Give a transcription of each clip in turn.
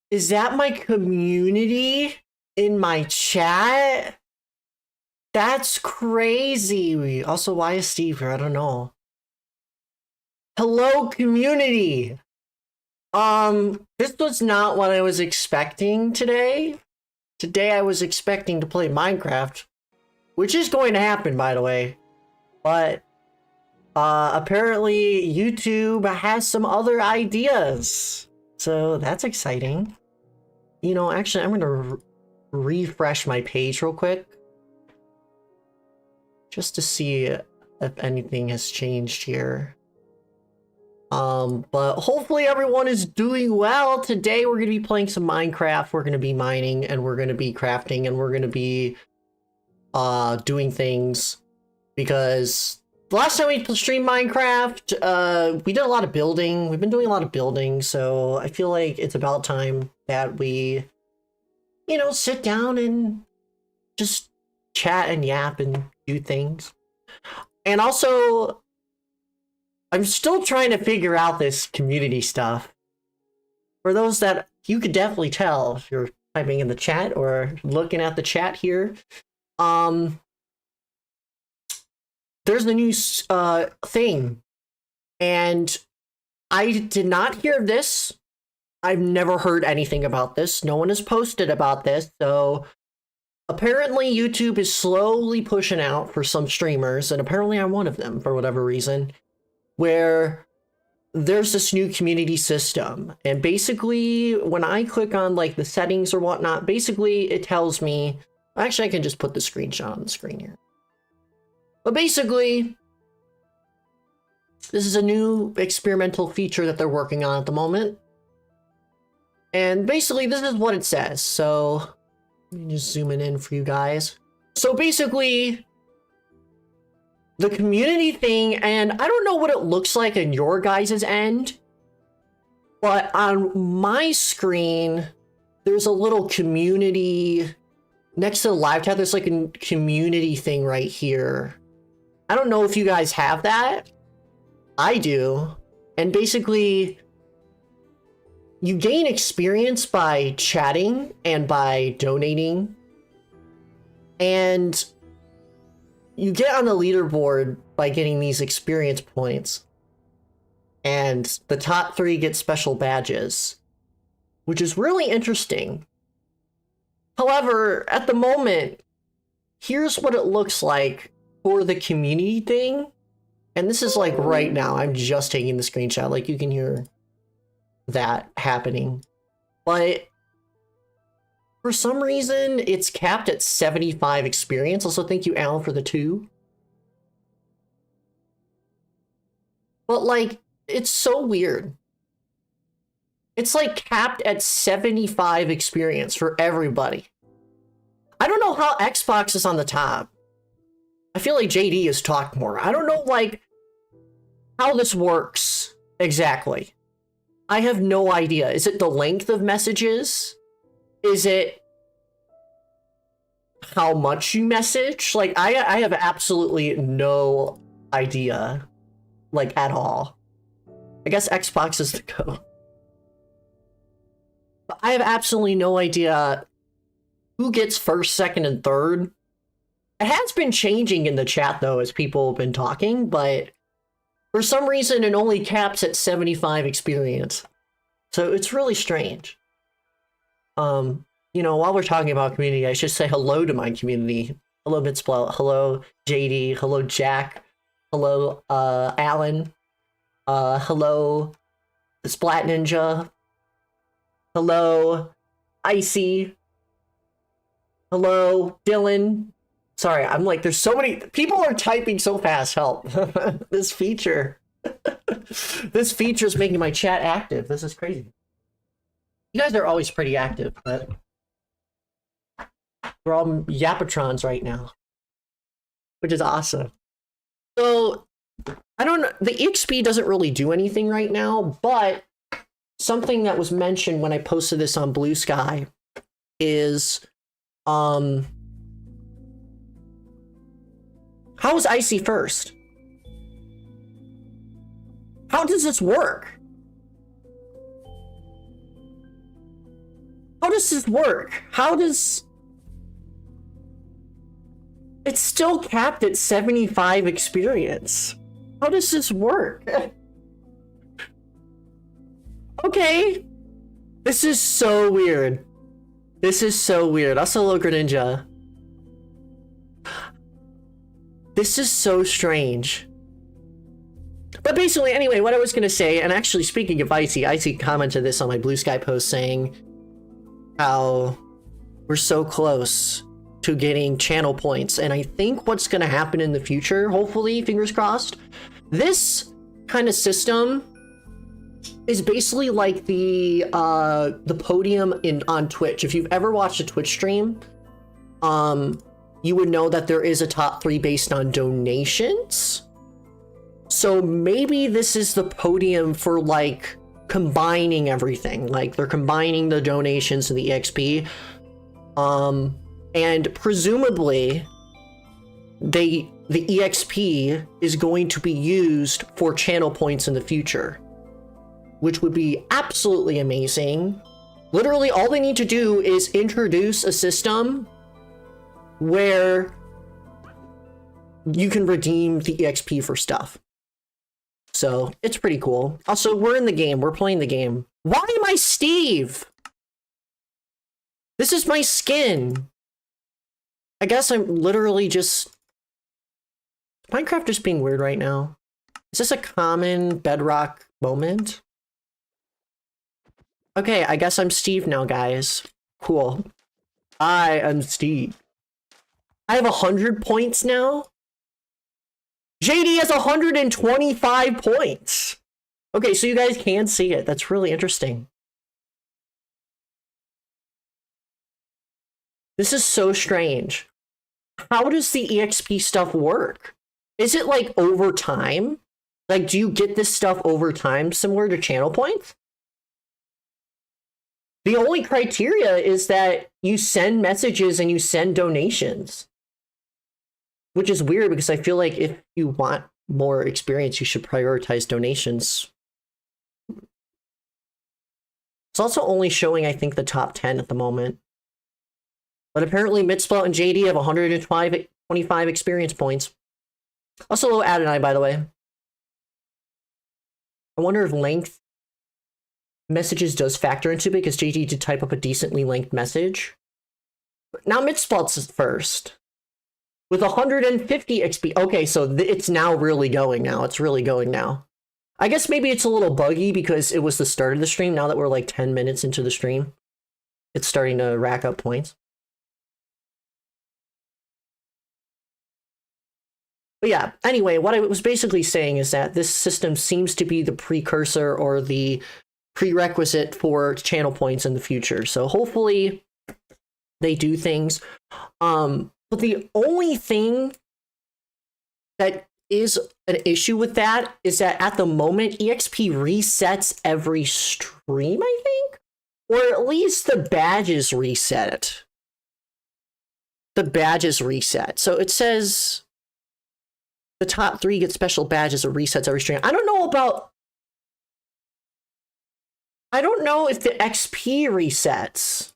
Is that my community in my chat? That's crazy. Also, why is Steve here? I don't know. Hello, community. This was not what I was expecting today. Today I was expecting to play Minecraft, which is going to happen, by the way. But apparently YouTube has some other ideas. So that's exciting. You know, actually, I'm gonna refresh my page real quick, just to see if anything has changed here. But hopefully everyone is doing well. Today we're gonna be playing some Minecraft. We're gonna be mining, and we're gonna be crafting, and we're gonna be doing things, because the last time we streamed Minecraft, we did a lot of building. We've been doing a lot of building, so I feel like it's about time that we, you know, sit down and just chat and yap and do things. And also, I'm still trying to figure out this community stuff. For those that you could definitely tell if you're typing in the chat or looking at the chat here, there's the new thing, and I did not hear this. I've never heard anything about this. No one has posted about this, so apparently YouTube is slowly pushing out for some streamers, and apparently I'm one of them for whatever reason, where there's this new community system. And basically, when I click on like the settings or whatnot, basically it tells me, actually I can just put the screenshot on the screen here. But basically, this is a new experimental feature that they're working on at the moment. And basically, this is what it says. So, let me just zoom it in for you guys. So basically, the community thing, and I don't know what it looks like on your guys' end, but on my screen, there's a little community next to the live chat. There's like a community thing right here. I don't know if you guys have that. I do. And basically, you gain experience by chatting and by donating. And you get on the leaderboard by getting these experience points. And the top 3 get special badges, which is really interesting. However, at the moment, here's what it looks like for the community thing. And this is like right now, I'm just taking the screenshot, like you can hear that happening. But for some reason, it's capped at 75 experience. Also, thank you, Alan, for the 2. But like, it's so weird. It's like capped at 75 experience for everybody. I don't know how Xbox is on the top. I feel like JD has talked more. I don't know, like, how this works exactly. I have no idea. Is it the length of messages? Is it how much you message? Like, I have absolutely no idea, like, at all. I guess Xbox is the go. But I have absolutely no idea who gets first, second, and third. It has been changing in the chat, though, as people have been talking, but for some reason, it only caps at 75 experience. So it's really strange. You know, while we're talking about community, I should say hello to my community. Hello, Mitsblow. Hello, JD. Hello, Jack. Hello, Alan. Hello, Splat Ninja. Hello, Icy. Hello, Dylan. Sorry, I'm like, there's so many people are typing so fast. Help. This feature is making my chat active. This is crazy. You guys are always pretty active, but we're all Yapatrons right now, which is awesome. So I don't know, the XP doesn't really do anything right now, but something that was mentioned when I posted this on Blue Sky is how is Icy first? How does this work? How does this work? How does... It's still capped at 75 experience. How does this work? Okay. This is so weird. This is so weird. Also, Local Ninja. This is so strange. But basically, anyway, what I was gonna say, and actually speaking of Icy commented this on my Blue Sky post saying how we're so close to getting channel points. And I think what's gonna happen in the future, hopefully, fingers crossed, this kind of system is basically like the podium on Twitch. If you've ever watched a Twitch stream, you would know that there is a top 3 based on donations. So maybe this is the podium for like combining everything. Like they're combining the donations and the EXP. And presumably the EXP is going to be used for channel points in the future, which would be absolutely amazing. Literally all they need to do is introduce a system where you can redeem the EXP for stuff. So it's pretty cool. Also, we're in the game. We're playing the game. Why am I Steve? This is my skin. I guess I'm literally just... Minecraft just being weird right now. Is this a common bedrock moment? Okay, I guess I'm Steve now, guys. Cool. I am Steve. I have 100 points now? JD has 125 points. Okay, so you guys can see it. That's really interesting. This is so strange. How does the EXP stuff work? Is it like over time? Like, do you get this stuff over time similar to channel points? The only criteria is that you send messages and you send donations. Which is weird because I feel like if you want more experience, you should prioritize donations. It's also only showing, I think, the top 10 at the moment. But apparently Mitspout and JD have 125 experience points. Also, hello Adonai, by the way. I wonder if length messages does factor into it, because JD did type up a decently length message. Now Mitspout's first. With 150 XP. Okay, so it's now really going now. It's really going now. I guess maybe it's a little buggy because it was the start of the stream. Now that we're like 10 minutes into the stream, it's starting to rack up points. But yeah, anyway, what I was basically saying is that this system seems to be the precursor or the prerequisite for channel points in the future. So hopefully they do things. But the only thing that is an issue with that is that at the moment, EXP resets every stream, I think? Or at least the badges reset. The badges reset. So it says the top 3 get special badges or resets every stream. I don't know if the XP resets.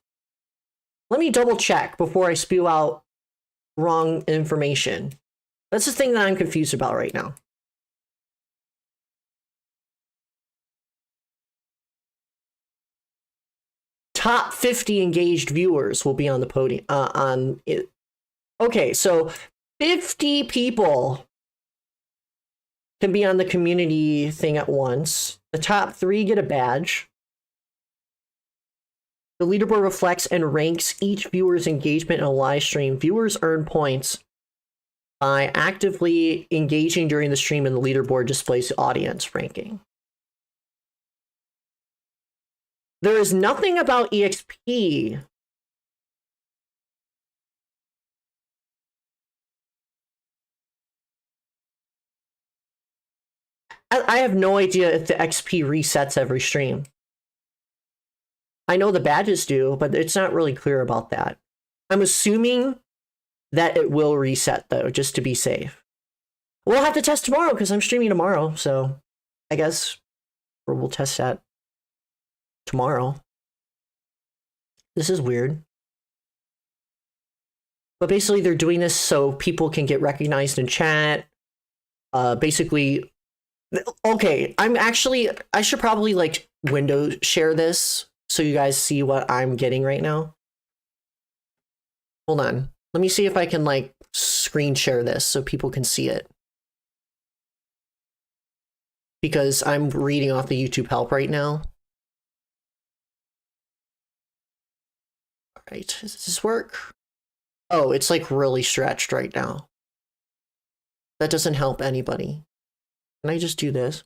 Let me double check before I spew out wrong information. That's the thing that I'm confused about right now. Top 50 engaged viewers will be on the podium. Okay, so 50 people can be on the community thing at once. The top 3 get a badge. The leaderboard reflects and ranks each viewer's engagement in a live stream. Viewers earn points by actively engaging during the stream, and the leaderboard displays the audience ranking. There is nothing about EXP. I have no idea if the XP resets every stream. I know the badges do, but it's not really clear about that. I'm assuming that it will reset, though, just to be safe. We'll have to test tomorrow, because I'm streaming tomorrow, so I guess we'll test that tomorrow. This is weird. But basically they're doing this so people can get recognized in chat. Basically, okay, I should probably like window share this so you guys see what I'm getting right now. Hold on. Let me see if I can like screen share this so people can see it. Because I'm reading off the YouTube help right now. All right, does this work? Oh, it's like really stretched right now. That doesn't help anybody. Can I just do this?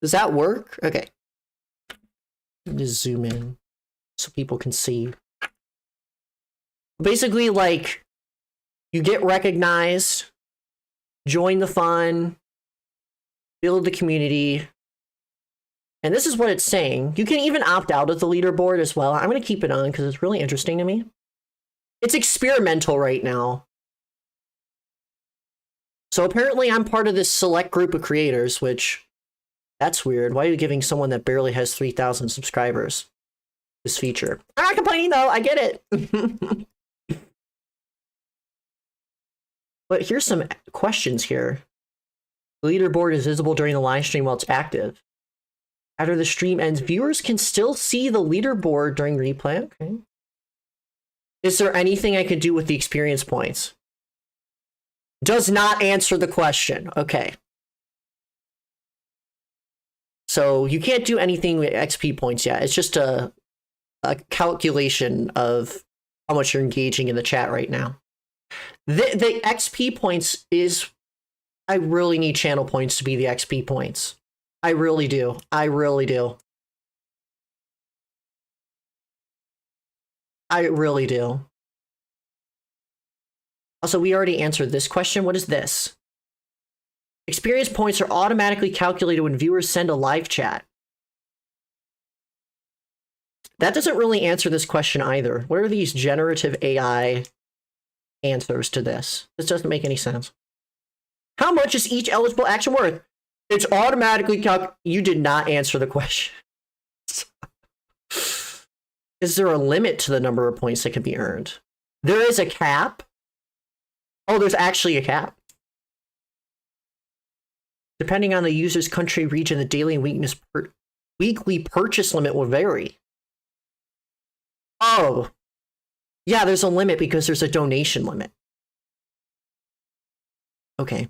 Does that work? Okay. Just zoom in so people can see. Basically, like, you get recognized, join the fun, build the community, and this is what it's saying. You can even opt out of the leaderboard as well. I'm going to keep it on because it's really interesting to me. It's experimental right now. So apparently I'm part of this select group of creators, which, that's weird. Why are you giving someone that barely has 3,000 subscribers this feature? I'm not complaining though, I get it. But here's some questions here. The leaderboard is visible during the live stream while it's active. After the stream ends, viewers can still see the leaderboard during replay. Okay. Is there anything I could do with the experience points? Does not answer the question. Okay. So you can't do anything with XP points yet. It's just a calculation of how much you're engaging in the chat right now. The XP points is... I really need channel points to be the XP points. I really do. I really do. I really do. Also, we already answered this question. What is this? Experience points are automatically calculated when viewers send a live chat. That doesn't really answer this question either. What are these generative AI answers to this? This doesn't make any sense. How much is each eligible action worth? It's automatically You did not answer the question. Is there a limit to the number of points that can be earned? There is a cap. Oh, there's actually a cap. Depending on the user's country, region, the daily and weekly purchase limit will vary. Oh. Yeah, there's a limit because there's a donation limit. Okay.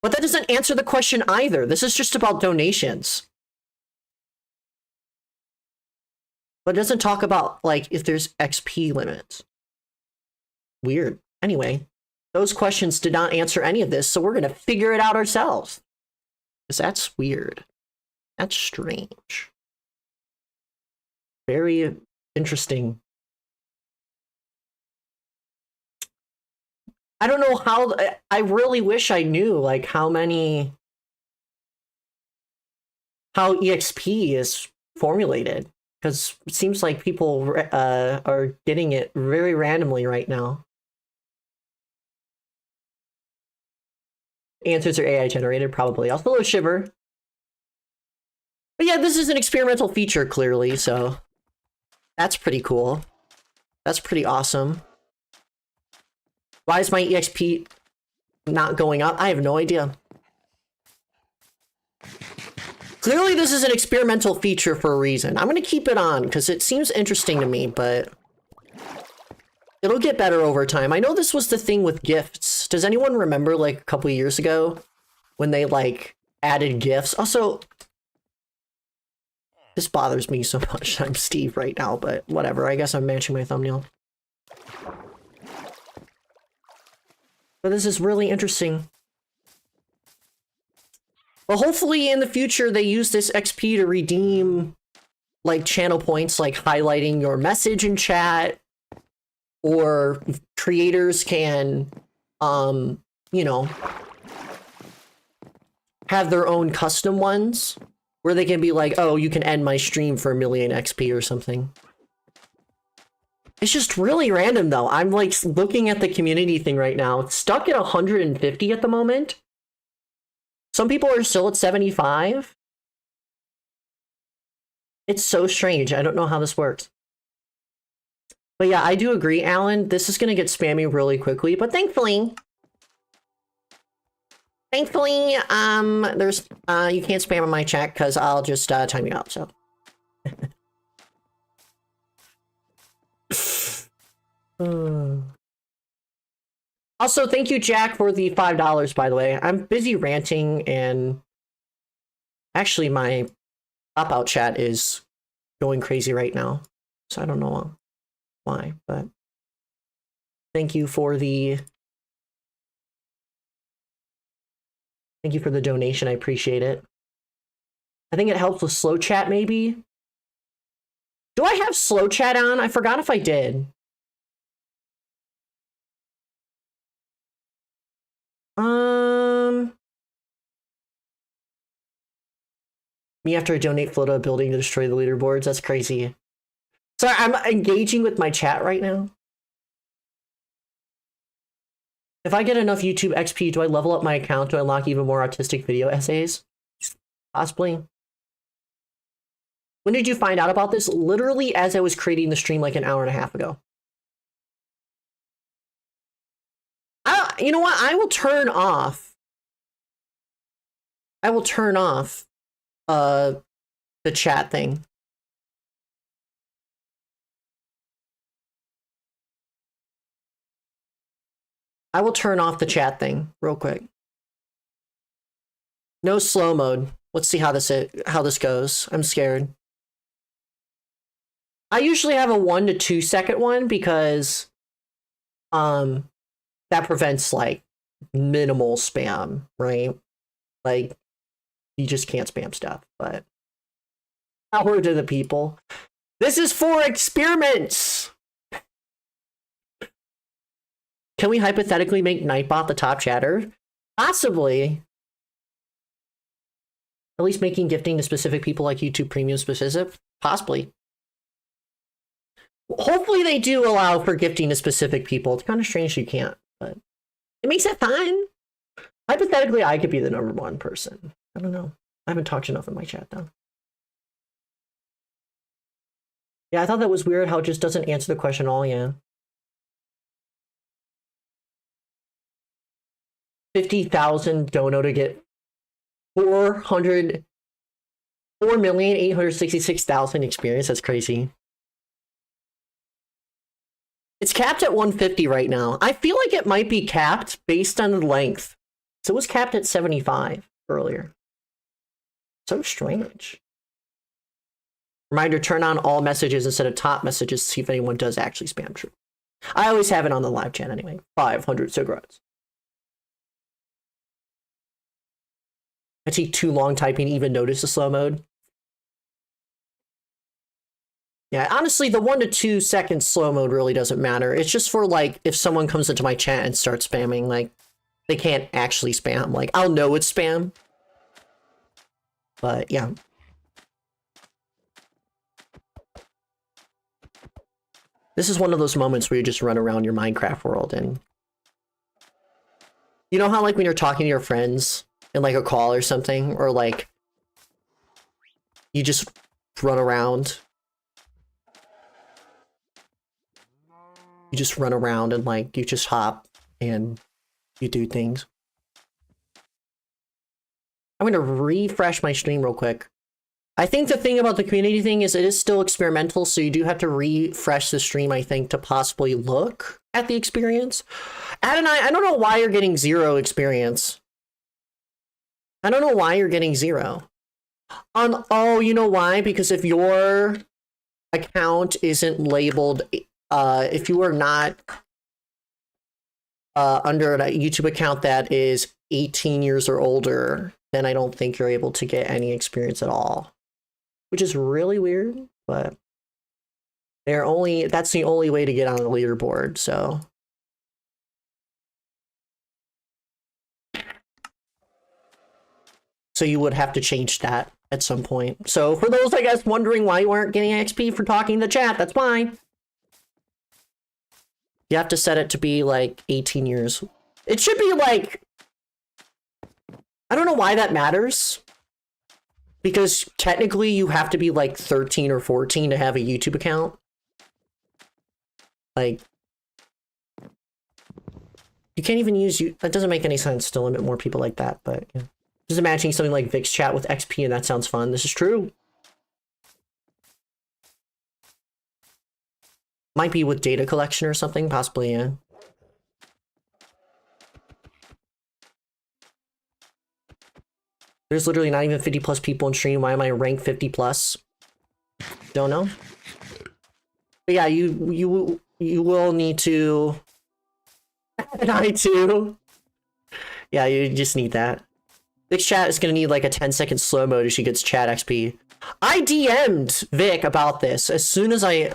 But that doesn't answer the question either. This is just about donations. But it doesn't talk about, like, if there's XP limits. Weird. Anyway, those questions did not answer any of this, so we're going to figure it out ourselves. Because that's weird. That's strange. Very interesting. I don't know how... I really wish I knew, like, how EXP is formulated. Because it seems like people are getting it very randomly right now. Answers are AI generated, probably. Also a shiver. But yeah, this is an experimental feature, clearly, so... That's pretty cool. That's pretty awesome. Why is my EXP not going up? I have no idea. Clearly, this is an experimental feature for a reason. I'm going to keep it on because it seems interesting to me, but it'll get better over time. I know this was the thing with gifts. Does anyone remember, like, a couple of years ago when they, like, added gifts? Also, this bothers me so much. I'm Steve right now, but whatever. I guess I'm matching my thumbnail. But this is really interesting. Well, hopefully in the future they use this XP to redeem, like, channel points, like highlighting your message in chat, or creators can, you know, have their own custom ones where they can be like, oh, you can end my stream for 1 million XP or something. It's just really random, though. I'm, like, looking at the community thing right now. It's stuck at 150 at the moment. Some people are still at 75. It's so strange. I don't know how this works. But yeah, I do agree, Alan. This is going to get spammy really quickly, but thankfully, there's you can't spam on my chat because I'll just time you out. So. Also, thank you, Jack, for the $5, by the way. I'm busy ranting, and actually my pop-out chat is going crazy right now. So I don't know why, but thank you for the donation. I appreciate it. I think it helps with slow chat, maybe. Do I have slow chat on? I forgot if I did. Me after I donate flow to a building to destroy the leaderboards. That's crazy. Sorry, I'm engaging with my chat right now. If I get enough YouTube XP, do I level up my account to unlock even more autistic video essays? Possibly. When did you find out about this? Literally as I was creating the stream like an hour and a half ago. You know what? I will turn off the chat thing. I will turn off the chat thing real quick. No slow mode. Let's see how this goes. I'm scared. I usually have a 1 to 2 second one because that prevents like minimal spam, right? Like you just can't spam stuff, but power to the people. This is for experiments. Can we hypothetically make Nightbot the top chatter? Possibly. At least making gifting to specific people like YouTube Premium specific? Possibly. Hopefully they do allow for gifting to specific people. It's kind of strange you can't, but it makes it fine. Hypothetically, I could be the #1 person. I don't know. I haven't talked enough in my chat, though. Yeah, I thought that was weird how it just doesn't answer the question at all, yeah. 50,000 dono to get 4,866,000 experience. That's crazy. It's capped at 150 right now. I feel like it might be capped based on the length. So it was capped at 75 earlier. So strange. Reminder, turn on all messages instead of top messages to see if anyone does actually spam true. I always have it on the live chat anyway. 500 cigarettes. I take too long typing to even notice the slow mode. Yeah, honestly, the 1 to 2 second slow mode really doesn't matter. It's just for, like, if someone comes into my chat and starts spamming, like, they can't actually spam. Like, I'll know it's spam. But, yeah. This is one of those moments where you just run around your Minecraft world and... You know how, like, when you're talking to your friends in, like, a call or something? Or, like, you just run around... You just run around and, like, you just hop and you do things. I'm going to refresh my stream real quick. I think the thing about the community thing is it is still experimental, so you do have to refresh the stream, I think, to possibly look at the experience. Adonai, I don't know why you're getting 0 experience. I don't know why you're getting 0. Oh, you know why? Because if your account isn't labeled... if you are not under a YouTube account that is 18 years or older, then I don't think you're able to get any experience at all. Which is really weird, but that's the only way to get on the leaderboard, so. So you would have to change that at some point. So for those, I guess, wondering why you aren't getting XP for talking in the chat, that's fine. You have to set it to be like 18 years. It should be like, I don't know why that matters. Because technically you have to be like 13 or 14 to have a YouTube account. Like, you can't even use you. That doesn't make any sense to limit more people like that, but yeah. Just imagining something like Vic's chat with XP and that sounds fun. This is true. Might be with data collection or something, possibly, yeah. There's literally not even 50 plus people in stream. Why am I ranked 50 plus? Don't know. But yeah, you will need to. And I too. Yeah, you just need that. Vic's chat is gonna need like a 10-second slow mode as she gets chat XP. I DM'd Vic about this as soon as I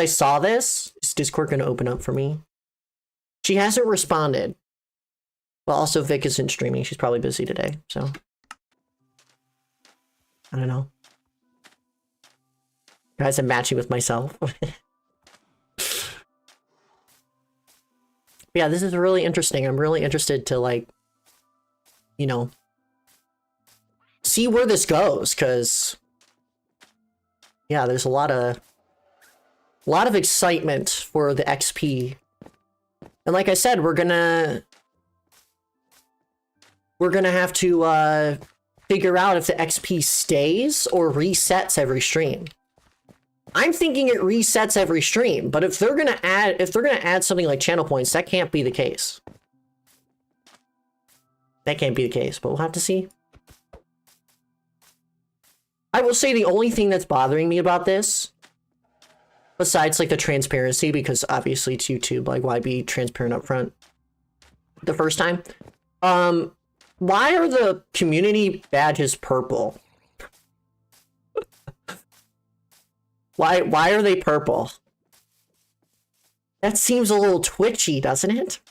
saw this. Is Discord gonna open up for me? She hasn't responded. Well, also Vic isn't streaming. She's probably busy today, so I don't know. Guys, I'm matching with myself. Yeah, this is really interesting. I'm really interested to, like, you know, see where this goes, because yeah, there's a lot of excitement for the XP. And like I said, we're gonna have to figure out if the XP stays or resets every stream. I'm thinking it resets every stream, but if they're gonna add something like channel points, that can't be the case. That can't be the case, but we'll have to see. I will say the only thing that's bothering me about this, besides like the transparency, because obviously it's YouTube, like why be transparent up front the first time? Why are the community badges purple? Why are they purple? That seems a little twitchy, doesn't it?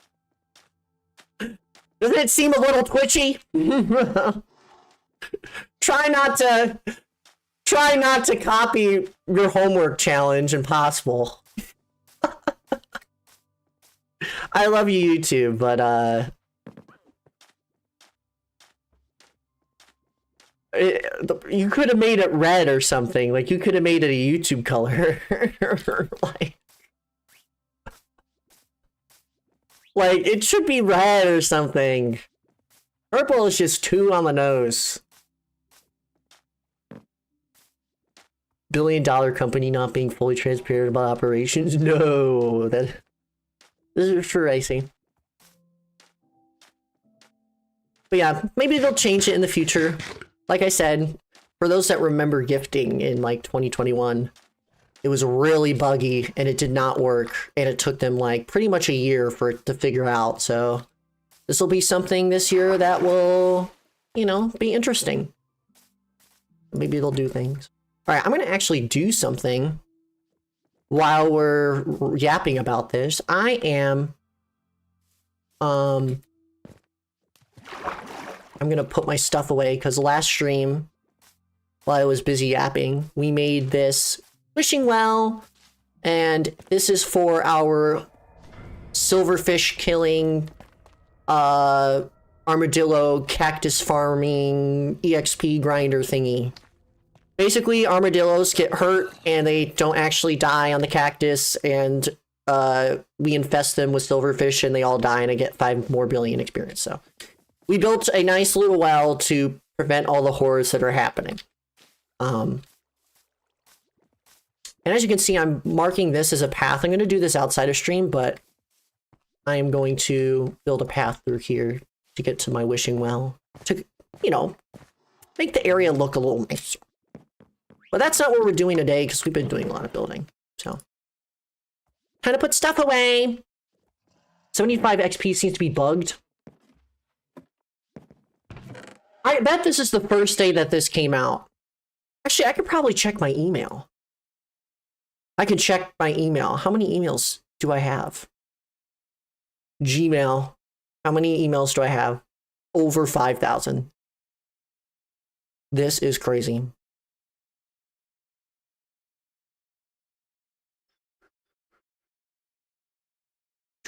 Doesn't it seem a little twitchy? Try not to copy your homework challenge, impossible. I love you, YouTube, but you could have made it red or something. Like, you could have made it a YouTube color. like it should be red or something. Purple is just too on the nose. Billion-dollar company not being fully transparent about operations. No, this is for racing. But yeah, maybe they'll change it in the future. Like I said, for those that remember gifting in like 2021, it was really buggy and it did not work. And it took them like pretty much a year for it to figure out. So this will be something this year that will, you know, be interesting. Maybe they'll do things. All right, I'm going to actually do something while we're yapping about this. I am, I'm going to put my stuff away because last stream, while I was busy yapping, we made this wishing well, and this is for our silverfish killing, armadillo cactus farming EXP grinder thingy. Basically, armadillos get hurt and they don't actually die on the cactus, and we infest them with silverfish and they all die and I get 5 more billion experience. So we built a nice little well to prevent all the horrors that are happening. And as you can see, I'm marking this as a path. I'm going to do this outside of stream, but I am going to build a path through here to get to my wishing well. To, you know, make the area look a little nicer. But that's not what we're doing today because we've been doing a lot of building. So, time to put stuff away. 75 XP seems to be bugged. I bet this is the first day that this came out. Actually, I could probably check my email. I can check my email. How many emails do I have? Gmail. How many emails do I have? Over 5,000. This is crazy.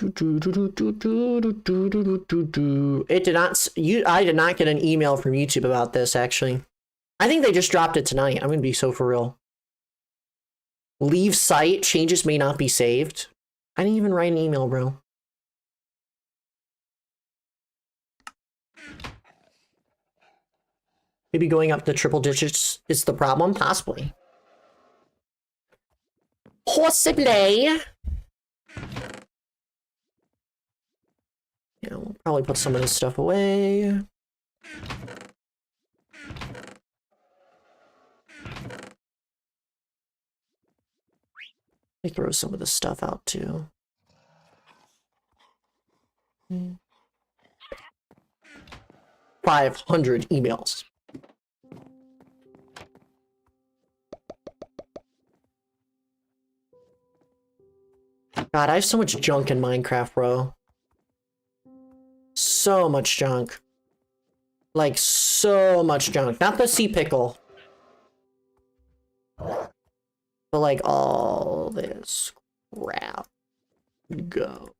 It did not. I did not get an email from YouTube about this. Actually, I think they just dropped it tonight. I'm gonna be so for real. Leave site. Changes may not be saved. I didn't even write an email, bro. Maybe going up to triple digits is the problem, possibly. Possibly. Yeah, we'll probably put some of this stuff away. Let me throw some of this stuff out too. 500 emails. God, I have so much junk in Minecraft, bro. So much junk. Like, so much junk. Not the sea pickle. But like, all this crap. Go.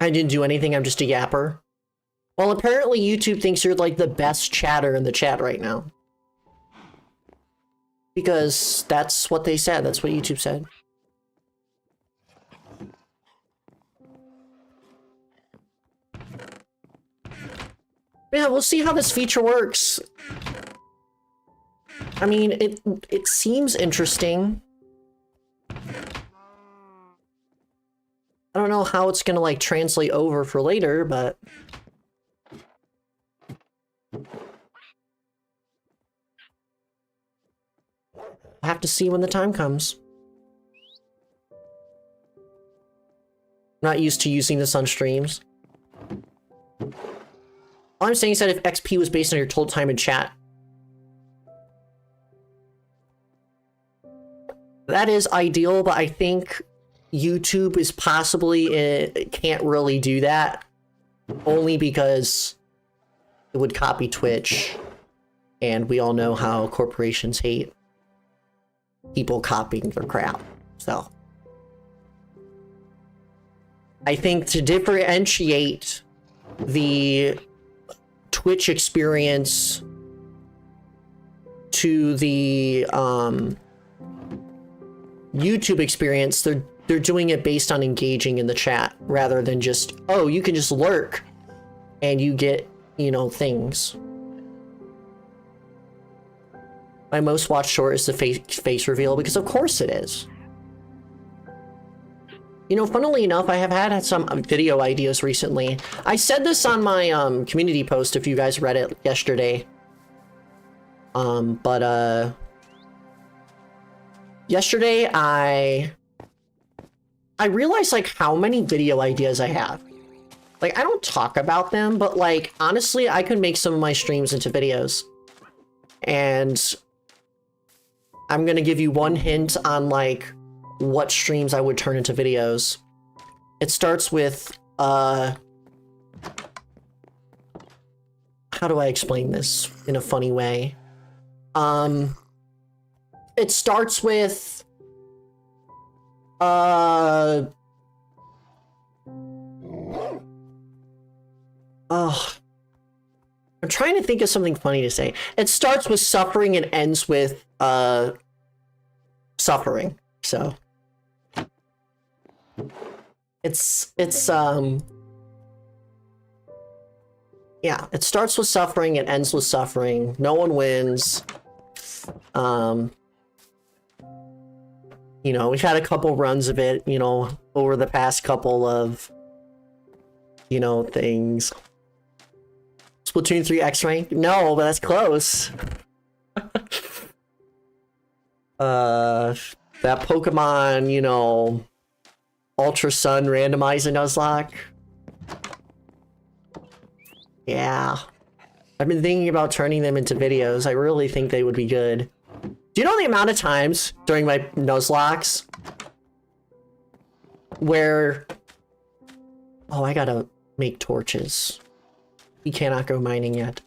I didn't do anything, I'm just a yapper. Well, apparently YouTube thinks you're like the best chatter in the chat right now. Because that's what they said, that's what YouTube said. Yeah, we'll see how this feature works. I mean, it seems interesting. I don't know how it's gonna like translate over for later, but I have to see when the time comes. I'm not used to using this on streams. All I'm saying is that if XP was based on your total time in chat, that is ideal, but I think YouTube is possibly, it can't really do that. Only because it would copy Twitch. And we all know how corporations hate people copying their crap. So I think to differentiate the Twitch experience to the YouTube experience, they're doing it based on engaging in the chat rather than just, oh, you can just lurk and you get, you know, things. My most watched short is the face reveal, because of course it is. You know, funnily enough, I have had some video ideas recently. I said this on my community post if you guys read it yesterday. Yesterday I realized like how many video ideas I have. Like, I don't talk about them, but like honestly, I could make some of my streams into videos. And I'm gonna give you one hint on like what streams I would turn into videos. It starts with how do I explain this in a funny way? It starts with oh, I'm trying to think of something funny to say. It starts with suffering and ends with suffering. So it's yeah, it starts with suffering, it ends with suffering. No one wins. You know, we've had a couple runs of it, you know, over the past couple of, you know, things. Splatoon 3 X rank? No, but that's close. That Pokemon, you know, Ultra Sun randomizer Nuzlocke. Yeah. I've been thinking about turning them into videos. I really think they would be good. Do you know the amount of times during my Nuzlocks where... Oh, I gotta make torches. We cannot go mining yet.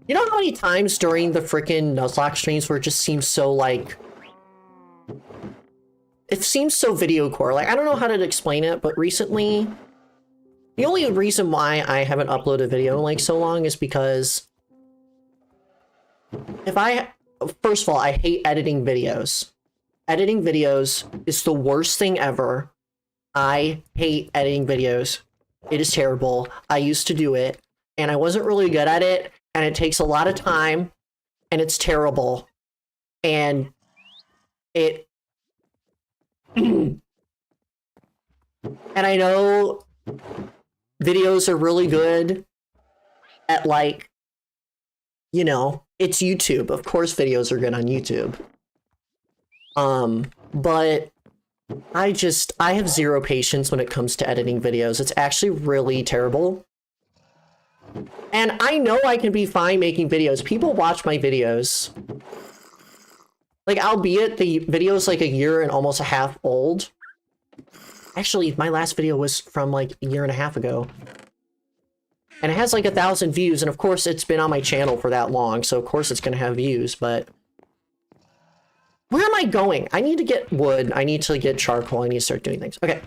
You know how many times during the freaking Nuzlocke streams where it just seems so like... It seems so video core. Like, I don't know how to explain it, but recently... The only reason why I haven't uploaded a video in like so long is because... First of all, I hate editing videos. Editing videos is the worst thing ever. I hate editing videos. It is terrible. I used to do it, and I wasn't really good at it, and it takes a lot of time, and it's terrible. And it... and I know videos are really good at, like, you know, it's YouTube. Of course videos are good on YouTube. But I have zero patience when it comes to editing videos. It's actually really terrible. And I know I can be fine making videos. People watch my videos. Like, albeit the video's like a year and almost a half old. Actually, my last video was from like a year and a half ago. And it has like 1,000 views, and of course it's been on my channel for that long, so of course it's gonna have views, but... Where am I going? I need to get wood, I need to get charcoal, I need to start doing things. Okay.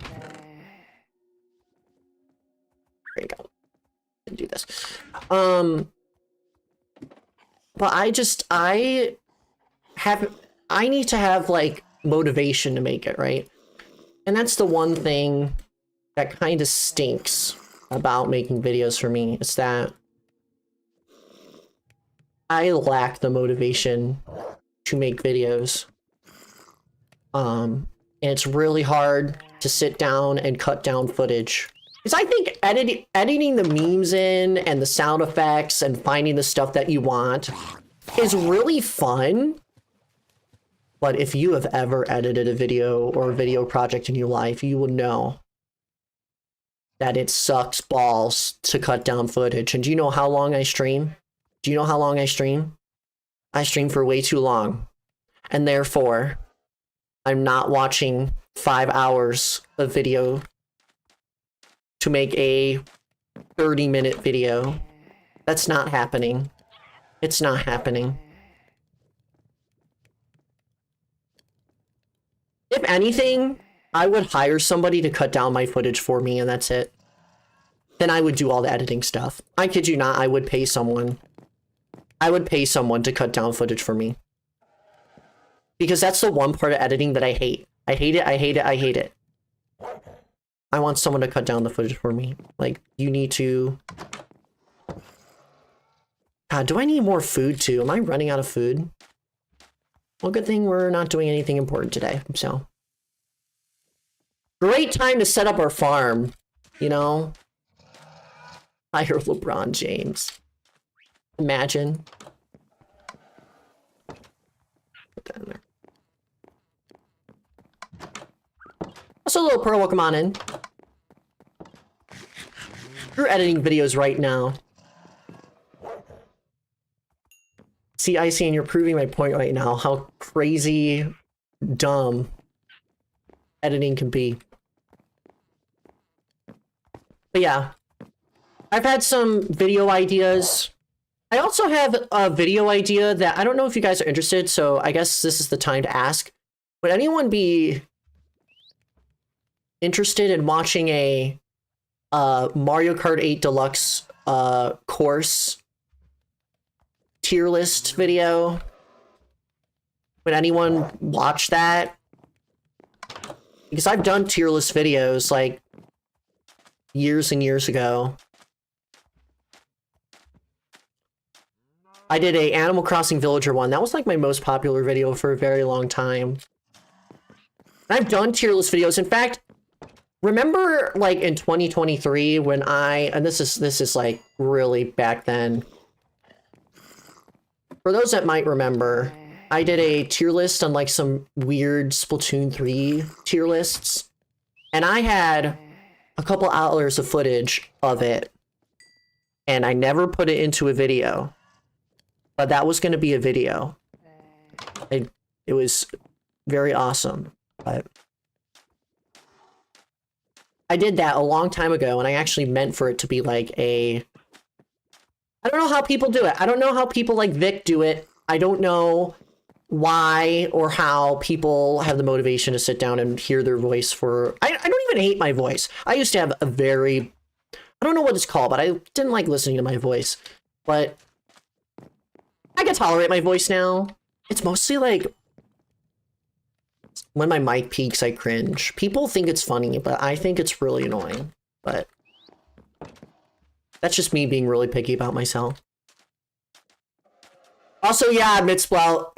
There you go. Do this. But I need to have, like, motivation to make it, right? And that's the one thing that kind of stinks about making videos for me, is that I lack the motivation to make videos. And it's really hard to sit down and cut down footage. Because I think editing the memes in and the sound effects and finding the stuff that you want is really fun. But if you have ever edited a video or a video project in your life, you will know that it sucks balls to cut down footage. And do you know how long I stream? Do you know how long I stream? I stream for way too long. And therefore, I'm not watching 5 hours of video to make a 30-minute video. That's not happening. It's not happening. If anything, I would hire somebody to cut down my footage for me, and that's it. Then I would do all the editing stuff. I kid you not, I would pay someone. I would pay someone to cut down footage for me. Because that's the one part of editing that I hate. I hate it, I hate it, I hate it. I want someone to cut down the footage for me. Like, you need to... God, do I need more food too? Am I running out of food? Well, good thing we're not doing anything important today, so. Great time to set up our farm, you know? Hire LeBron James. Imagine. Put that in there. Also, Little Pearl, welcome on in. You're editing videos right now. See, Icy, and you're proving my point right now, how crazy dumb editing can be. But yeah, I've had some video ideas. I also have a video idea that I don't know if you guys are interested, so I guess this is the time to ask. Would anyone be interested in watching a Mario Kart 8 Deluxe course tier list video? Would anyone watch that? Because I've done tier list videos like years and years ago. I did a Animal Crossing Villager one. That was like my most popular video for a very long time. And I've done tier list videos. In fact, remember like in 2023 when and this is like really back then. For those that might remember, I did a tier list on like some weird Splatoon 3 tier lists. And I had a couple hours of footage of it. And I never put it into a video. But that was going to be a video. It was very awesome. But I did that a long time ago, and I actually meant for it to be like a I don't know how people do it. I don't know how people like Vic do it. I don't know why or how people have the motivation to sit down and hear their voice for... I don't even hate my voice. I used to have a very... I don't know what it's called, but I didn't like listening to my voice. But I can tolerate my voice now. It's mostly like... when my mic peaks, I cringe. People think it's funny, but I think it's really annoying. But that's just me being really picky about myself. Also, yeah, Midsprout.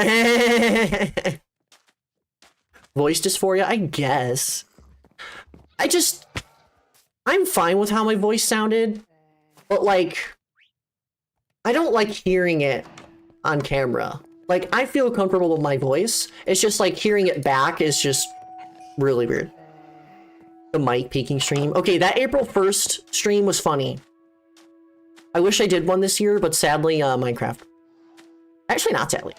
Voice dysphoria, I guess. I'm fine with how my voice sounded, but like, I don't like hearing it on camera. Like, I feel comfortable with my voice. It's just like hearing it back is just really weird. The mic peaking stream. Okay, that April 1st stream was funny. I wish I did one this year, but sadly, Minecraft. Actually, not sadly.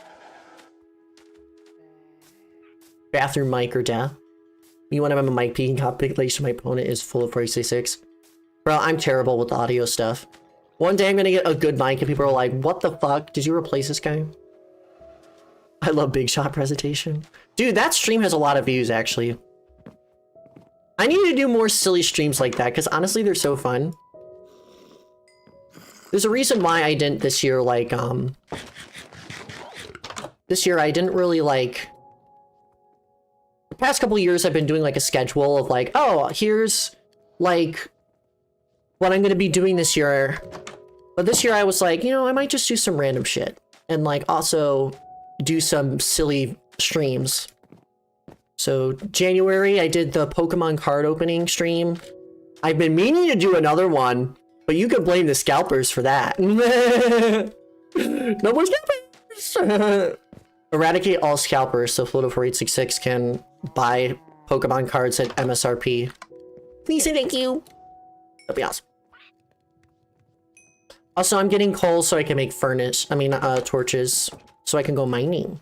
Bathroom mic or death. You want to have a mic peaking compilation, my opponent is full of 466. Bro, I'm terrible with audio stuff. One day I'm gonna get a good mic and people are like, what the fuck? Did you replace this guy? I love Big Shot presentation. Dude, that stream has a lot of views, actually. I need to do more silly streams like that, because honestly, they're so fun. There's a reason why I didn't this year, like, this year I didn't really, like... The past couple years I've been doing, like, a schedule of, like, oh, here's, like, what I'm gonna be doing this year. But this year I was like, you know, I might just do some random shit. And, like, also do some silly streams. So, January, I did the Pokemon card opening stream. I've been meaning to do another one, but you can blame the scalpers for that. No more scalpers! Eradicate all scalpers so Floto4866 can buy Pokemon cards at MSRP. Please and thank you. That'd be awesome. Also, I'm getting coal so I can make torches, so I can go mining.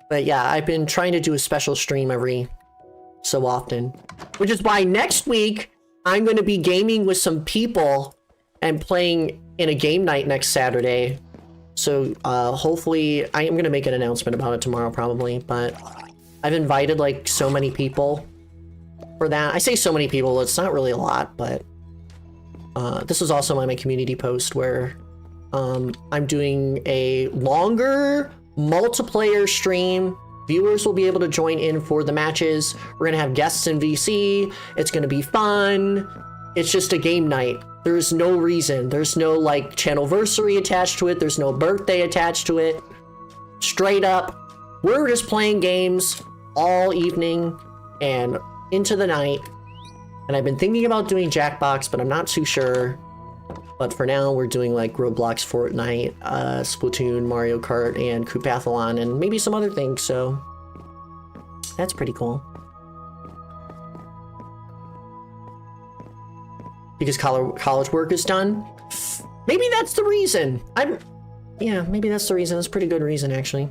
But yeah, I've been trying to do a special stream every so often, which is why next week I'm going to be gaming with some people and playing in a game night next Saturday. So hopefully I am going to make an announcement about it tomorrow probably, but I've invited like so many people for that. I say so many people, it's not really a lot, but this was also on my community post where I'm doing a longer multiplayer stream. Viewers will be able to join in for the matches. We're gonna have guests in VC. It's gonna be fun. It's just a game night. There's no reason. There's no like channelversary attached to it. There's no birthday attached to it. Straight up, we're just playing games all evening and into the night. And I've been thinking about doing Jackbox, but I'm not too sure. But for now, we're doing like Roblox, Fortnite, Splatoon, Mario Kart, and Koopathlon, and maybe some other things, so that's pretty cool. Because college work is done? Maybe that's the reason. Yeah, maybe that's the reason. That's a pretty good reason, actually.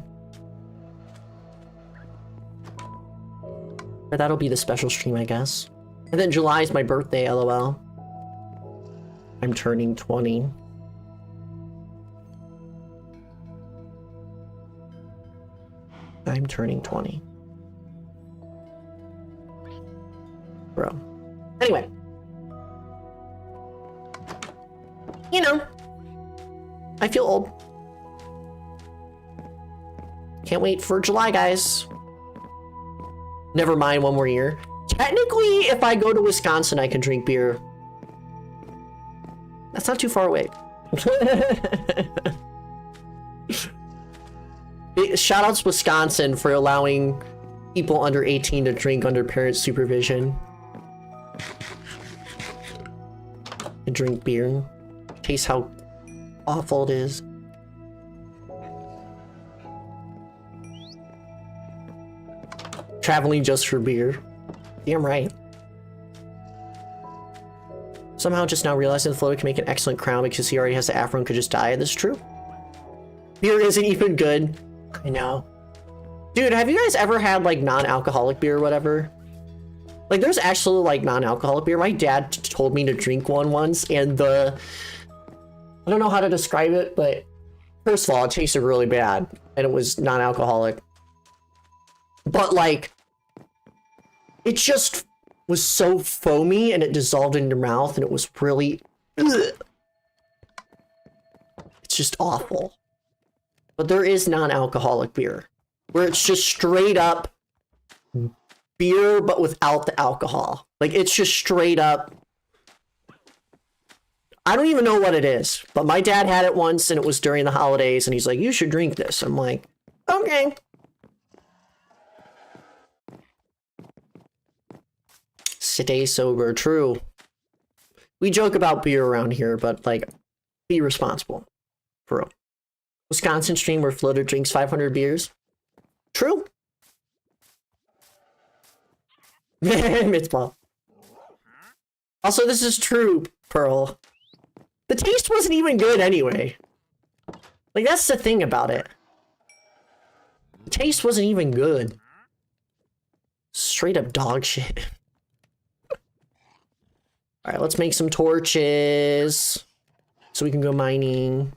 But that'll be the special stream, I guess. And then July is my birthday, LOL. I'm turning 20. I'm turning 20. Bro. Anyway. You know. I feel old. Can't wait for July, guys. Never mind, one more year. Technically, if I go to Wisconsin, I can drink beer. That's not too far away. Shoutouts Wisconsin for allowing people under 18 to drink under parent supervision. And drink beer. Taste how awful it is. Traveling just for beer. Damn right. Somehow just now realizing the Floto can make an excellent crown because he already has the afro and could just die. This is true. Beer isn't even good. I know. Dude, have you guys ever had like non-alcoholic beer or whatever? Like there's actually like non-alcoholic beer. My dad told me to drink one once and I don't know how to describe it, but first of all, it tasted really bad and it was non-alcoholic. But like, it just was so foamy and it dissolved in your mouth and it was really, ugh. It's just awful. But there is non-alcoholic beer where it's just straight up beer but without the alcohol. Like it's just straight up, I don't even know what it is, but my dad had it once and it was during the holidays and he's like, you should drink this. I'm like, okay. Stay sober, true. We joke about beer around here, but like, be responsible. For real. Wisconsin stream where Floater drinks 500 beers. True. Mitzvah. Also, this is true, Pearl. The taste wasn't even good anyway. Like, that's the thing about it. The taste wasn't even good. Straight up dog shit. Alright, let's make some torches. So we can go mining.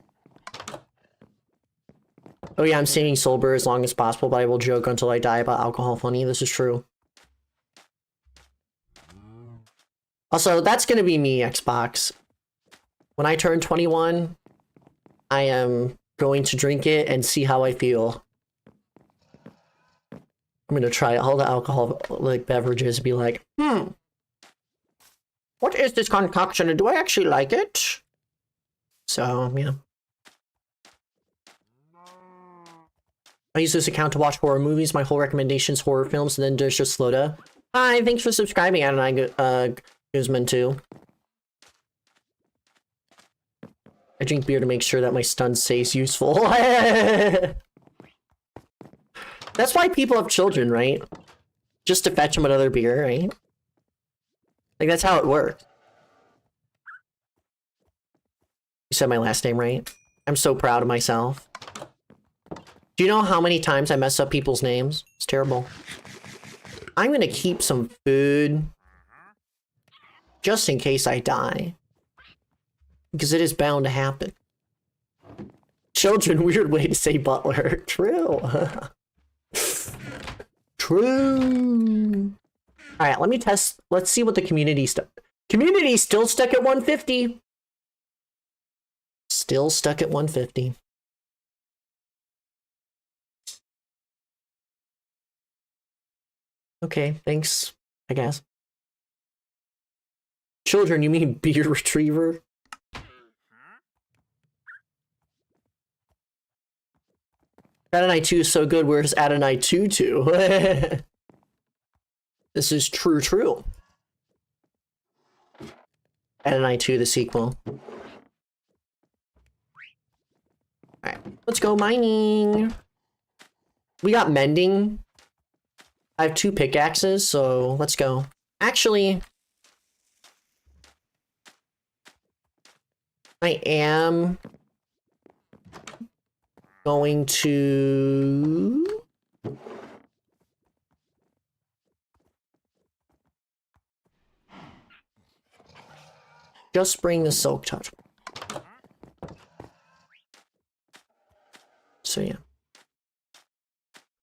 Oh yeah, I'm staying sober as long as possible, but I will joke until I die about alcohol funny. This is true. Also, that's gonna be me, Xbox. When I turn 21, I am going to drink it and see how I feel. I'm gonna try all the alcoholic beverages and be like, what is this concoction and do I actually like it? So, yeah. I use this account to watch horror movies. My whole recommendation is horror films, and then there's just Sloda. Hi, thanks for subscribing, Adonai Guzman, too. I drink beer to make sure that my stun stays useful. That's why people have children, right? Just to fetch them another beer, right? Like, that's how it works. You said my last name right. I'm so proud of myself. Do you know how many times I mess up people's names? It's terrible. I'm gonna keep some food just in case I die. Because it is bound to happen. Children, weird way to say butler. True. True. Alright, let me test. Let's see what the community stuff. Community still stuck at 150. Still stuck at 150. Okay, thanks, I guess. Children, you mean beer retriever? Adonai 2 is so good, where's Adonai 2 to? This is true. Adonai 2, the sequel. Alright, let's go mining. We got mending. I have 2 pickaxes, so let's go. Actually, I am going to just bring the silk touch. So yeah.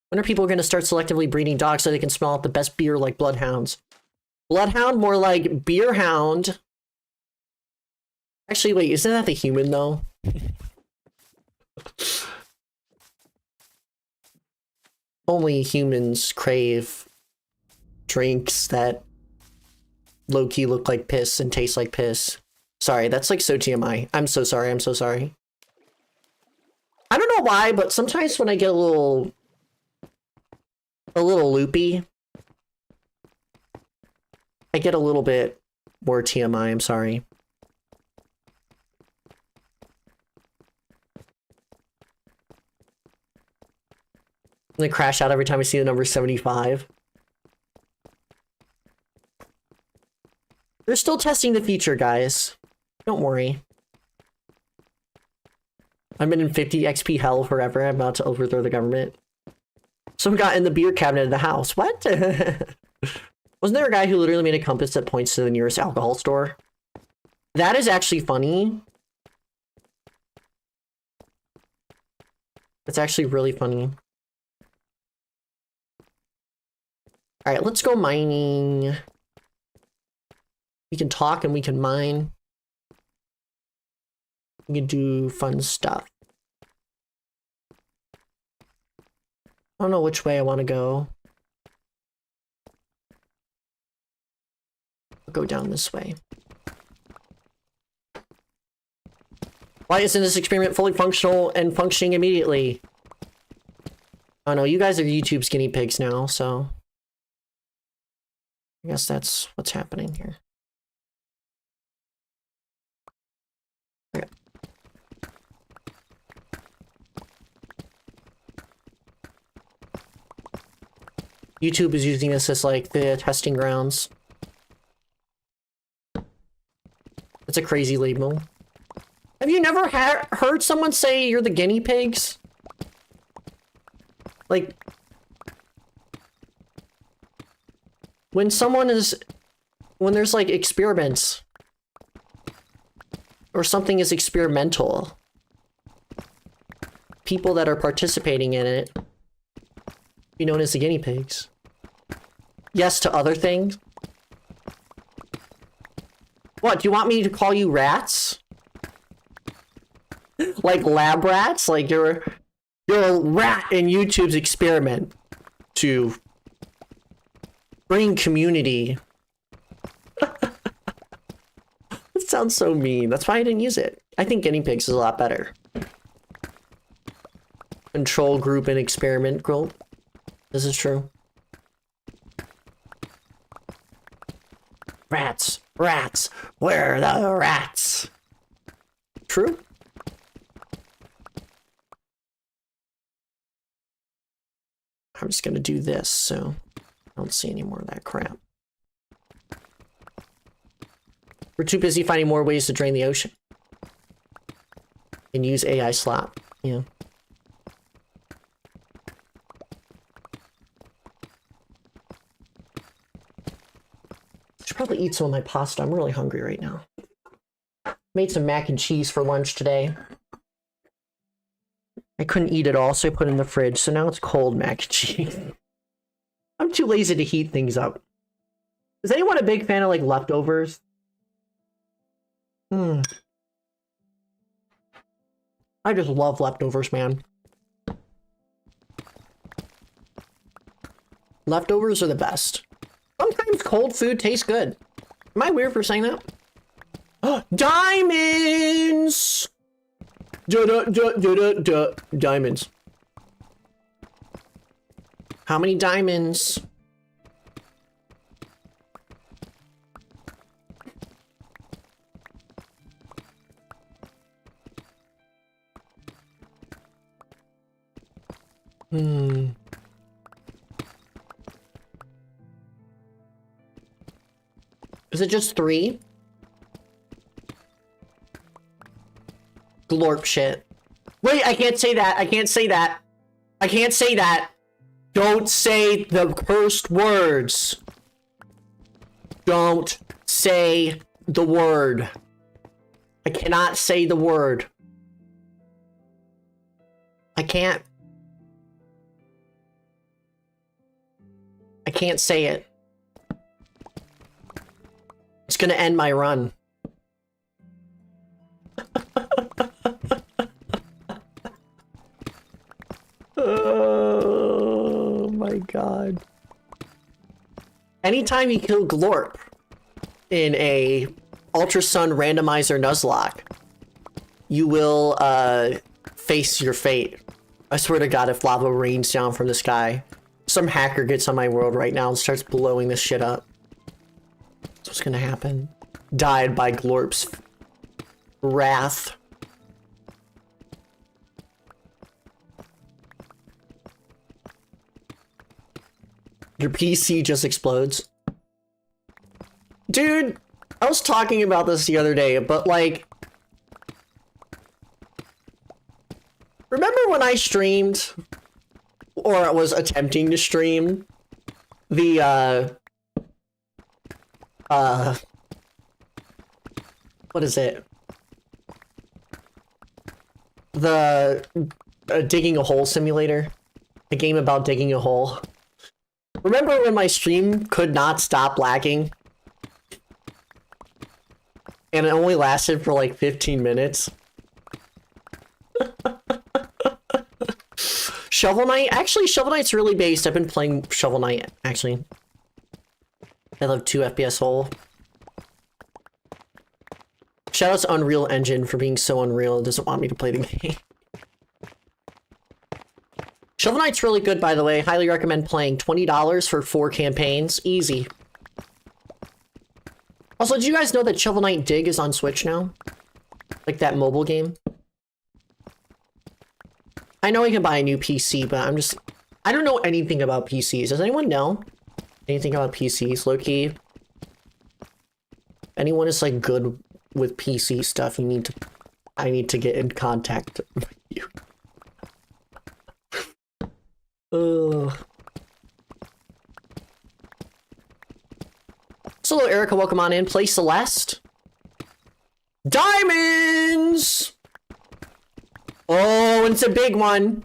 When are people going to start selectively breeding dogs so they can smell out the best beer like bloodhounds? Bloodhound? More like beer hound. Actually, wait, isn't that the human though? Only humans crave drinks that low-key look like piss and taste like piss. Sorry, that's like so TMI. I'm so sorry, I'm so sorry. I don't know why, but sometimes when I get a little loopy, I get a little bit more TMI, I'm sorry. I'm gonna crash out every time I see the number 75. They're still testing the feature, guys. Don't worry. I've been in 50 XP hell forever. I'm about to overthrow the government. Some got in the beer cabinet of the house. What? Wasn't there a guy who literally made a compass that points to the nearest alcohol store? That is actually funny. It's actually really funny. Alright, let's go mining. We can talk and we can mine. We can do fun stuff. I don't know which way I want to go. I'll go down this way. Why isn't this experiment fully functional and functioning immediately? Oh no, you guys are YouTube's guinea pigs now, so... I guess that's what's happening here. Okay. YouTube is using this as like the testing grounds. That's a crazy label. Have you never heard someone say you're the guinea pigs? Like, when there's like experiments, or something is experimental, people that are participating in it be known as the guinea pigs. Yes to other things. What, do you want me to call you rats? Like lab rats? Like you're a rat in YouTube's experiment to bring community. That sounds so mean. That's why I didn't use it. I think guinea pigs is a lot better. Control group and experiment group. This is true. Rats, rats, where are the rats? True. I'm just gonna do this so I don't see any more of that crap. We're too busy finding more ways to drain the ocean. And use AI slop, yeah. I should probably eat some of my pasta. I'm really hungry right now. Made some mac and cheese for lunch today. I couldn't eat it all, so I put it in the fridge, so now it's cold mac and cheese. I'm too lazy to heat things up. Is anyone a big fan of, like, leftovers? I just love leftovers, man. Leftovers are the best. Sometimes cold food tastes good. Am I weird for saying that? Diamonds! Diamonds. How many diamonds? Is it just 3? Glorp shit. Wait, I can't say that. I can't say that. I can't say that. Don't say the cursed words. Don't say the word. I cannot say the word. I can't. I can't say it. It's gonna end my run. Oh my god. Anytime you kill Glorp in a Ultrasun Randomizer Nuzlocke, you will face your fate. I swear to god, if lava rains down from the sky, some hacker gets on my world right now and starts blowing this shit up. That's what's gonna happen. Died by Glorp's wrath. Your PC just explodes. Dude, I was talking about this the other day, but like... Remember when I streamed or was attempting to stream the, what is it? The digging a hole simulator. A game about digging a hole. Remember when my stream could not stop lagging? And it only lasted for like 15 minutes? Shovel Knight? Actually, Shovel Knight's really based. I've been playing Shovel Knight, actually. I love 2 FPS hole. Shoutouts to Unreal Engine for being so unreal. It doesn't want me to play the game. Shovel Knight's really good, by the way. Highly recommend playing. $20 for 4 campaigns. Easy. Also, did you guys know that Shovel Knight Dig is on Switch now? Like that mobile game? I know I can buy a new PC, but I don't know anything about PCs. Does anyone know anything about PCs, low-key? Anyone is like good with PC stuff, I need to get in contact with you. Ugh. So, hello, Erica, welcome on in. Play Celeste. Diamonds! Oh, it's a big one.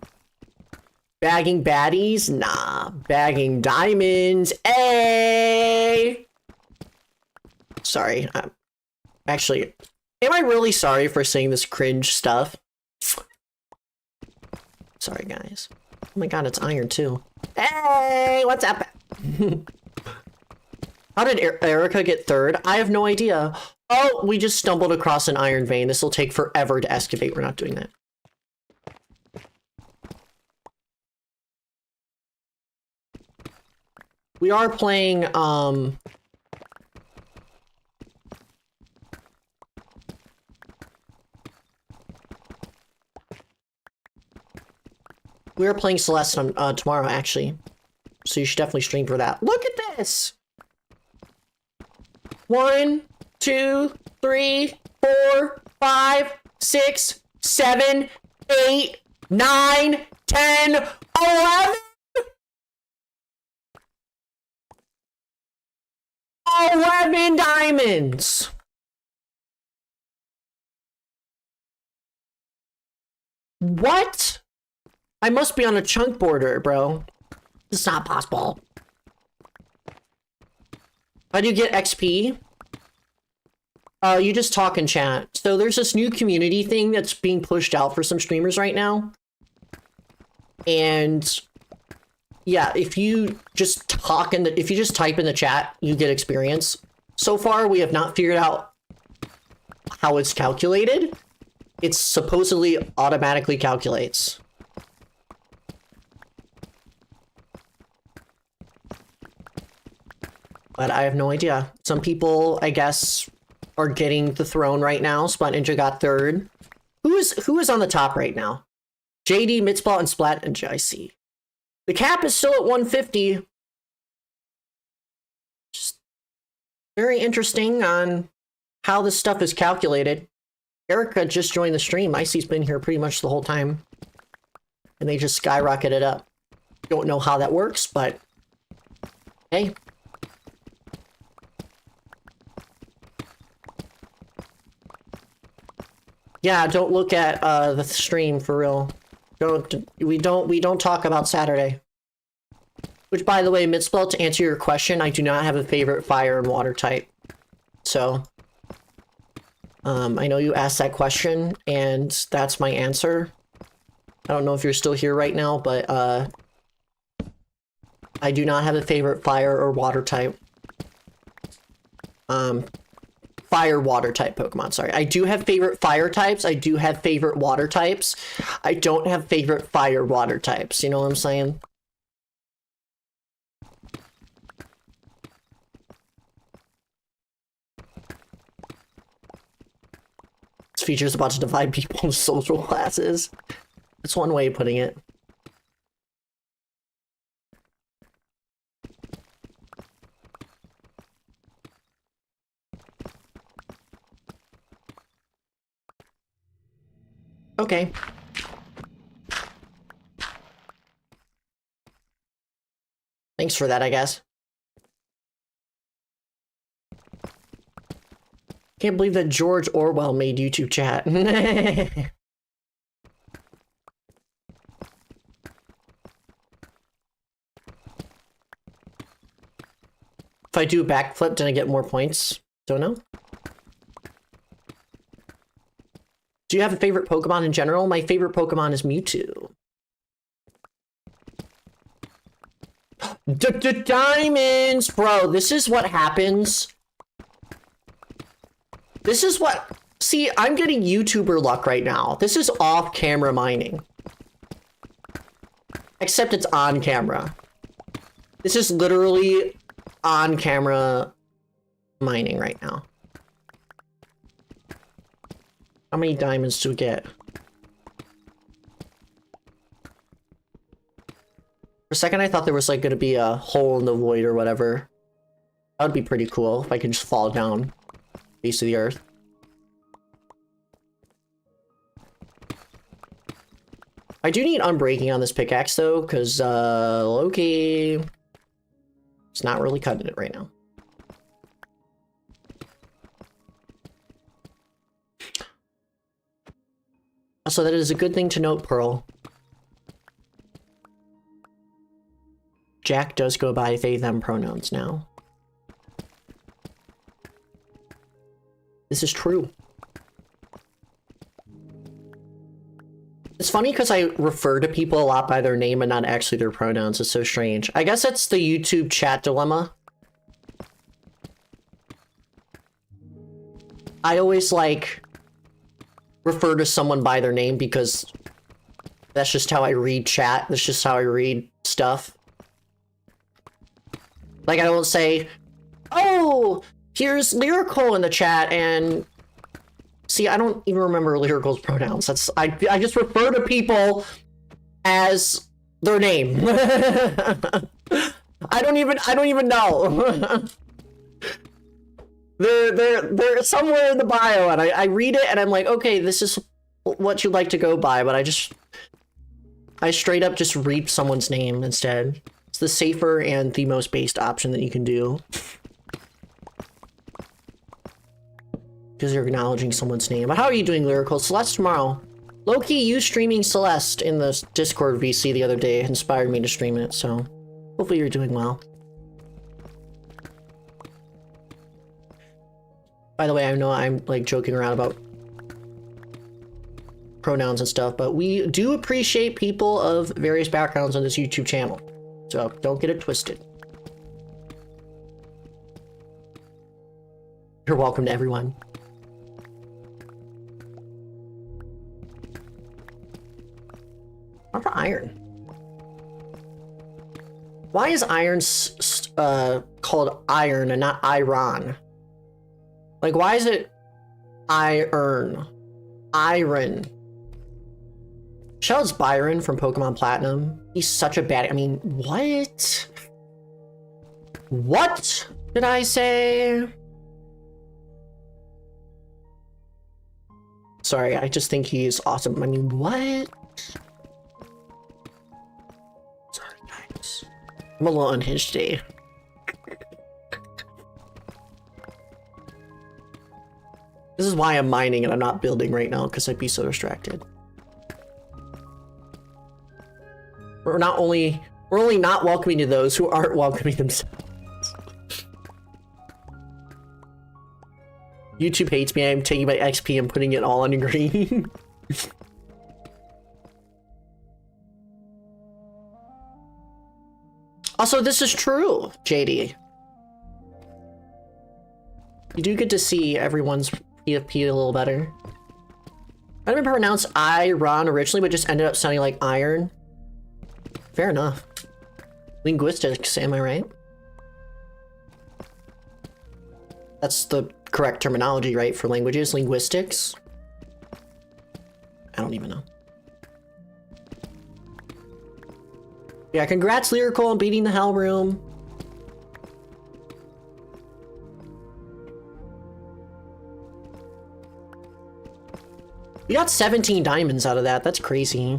Bagging baddies? Nah. Bagging diamonds. Hey! Sorry. Actually, am I really sorry for saying this cringe stuff? Sorry, guys. Oh my god, it's iron too. Hey, what's up? How did Erica get third? I have no idea. Oh, we just stumbled across an iron vein. This will take forever to excavate. We're not doing that. We are playing, we are playing Celeste on, tomorrow, actually. So you should definitely stream for that. Look at this! 1, 2, 3, 4, 5, 6, 7, 8, 9, 10, 11! 11 diamonds! What? I must be on a chunk border, bro. It's not possible. How do you get XP? You just talk in chat. So there's this new community thing that's being pushed out for some streamers right now. And yeah, if you just type in the chat, you get experience. So far, we have not figured out how it's calculated. It supposedly automatically calculates. But I have no idea. Some people, I guess, are getting the throne right now. Splat Ninja got third. Who is on the top right now? JD, Mitsplat, and Splat Ninja, I see. The cap is still at 150. Just very interesting on how this stuff is calculated. Erica just joined the stream. Icy's been here pretty much the whole time. And they just skyrocketed up. Don't know how that works, but hey. Yeah, don't look at the stream for real. We don't talk about Saturday. Which, by the way, Mitspell, to answer your question, I do not have a favorite fire and water type. So, I know you asked that question, and that's my answer. I don't know if you're still here right now, but I do not have a favorite fire or water type. Fire water type Pokemon, sorry. I do have favorite fire types. I do have favorite water types. I don't have favorite fire water types. You know what I'm saying? This feature is about to divide people into social classes. That's one way of putting it. Okay. Thanks for that, I guess. Can't believe that George Orwell made YouTube chat. If I do a backflip, did I get more points? Don't know. Do you have a favorite Pokemon in general? My favorite Pokemon is Mewtwo. Diamonds! Bro, this is what happens. This is what... See, I'm getting YouTuber luck right now. This is off-camera mining. Except it's on camera. This is literally on-camera mining right now. How many diamonds do we get? For a second, I thought there was like going to be a hole in the void or whatever. That would be pretty cool if I could just fall down face of the earth. I do need unbreaking on this pickaxe though, because Loki, it's not really cutting it right now. So that is a good thing to note, Pearl. Jack does go by they, them pronouns now. This is true. It's funny because I refer to people a lot by their name and not actually their pronouns. It's so strange. I guess that's the YouTube chat dilemma. I always, like, refer to someone by their name because that's just how I read chat. That's just how I read stuff. Like, I don't say, oh, here's Lyrical in the chat, and... See, I don't even remember Lyrical's pronouns. That's I just refer to people as their name. I don't even know. They're somewhere in the bio, and I read it, and I'm like, okay, this is what you'd like to go by, but I straight up just read someone's name instead. It's the safer and the most based option that you can do. Because you're acknowledging someone's name. But how are you doing, Lyrical? Celeste tomorrow. Low-key, you streaming Celeste in the Discord VC the other day inspired me to stream it, so hopefully you're doing well. By the way, I know I'm like joking around about pronouns and stuff, but we do appreciate people of various backgrounds on this YouTube channel. So don't get it twisted. You're welcome to everyone. What about iron? Why is iron called iron and not iron? Like, why is it iron? Iron. Shout out Byron from Pokemon Platinum. He's such a bad... I mean, what? What did I say? Sorry, I just think he's awesome. I mean, what? Sorry, guys. I'm a little unhinged today. This is why I'm mining and I'm not building right now, because I'd be so distracted. We're only not welcoming to those who aren't welcoming themselves. YouTube hates me. I'm taking my XP and putting it all on green. Also, this is true, JD. You do get to see everyone's PFP a little better. I remember pronounced iron originally, but just ended up sounding like iron. Fair enough. Linguistics, am I right? That's the correct terminology, right, for languages? Linguistics? I don't even know. Yeah, congrats, Lyrical, on beating the Hell Room. We got 17 diamonds out of that. That's crazy.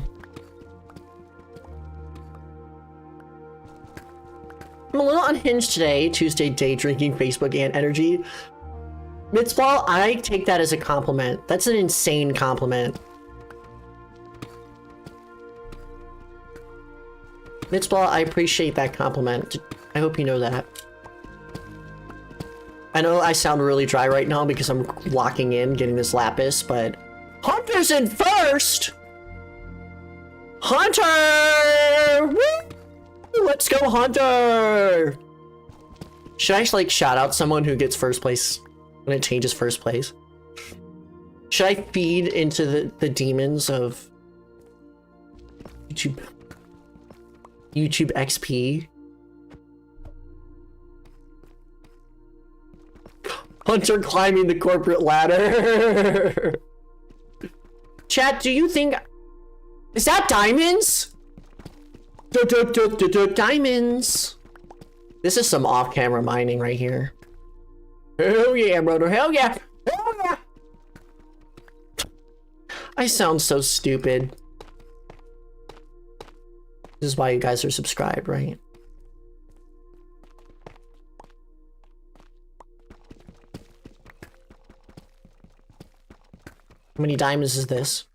unhinged today, Tuesday day drinking Facebook and energy. Mitzball, I take that as a compliment. That's an insane compliment. Mitzball, I appreciate that compliment. I hope you know that. I know I sound really dry right now because I'm walking in, getting this lapis, but... Hunter's in first! Hunter! Woo! Let's go, Hunter! Should I, like, shout out someone who gets first place when it changes first place? Should I feed into the demons of YouTube XP? Hunter climbing the corporate ladder. Chat, do you think... Is that diamonds? Diamonds. This is some off-camera mining right here. Hell yeah, brother. Hell yeah. Hell yeah. I sound so stupid. This is why you guys are subscribed, right? How many diamonds is this?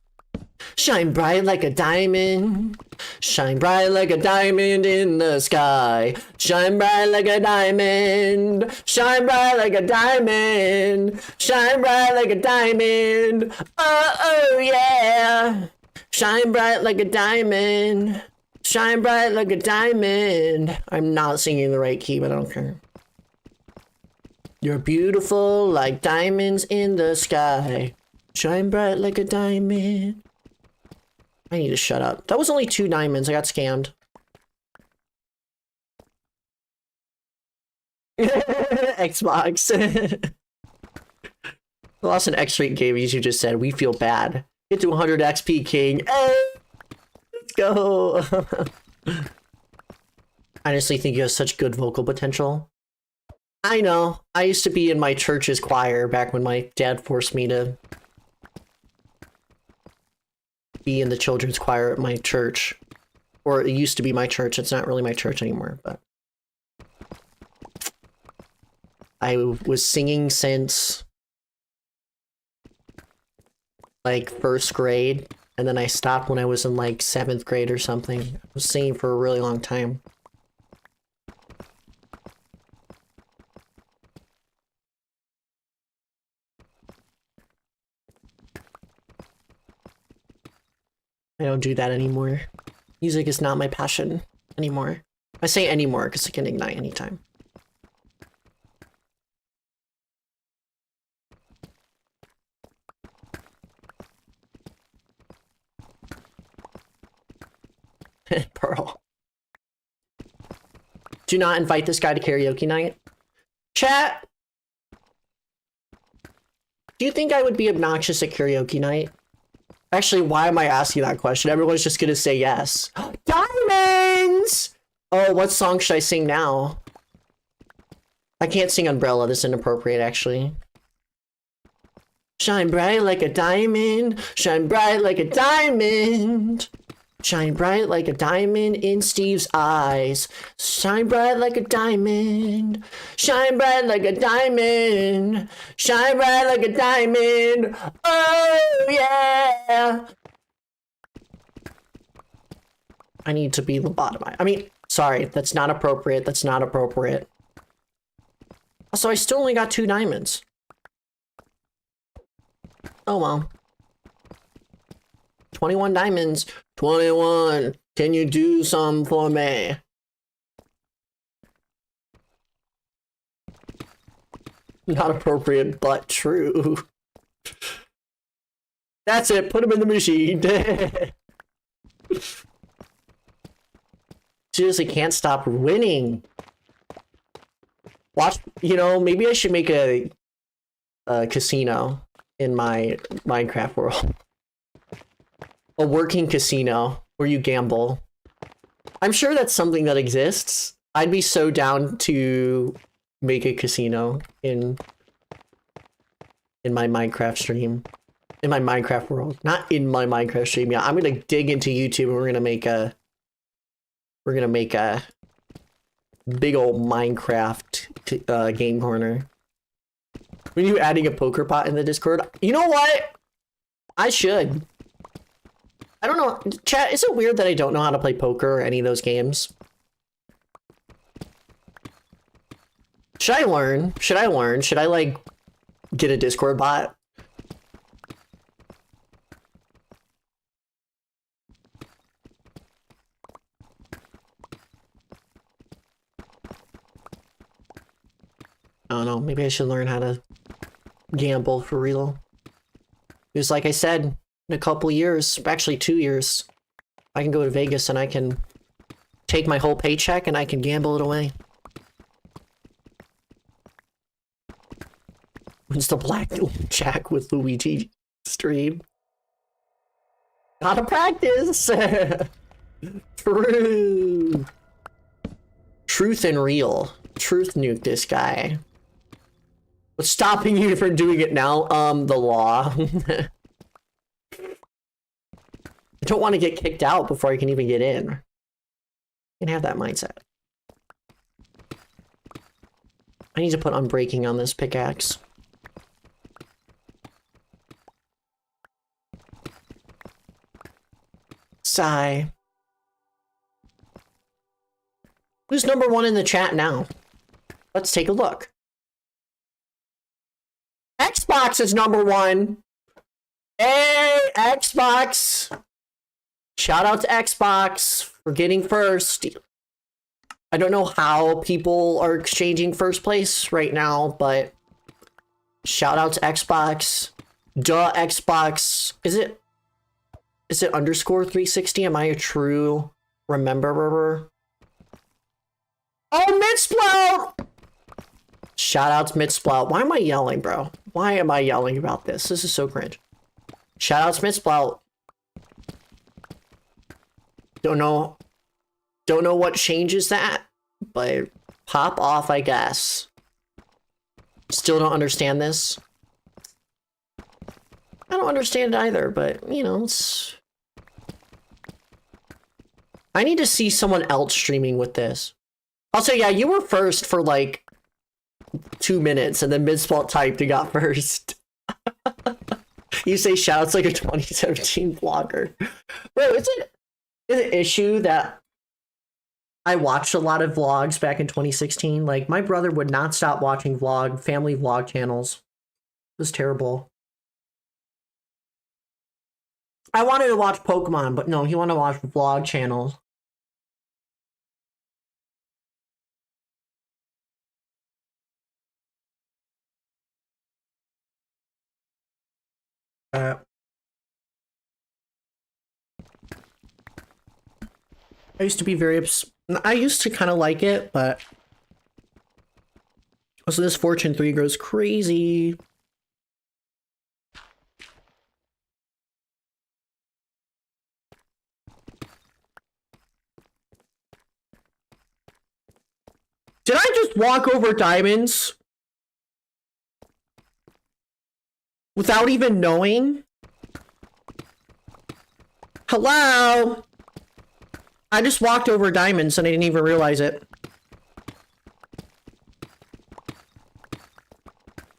Shine bright like a diamond. Shine bright like a diamond in the sky. Shine bright like a diamond. Shine bright like a diamond. Shine bright like a diamond. Oh, oh yeah. Shine bright like a diamond. Shine bright like a diamond. I'm not singing the right key, but I don't care. You're beautiful like diamonds in the sky. Shine bright like a diamond. I need to shut up. That was only 2 diamonds. I got scammed. Xbox. Lost an X-rate game, as you just said. We feel bad. Get to 100 XP, King. Hey! Let's go. I honestly think you have such good vocal potential. I know. I used to be in my church's choir back when my dad forced me to be in the children's choir at my church. Or it used to be my church. It's not really my church anymore, but I was singing since like 1st grade, and then I stopped when I was in like 7th grade or something. I was singing for a really long time. I don't do that anymore. Music is not my passion anymore. I say anymore because it can ignite anytime. Pearl. Do not invite this guy to karaoke night. Chat! Do you think I would be obnoxious at karaoke night? Actually, why am I asking that question? Everyone's just gonna say yes. Diamonds! Oh, what song should I sing now? I can't sing Umbrella. This is inappropriate, actually. Shine bright like a diamond. Shine bright like a diamond. Shine bright like a diamond in Steve's eyes. Shine bright like a diamond. Shine bright like a diamond. Shine bright like a diamond. Oh, yeah. I need to be lobotomized. I mean, sorry, that's not appropriate. That's not appropriate. Also, I still only got 2 diamonds. Oh, well. 21 diamonds. 21. Can you do some for me? Not appropriate, but true. That's it. Put him in the machine. Seriously, can't stop winning. Watch, you know, maybe I should make a casino in my Minecraft world. A working casino where you gamble. I'm sure that's something that exists. I'd be so down to make a casino in my Minecraft stream. In my Minecraft world. Not in my Minecraft stream. Yeah, I'm gonna dig into YouTube and we're gonna make a big old Minecraft game corner. When you adding a poker pot in the Discord? You know what? I should. I don't know. Chat, is it weird that I don't know how to play poker or any of those games? Should I learn? Should I learn? Should I, like, get a Discord bot? I don't know. Maybe I should learn how to gamble for real. Because like I said, in a couple years, actually 2 years, I can go to Vegas and I can take my whole paycheck and I can gamble it away. When's the blackjack with Luigi stream? Gotta practice! True! Truth and real. Truth nuke this guy. What's stopping you from doing it now? The law. I don't want to get kicked out before I can even get in. I can have that mindset. I need to put unbreaking on this pickaxe. Sigh. Who's number one in the chat now? Let's take a look. Xbox is number one. Hey, Xbox. Shout out to Xbox for getting first. I don't know how people are exchanging first place right now, but shout out to Xbox. Duh, Xbox. Is it underscore 360? Am I a true rememberer? Oh, Mid-Splout! Shout out to Mid-Splout. Why am I yelling, bro? Why am I yelling about this? This is so cringe. Shout out to Mid-Splout. Don't know what changes that, but pop off, I guess. Still don't understand this. I don't understand it either, but, you know, it's... I need to see someone else streaming with this. Also, yeah, you were first for, like, 2 minutes, and then Mid-Splout typed and got first. You say shoutouts like a 2017 vlogger. Bro, is it an issue that I watched a lot of vlogs back in 2016? Like, my brother would not stop watching family vlog channels. It was terrible. I wanted to watch Pokemon, but no, he wanted to watch vlog channels. I used to be I used to kind of like it, but also this Fortune 3 goes crazy. Did I just walk over diamonds? Without even knowing? Hello? I just walked over diamonds and I didn't even realize it.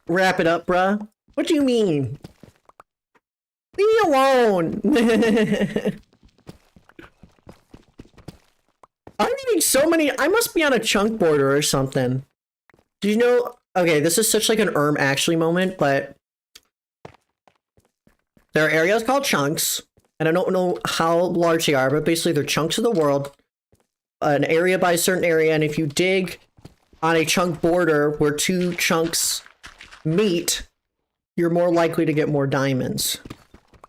Wrap it up, bruh. What do you mean? Leave me alone. I'm getting so many. I must be on a chunk border or something. Do you know? Okay, this is such like an actually moment, but there are areas called chunks, and I don't know how large they are, but basically they're chunks of the world, an area by a certain area, and if you dig on a chunk border where two chunks meet, you're more likely to get more diamonds.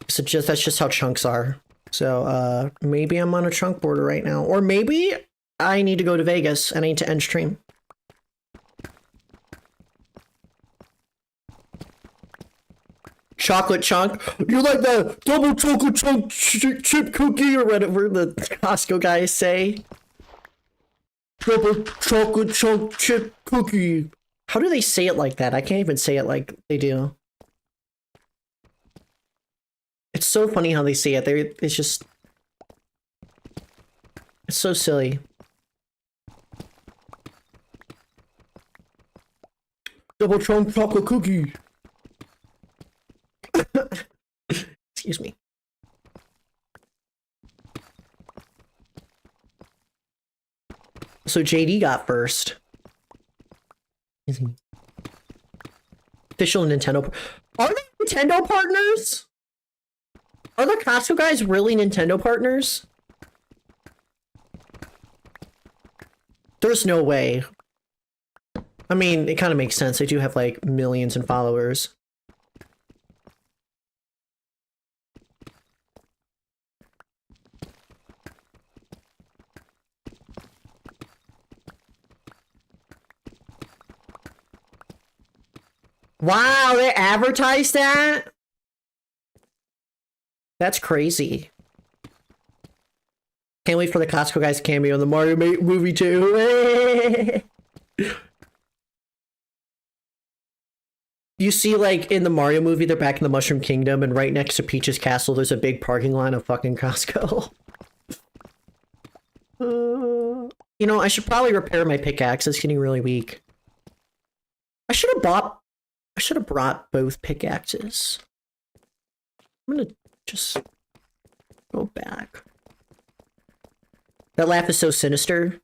So that's just how chunks are. So maybe I'm on a chunk border right now, or maybe I need to go to Vegas and I need to end stream. Chocolate chunk. You like the double chocolate chunk chip cookie or whatever the Costco guys say? Double chocolate chunk chip cookie. How do they say it like that? I can't even say it like they do. It's so funny how they say it. It's just... It's so silly. Double chunk chocolate cookie. Excuse me. So JD got first. Official Nintendo. Are they Nintendo partners? Are the Costco guys really Nintendo partners? There's no way. I mean, it kind of makes sense. They do have like millions in followers. Wow, they advertised that? That's crazy. Can't wait for the Costco guys cameo in the Mario movie too. You see, like, in the Mario movie, they're back in the Mushroom Kingdom, and right next to Peach's castle, there's a big parking lot of fucking Costco. You know, I should probably repair my pickaxe. It's getting really weak. I should have brought both pickaxes. I'm gonna just go back. That laugh is so sinister.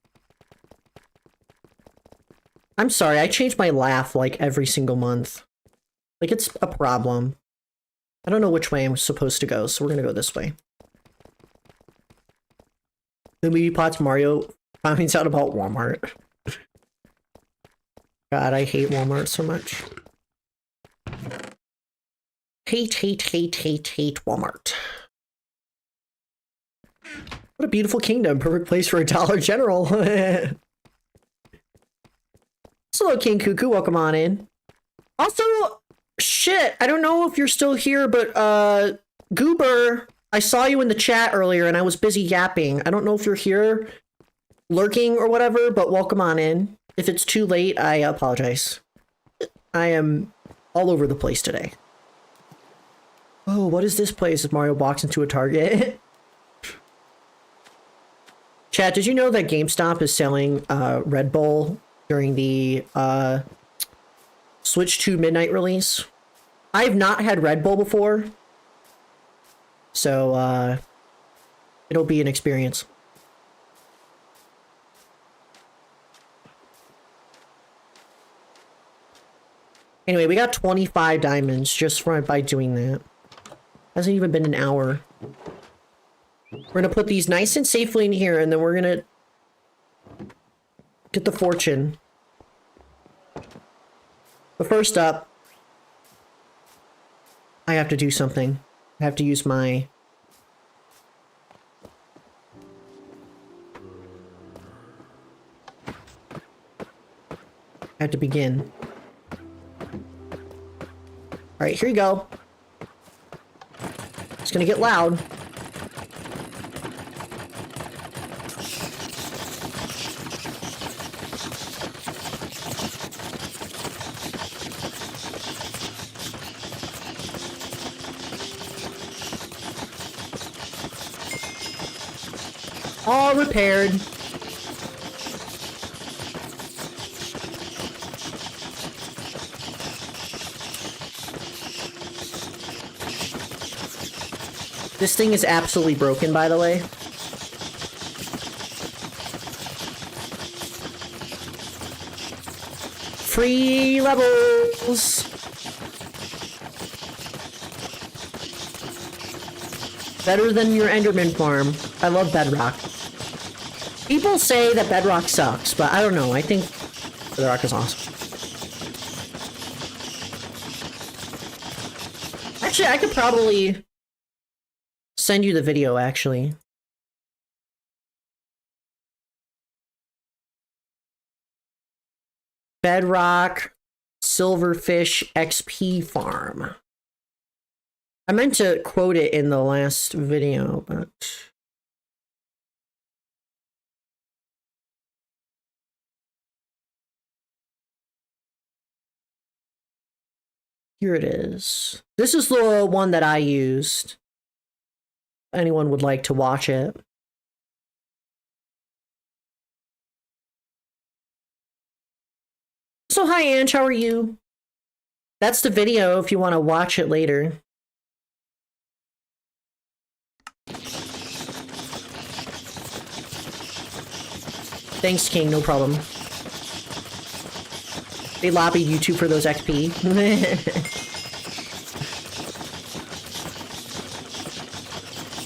I'm sorry, I change my laugh like every single month. Like, it's a problem. I don't know which way I'm supposed to go, so we're gonna go this way. The movie plots Mario finds out about Walmart. God, I hate Walmart so much. Hate Walmart. What a beautiful kingdom. Perfect place for a Dollar General. Hello, King Cuckoo. Welcome on in. Also, shit, I don't know if you're still here, but, Goober, I saw you in the chat earlier and I was busy yapping. I don't know if you're here, lurking or whatever, but welcome on in. If it's too late, I apologize. I am all over the place today. Oh, what is this place? Is Mario walks into a Target? Chat, did you know that GameStop is selling Red Bull during the Switch 2 Midnight release? I have not had Red Bull before, so it'll be an experience. Anyway, we got 25 diamonds just by doing that. Hasn't even been an hour. We're gonna put these nice and safely in here, and then we're gonna get the fortune. But first up, I have to do something. I have to use my... I have to begin. Alright, here you go. It's gonna get loud. All repaired. This thing is absolutely broken, by the way. Free levels! Better than your Enderman farm. I love Bedrock. People say that Bedrock sucks, but I don't know. I think Bedrock is awesome. Actually, I could probably send you the video, actually. Bedrock Silverfish XP Farm. I meant to quote it in the last video, but... here it is. This is the one that I used. If anyone would like to watch it. So hi Ange, how are you? That's the video if you want to watch it later. Thanks, King, no problem. They lobbied YouTube for those XP.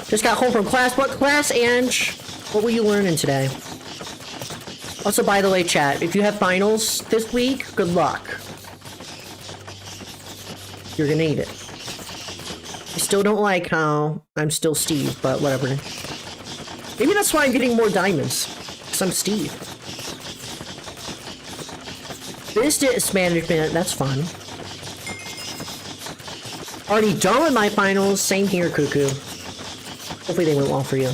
Just got home from class. What class, Ange? What were you learning today? Also, by the way, chat, if you have finals this week, good luck. You're gonna need it. I still don't like how I'm still Steve, but whatever. Maybe that's why I'm getting more diamonds. Because I'm Steve. Business management, that's fun. Already done with my finals. Same here, Cuckoo. Hopefully they went well for you.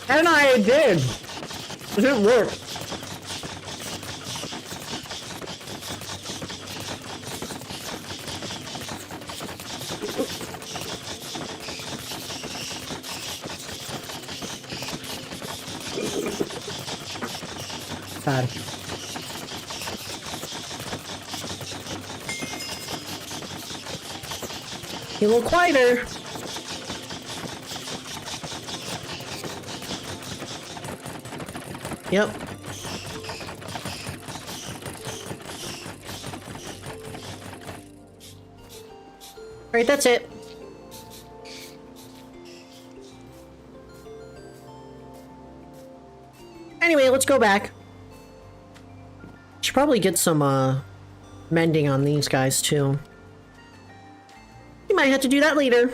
And I did! It didn't work. God. Be a little quieter. Yep. Alright, that's it. Anyway, let's go back. Should probably get some, mending on these guys, too. You might have to do that later.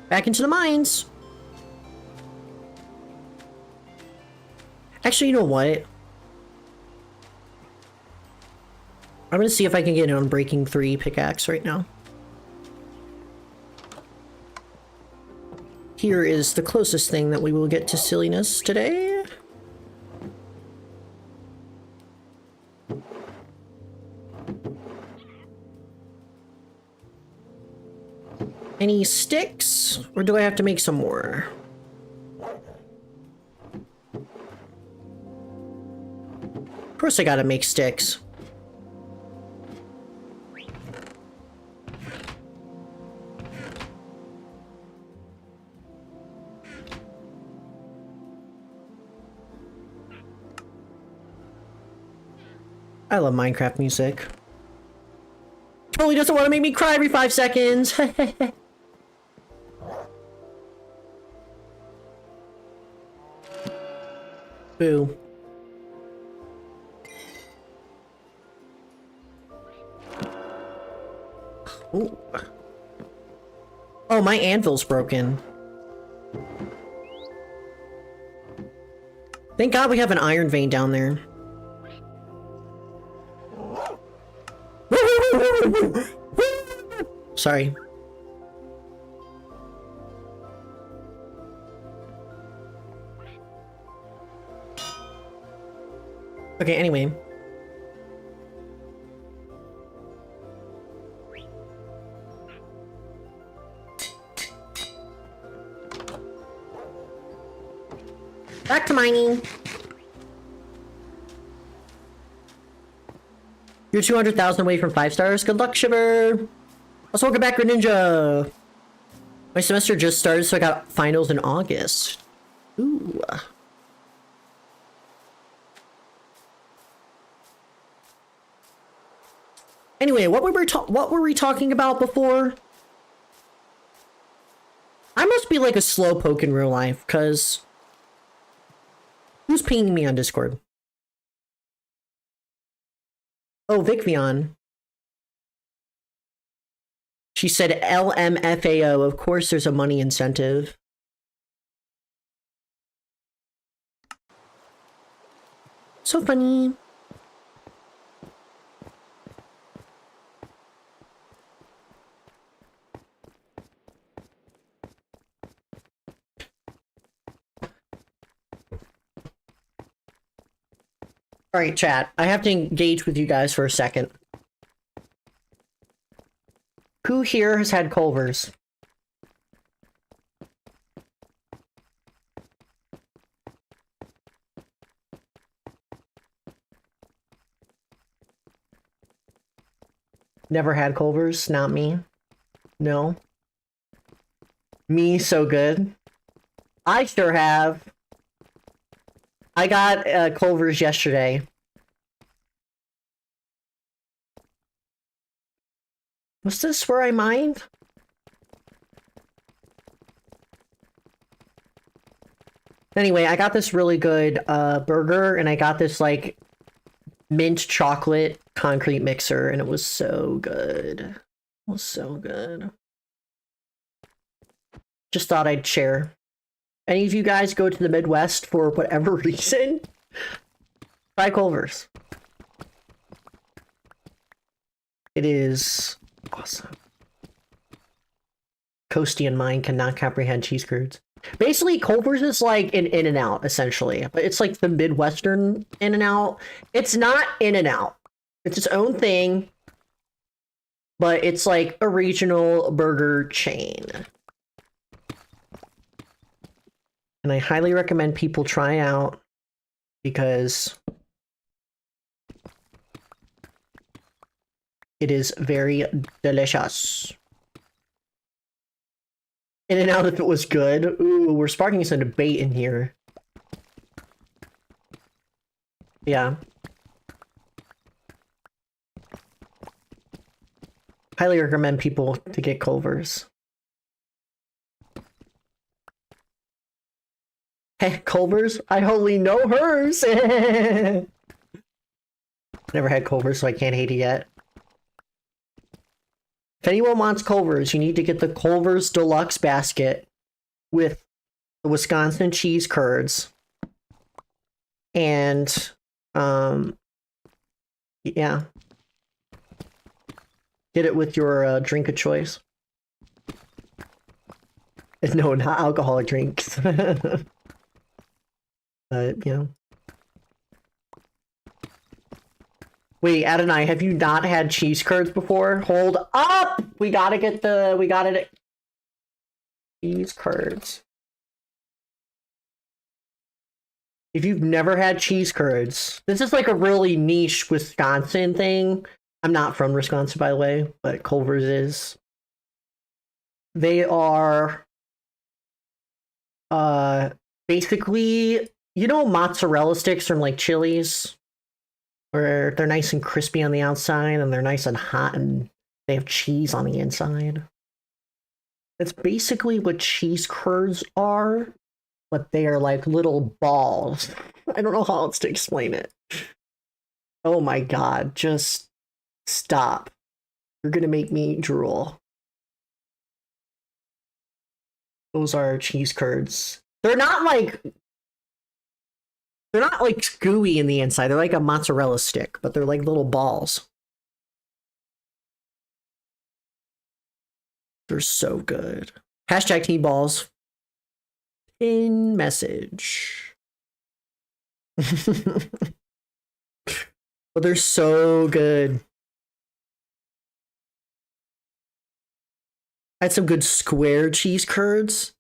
Back into the mines. Actually, you know what? I'm gonna see if I can get an Unbreaking 3 pickaxe right now. Here is the closest thing that we will get to silliness today. Any sticks? Or do I have to make some more? Of course I gotta make sticks. I love Minecraft music. Totally doesn't want to make me cry every 5 seconds. Boo. Ooh. Oh, my anvil's broken. Thank God we have an iron vein down there. Sorry. Okay, anyway. Back to mining. You're 200,000 away from 5 stars. Good luck, Shiver. Also, welcome back, Greninja. My semester just started, so I got finals in August. Ooh. Anyway, what were we talking about before? I must be like a slowpoke in real life, cause who's pinging me on Discord? Oh, Vicvion. She said LMFAO. Of course there's a money incentive. So funny. Alright, chat. I have to engage with you guys for a second. Who here has had Culvers? Never had Culver's, not me. No. Me, so good. I sure have. I got Culver's yesterday. Was this where I mined? Anyway, I got this really good burger, and I got this, like, mint chocolate concrete mixer, and it was so good. It was so good. Just thought I'd share. Any of you guys go to the Midwest for whatever reason? Try Culver's. It is awesome. Coasty and mine cannot comprehend cheese curds. Basically, Culver's is like an In-N-Out, essentially. But it's like the Midwestern In-N-Out. It's not In-N-Out. It's its own thing. But it's like a regional burger chain. And I highly recommend people try out because it is very delicious. In-N-Out if it was good. Ooh, we're sparking some debate in here. Yeah. Highly recommend people to get Culver's. Hey, Culver's? I only know hers! Never had Culver's, so I can't hate it yet. If anyone wants Culver's, you need to get the Culver's Deluxe Basket with the Wisconsin cheese curds. And, yeah. Get it with your drink of choice. No, not alcoholic drinks. But, you know. Wait, Adonai, have you not had cheese curds before? Hold up! We gotta get cheese curds. If you've never had cheese curds, this is like a really niche Wisconsin thing. I'm not from Wisconsin, by the way, but Culver's is. They are basically, you know, mozzarella sticks from like Chili's, where they're nice and crispy on the outside and they're nice and hot and they have cheese on the inside. That's basically what cheese curds are, but they are like little balls. I don't know how else to explain it. Oh my god, just stop. You're gonna make me drool. Those are cheese curds. They're not like gooey in the inside. They're like a mozzarella stick, but they're like little balls. They're so good. Hashtag team balls. Pin message. But they're so good. I had some good square cheese curds.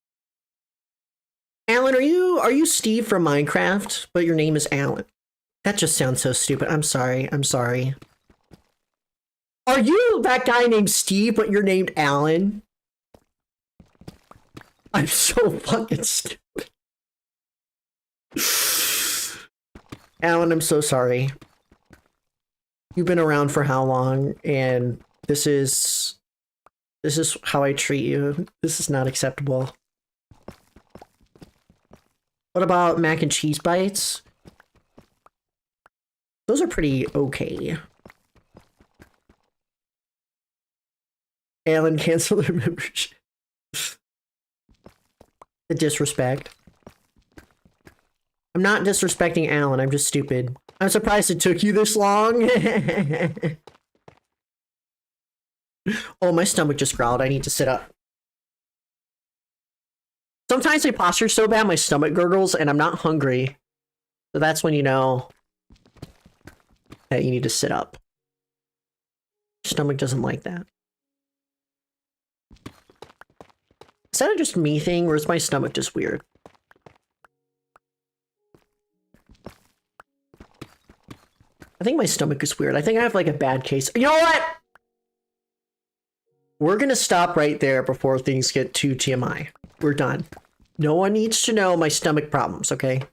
Alan, are you Steve from Minecraft, but your name is Alan? That just sounds so stupid. I'm sorry. I'm sorry. Are you that guy named Steve, but you're named Alan? I'm so fucking stupid. Alan, I'm so sorry. You've been around for how long? And this is how I treat you. This is not acceptable. What about mac and cheese bites? Those are pretty okay. Alan, cancel their membership. The disrespect. I'm not disrespecting Alan, I'm just stupid. I'm surprised it took you this long. Oh, my stomach just growled. I need to sit up. Sometimes my posture's so bad my stomach gurgles and I'm not hungry. So that's when you know that you need to sit up. Your stomach doesn't like that. Is that just me thing, or is my stomach just weird? I think my stomach is weird. I think I have like a bad case. You know what? we're gonna stop right there before things get too TMI. We're done. No one needs to know my stomach problems, okay?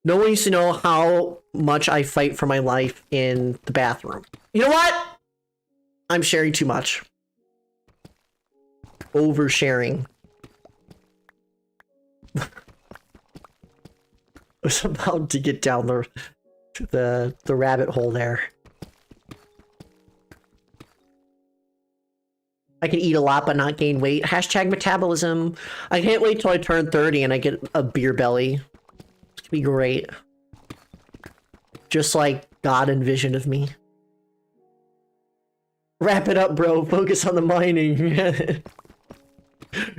No one needs to know how much I fight for my life in the bathroom. You know what? I'm sharing too much. Oversharing. I was about to get down the rabbit hole there. I can eat a lot but not gain weight. Hashtag metabolism. I can't wait till I turn 30 and I get a beer belly. It's gonna be great. Just like God envisioned of me. Wrap it up, bro. Focus on the mining.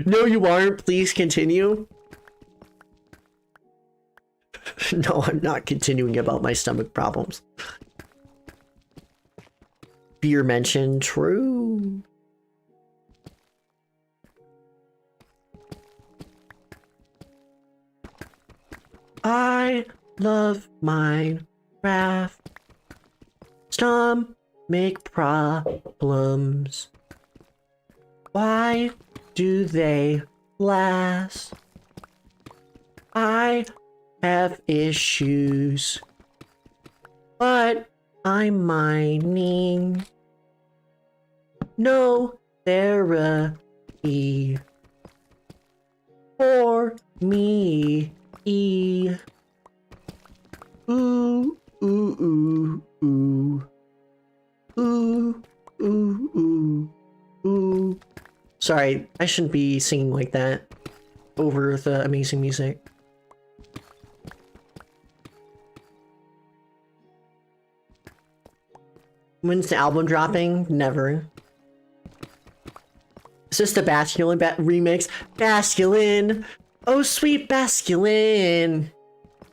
No, you aren't. Please continue. No, I'm not continuing about my stomach problems. Beer mentioned. True. I love Minecraft. Stomach problems. Why do they last? I have issues, but I'm mining. No therapy for me. Ooh, ooh, ooh, ooh. Ooh, ooh, ooh, ooh. Sorry, I shouldn't be singing like that over the amazing music. When's the album dropping? Never. Is this the Basculin remix? Basculin! Oh, sweet Basculin!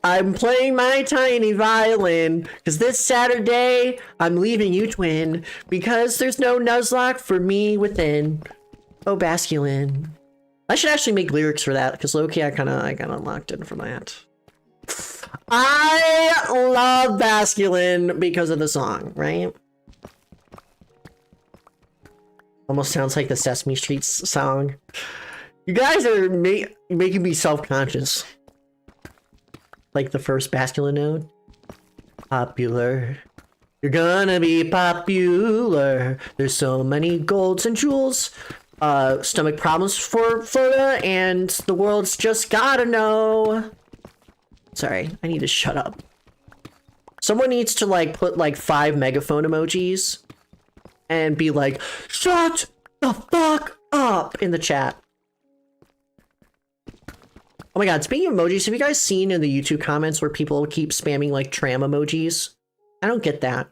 I'm playing my tiny violin, cause this Saturday, I'm leaving you twin, because there's no Nuzlocke for me within. Oh, Basculin. I should actually make lyrics for that, because low-key I kinda locked in for that. I love Basculin because of the song, right? Almost sounds like the Sesame Street song. You guys are making me self-conscious. Like the first Basculin note. Popular. You're gonna be popular. There's so many golds and jewels. Stomach problems for Florida, and the world's just gotta know. Sorry, I need to shut up. Someone needs to like put like 5 megaphone emojis and be like, shut the fuck up in the chat. Oh my god, speaking of emojis, have you guys seen in the YouTube comments where people keep spamming like tram emojis? I don't get that.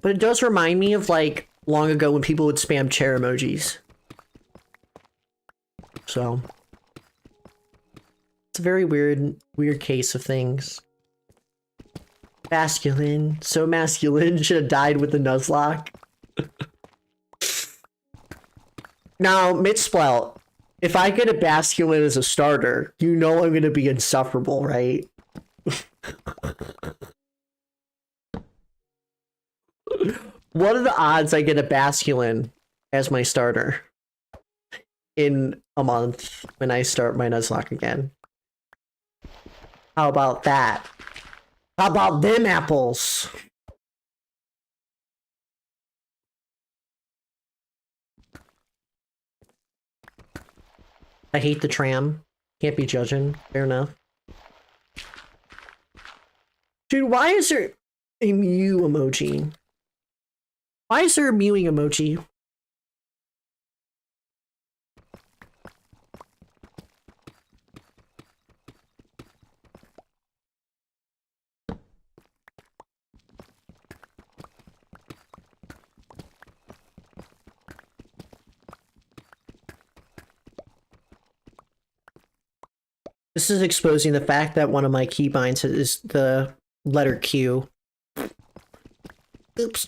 But it does remind me of like long ago when people would spam chair emojis. So it's a very weird case of things. Masculine. So masculine. Should have died with the Nuzlocke. Now, Mitsplout. If I get a Basculin as a starter, you know I'm gonna be insufferable, right? What are the odds I get a Basculin as my starter in a month when I start my Nuzlocke again? How about that? How about them apples? I hate the tram. Can't be judging. Fair enough. Dude, why is there a Mew emoji? Why is there a mewing emoji? This is exposing the fact that one of my keybinds is the letter Q. Oops.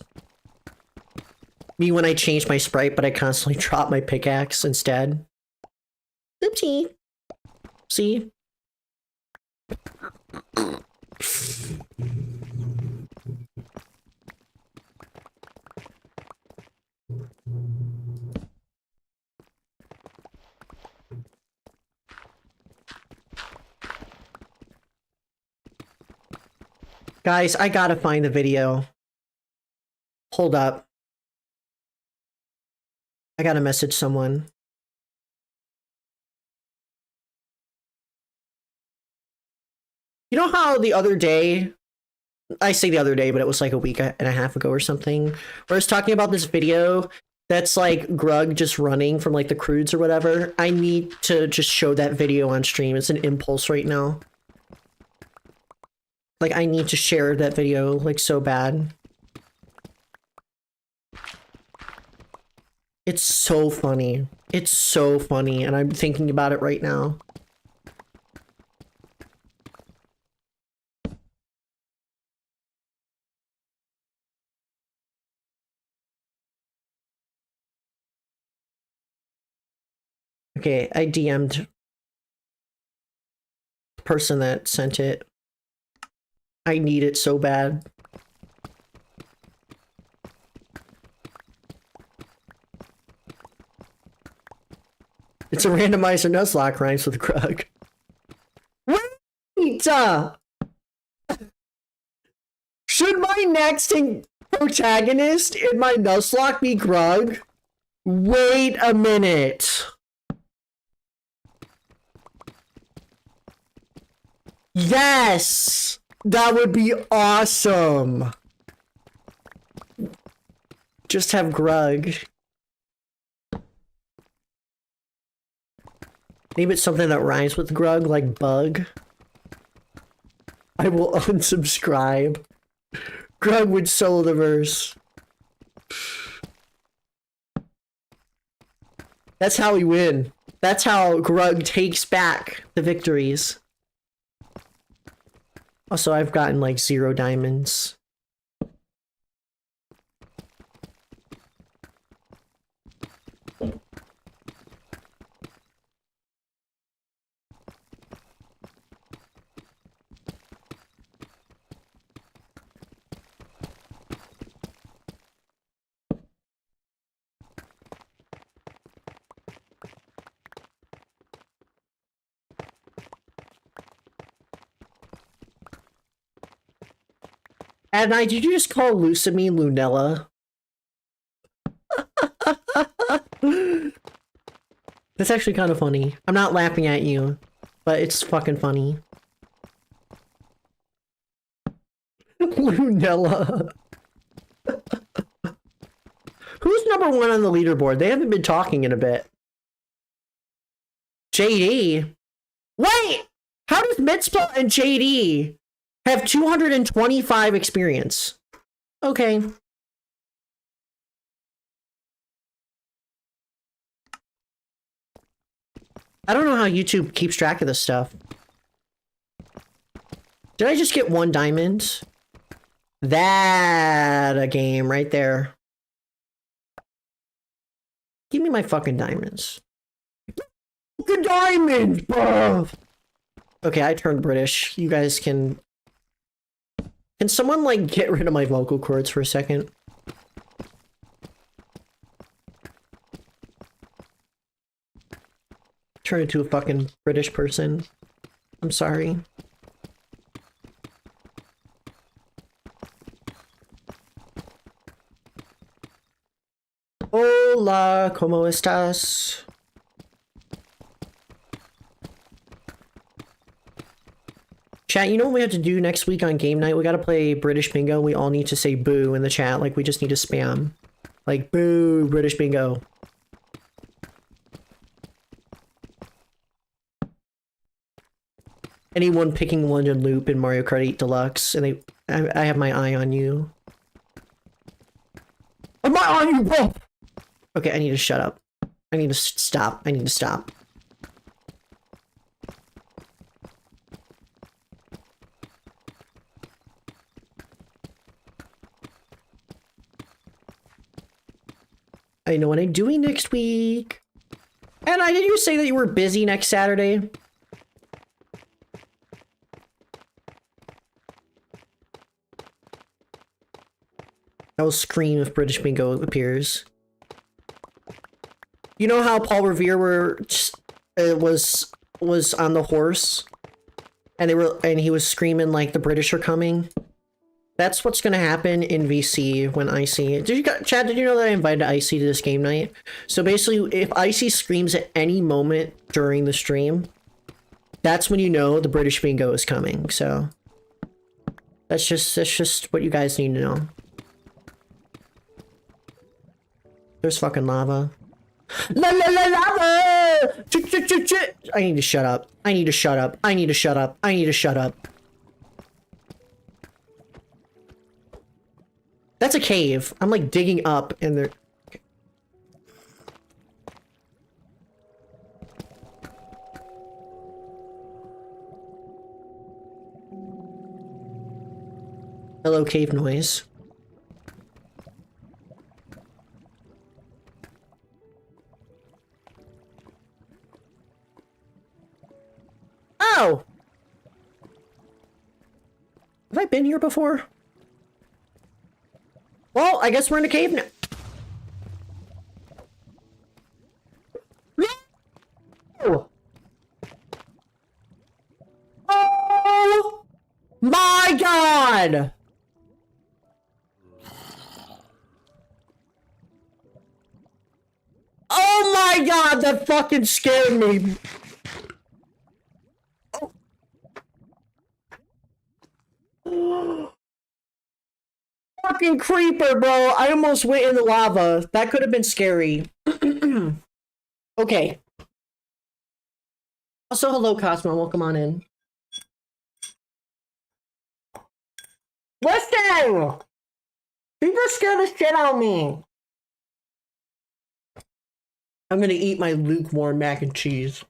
Me when I change my sprite, but I constantly drop my pickaxe instead. Oopsie. See? Guys, I gotta find the video. Hold up. I gotta message someone. You know how the other day, I say the other day, but it was like a week and a half ago or something, where I was talking about this video that's like Grug just running from like the crudes or whatever. I need to just show that video on stream. It's an impulse right now. Like, I need to share that video, like, so bad. It's so funny. It's so funny, and I'm thinking about it right now. Okay, I DM'd the person that sent it. I need it so bad. It's a randomizer Nuzlocke rhymes with Grug. Wait! Should my next protagonist in my Nuzlocke be Grug? Wait a minute. Yes! That would be awesome! Just have Grug. Name it something that rhymes with Grug, like bug. I will unsubscribe. Grug would solo the verse. That's how we win. That's how Grug takes back the victories. Also, I've gotten like 0 diamonds. Adnai, did you just call Lucamine Lunella? That's actually kind of funny. I'm not laughing at you, but it's fucking funny. Lunella. Who's number 1 on the leaderboard? They haven't been talking in a bit. JD? Wait! How does Mitzpah and JD have 225 experience? Okay. I don't know how YouTube keeps track of this stuff. Did I just get 1 diamond? That a game right there. Give me my fucking diamonds. Fucking diamonds, bro! Okay, I turned British. You guys can... Can someone, like, get rid of my vocal cords for a second? Turn into a fucking British person. I'm sorry. Hola, ¿cómo estás? Chat, you know what we have to do next week on game night? We gotta play British Bingo. We all need to say boo in the chat. Like, we just need to spam. Like, boo, British Bingo. Anyone picking London Loop in Mario Kart 8 Deluxe, and I have my eye on you. I'm my eye on you, bro! Okay, I need to shut up. I need to stop. I need to stop. I know what I'm doing next week. And did you say that you were busy next Saturday? I will scream if British Bingo appears. You know how Paul Revere was on the horse, and he was screaming like the British are coming. That's what's gonna happen in VC when Icy. Chad, did you know that I invited Icy to this game night? So basically, if Icy screams at any moment during the stream, that's when you know the British Bingo is coming. So that's just what you guys need to know. There's fucking lava. La la la lava! I need to shut up. I need to shut up. I need to shut up. I need to shut up. That's a cave. I'm like digging up and there. Hello, cave noise. Oh! Have I been here before? Well, I guess we're in a cave now. No! Oh my god! Oh my god, that fucking scared me. Oh. Fucking creeper, bro. I almost went in the lava. That could have been scary. Okay. Also, hello, Cosmo. Welcome on in. Listen! People scared the shit out of me. I'm gonna eat my lukewarm mac and cheese.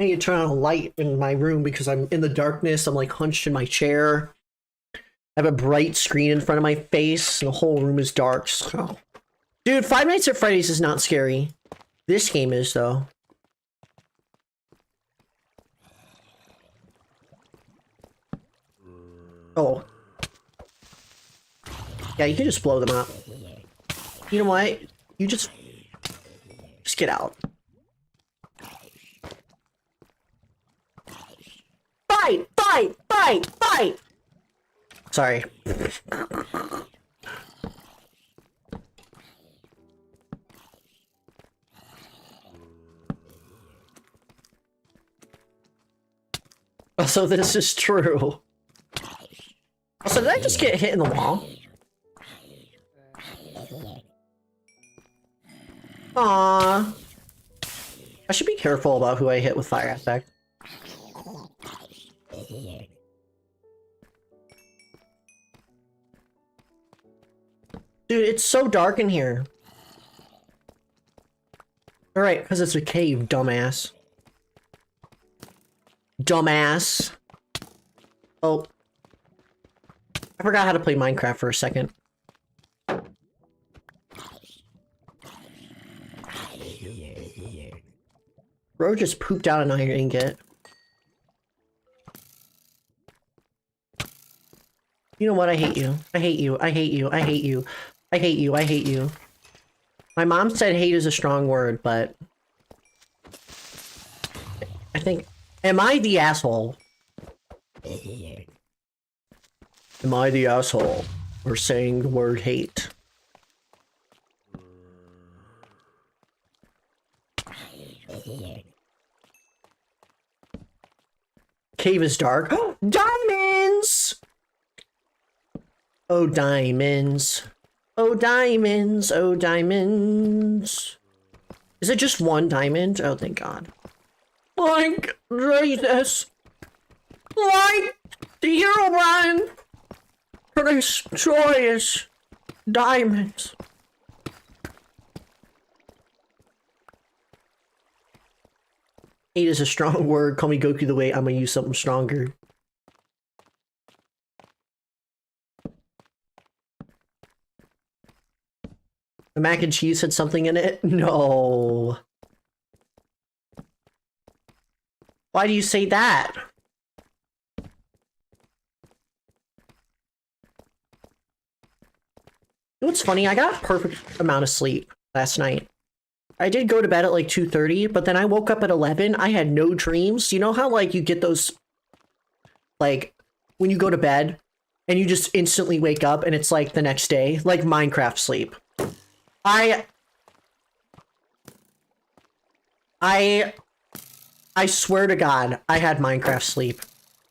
I need to turn on a light in my room because I'm in the darkness. I'm like hunched in my chair. I have a bright screen in front of my face. And the whole room is dark. So. Dude, Five Nights at Freddy's is not scary. This game is, though. Oh. Yeah, you can just blow them up. You know what? You just get out. Fight! Fight! Fight! Fight! Sorry. Also, this is true. Also, did I just get hit in the wall? Aww. I should be careful about who I hit with fire aspect. Dude, it's so dark in here. Alright, because it's a cave, dumbass. Dumbass. Oh. I forgot how to play Minecraft for a second. Bro just pooped out an iron ingot. You know what? I hate you. I hate you. I hate you. I hate you. I hate you. I hate you. My mom said hate is a strong word, but I think... Am I the asshole? Am I the asshole for saying the word hate? Cave is dark. Diamonds! Oh, diamonds. Oh, diamonds. Oh, diamonds. Is it just one diamond? Oh, thank God. Like Jesus. Like the hero Brian. For destroy his diamonds. Hate is a strong word. Call me Goku the way I'm gonna use something stronger. The mac and cheese had something in it? No. Why do you say that? You know what's funny? I got a perfect amount of sleep last night. I did go to bed at like 2:30, but then I woke up at 11. I had no dreams. You know how like you get those, like, when you go to bed and you just instantly wake up and it's like the next day, like Minecraft sleep. I swear to God, I had Minecraft sleep.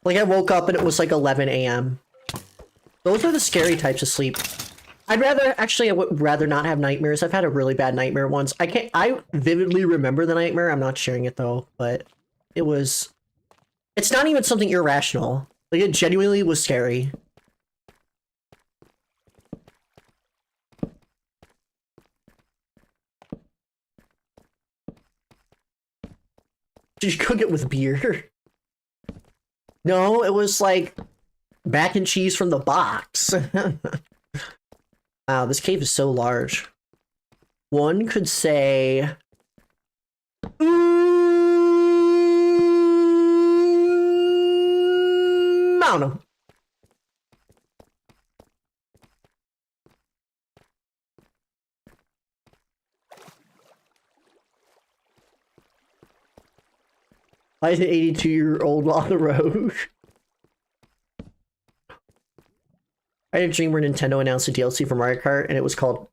Like I woke up and it was like 11 a.m. Those are the scary types of sleep. I would rather not have nightmares. I've had a really bad nightmare once. I vividly remember the nightmare. I'm not sharing it though, but it's not even something irrational. Like it genuinely was scary. Did you cook it with beer? No, it was like mac and cheese from the box. Wow, this cave is so large. One could say... I don't know. I was an 82-year-old on the road. I had a dream where Nintendo announced a DLC for Mario Kart, and it was called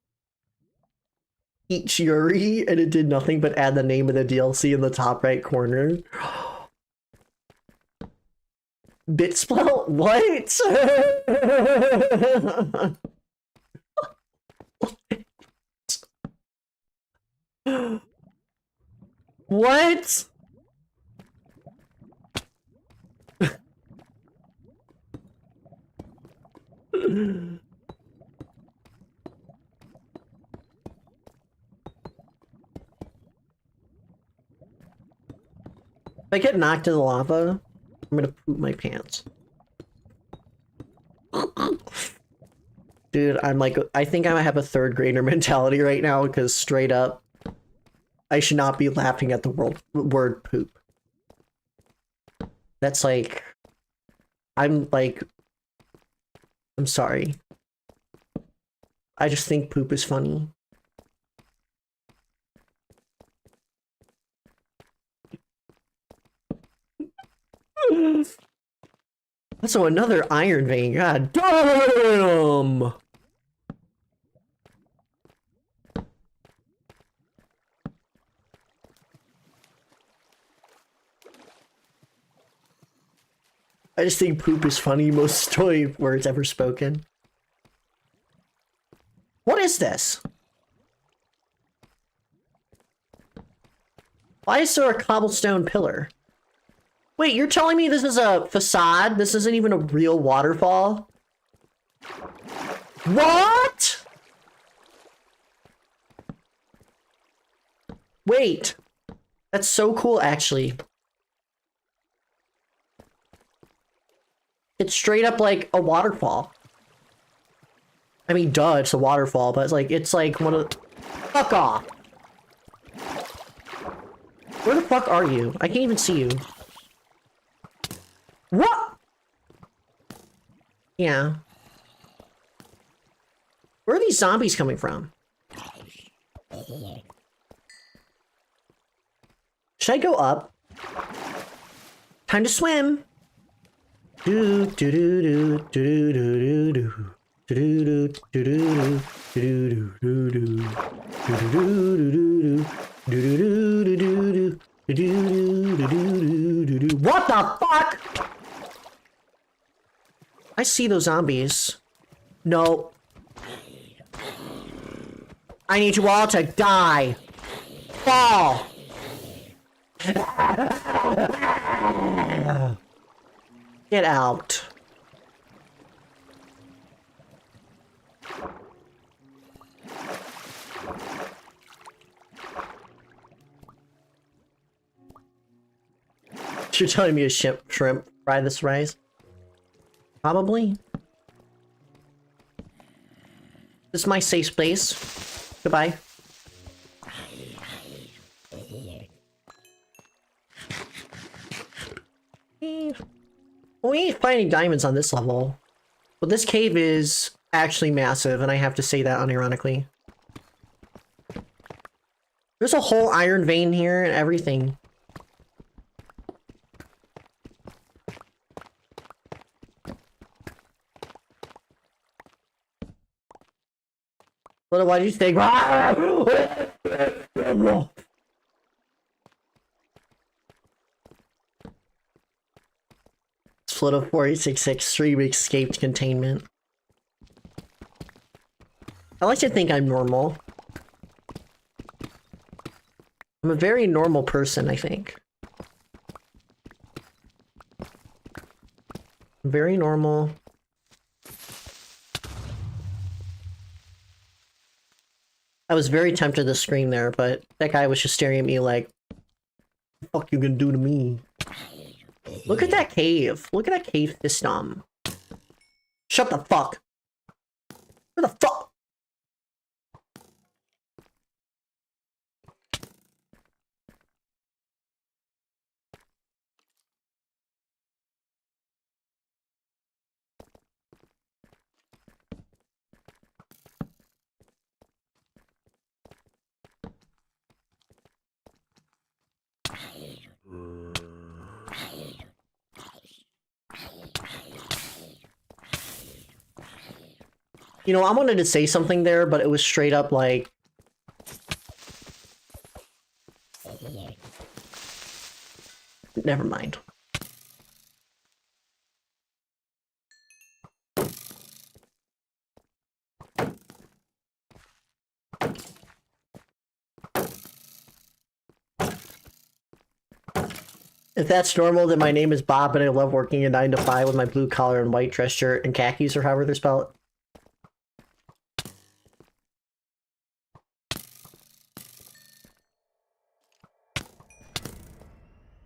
Ichiyuri, and it did nothing but add the name of the DLC in the top right corner. Bitspell? What? What? If I get knocked in the lava, I'm gonna poop my pants. Dude, I'm like, I think I have a third grader mentality right now because straight up, I should not be laughing at the word poop. That's like, I'm sorry. I just think poop is funny. So another iron vein, god damn! I just think poop is funny, most story words ever spoken. What is this? Why is there a cobblestone pillar? Wait, you're telling me this is a facade? This isn't even a real waterfall? What? Wait. That's so cool, actually. It's straight up like a waterfall. I mean, duh, it's a waterfall, but it's like one of the... Fuck off! Where the fuck are you? I can't even see you. What? Yeah. Where are these zombies coming from? Should I go up? Time to swim. Do do do do do do do do do do do do do. What the fuck? I see those zombies. No. I need you all to die. Fall. Get out. You're telling me a shrimp fry this rice? Probably. This is my safe place. Goodbye. We ain't finding diamonds on this level. But this cave is actually massive, and I have to say that unironically. There's a whole iron vein here and everything. What did you say? Split of 486 3 escaped containment. I like to think I'm normal. I'm a very normal person, I think. Very normal. I was very tempted to scream there, but that guy was just staring at me like, what the fuck you gonna do to me? Look at that cave. Look at that cave system. Shut the fuck. Where the fuck? You know, I wanted to say something there, but it was straight up like... Never mind. If that's normal, then my name is Bob and I love working a 9 to 5 with my blue collar and white dress shirt and khakis or however they're spelled.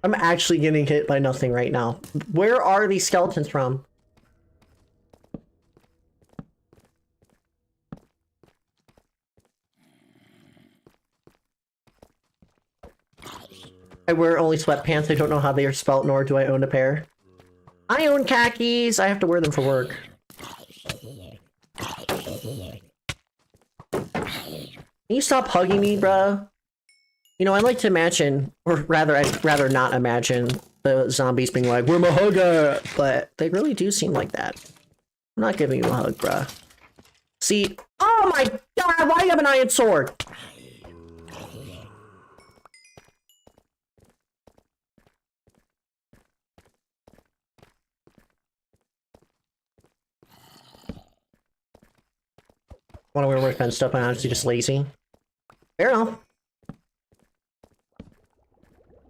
I'm actually getting hit by nothing right now. Where are these skeletons from? I wear only sweatpants. I don't know how they are spelt, nor do I own a pair. I own khakis. I have to wear them for work. Can you stop hugging me, bruh? You know, I like to imagine, or rather, I'd rather not imagine the zombies being like, we're my hugger, but they really do seem like that. I'm not giving you a hug, bruh. See, oh my god, why do you have an iron sword? Want to wear more fenced up, I'm honestly just lazy. Fair enough.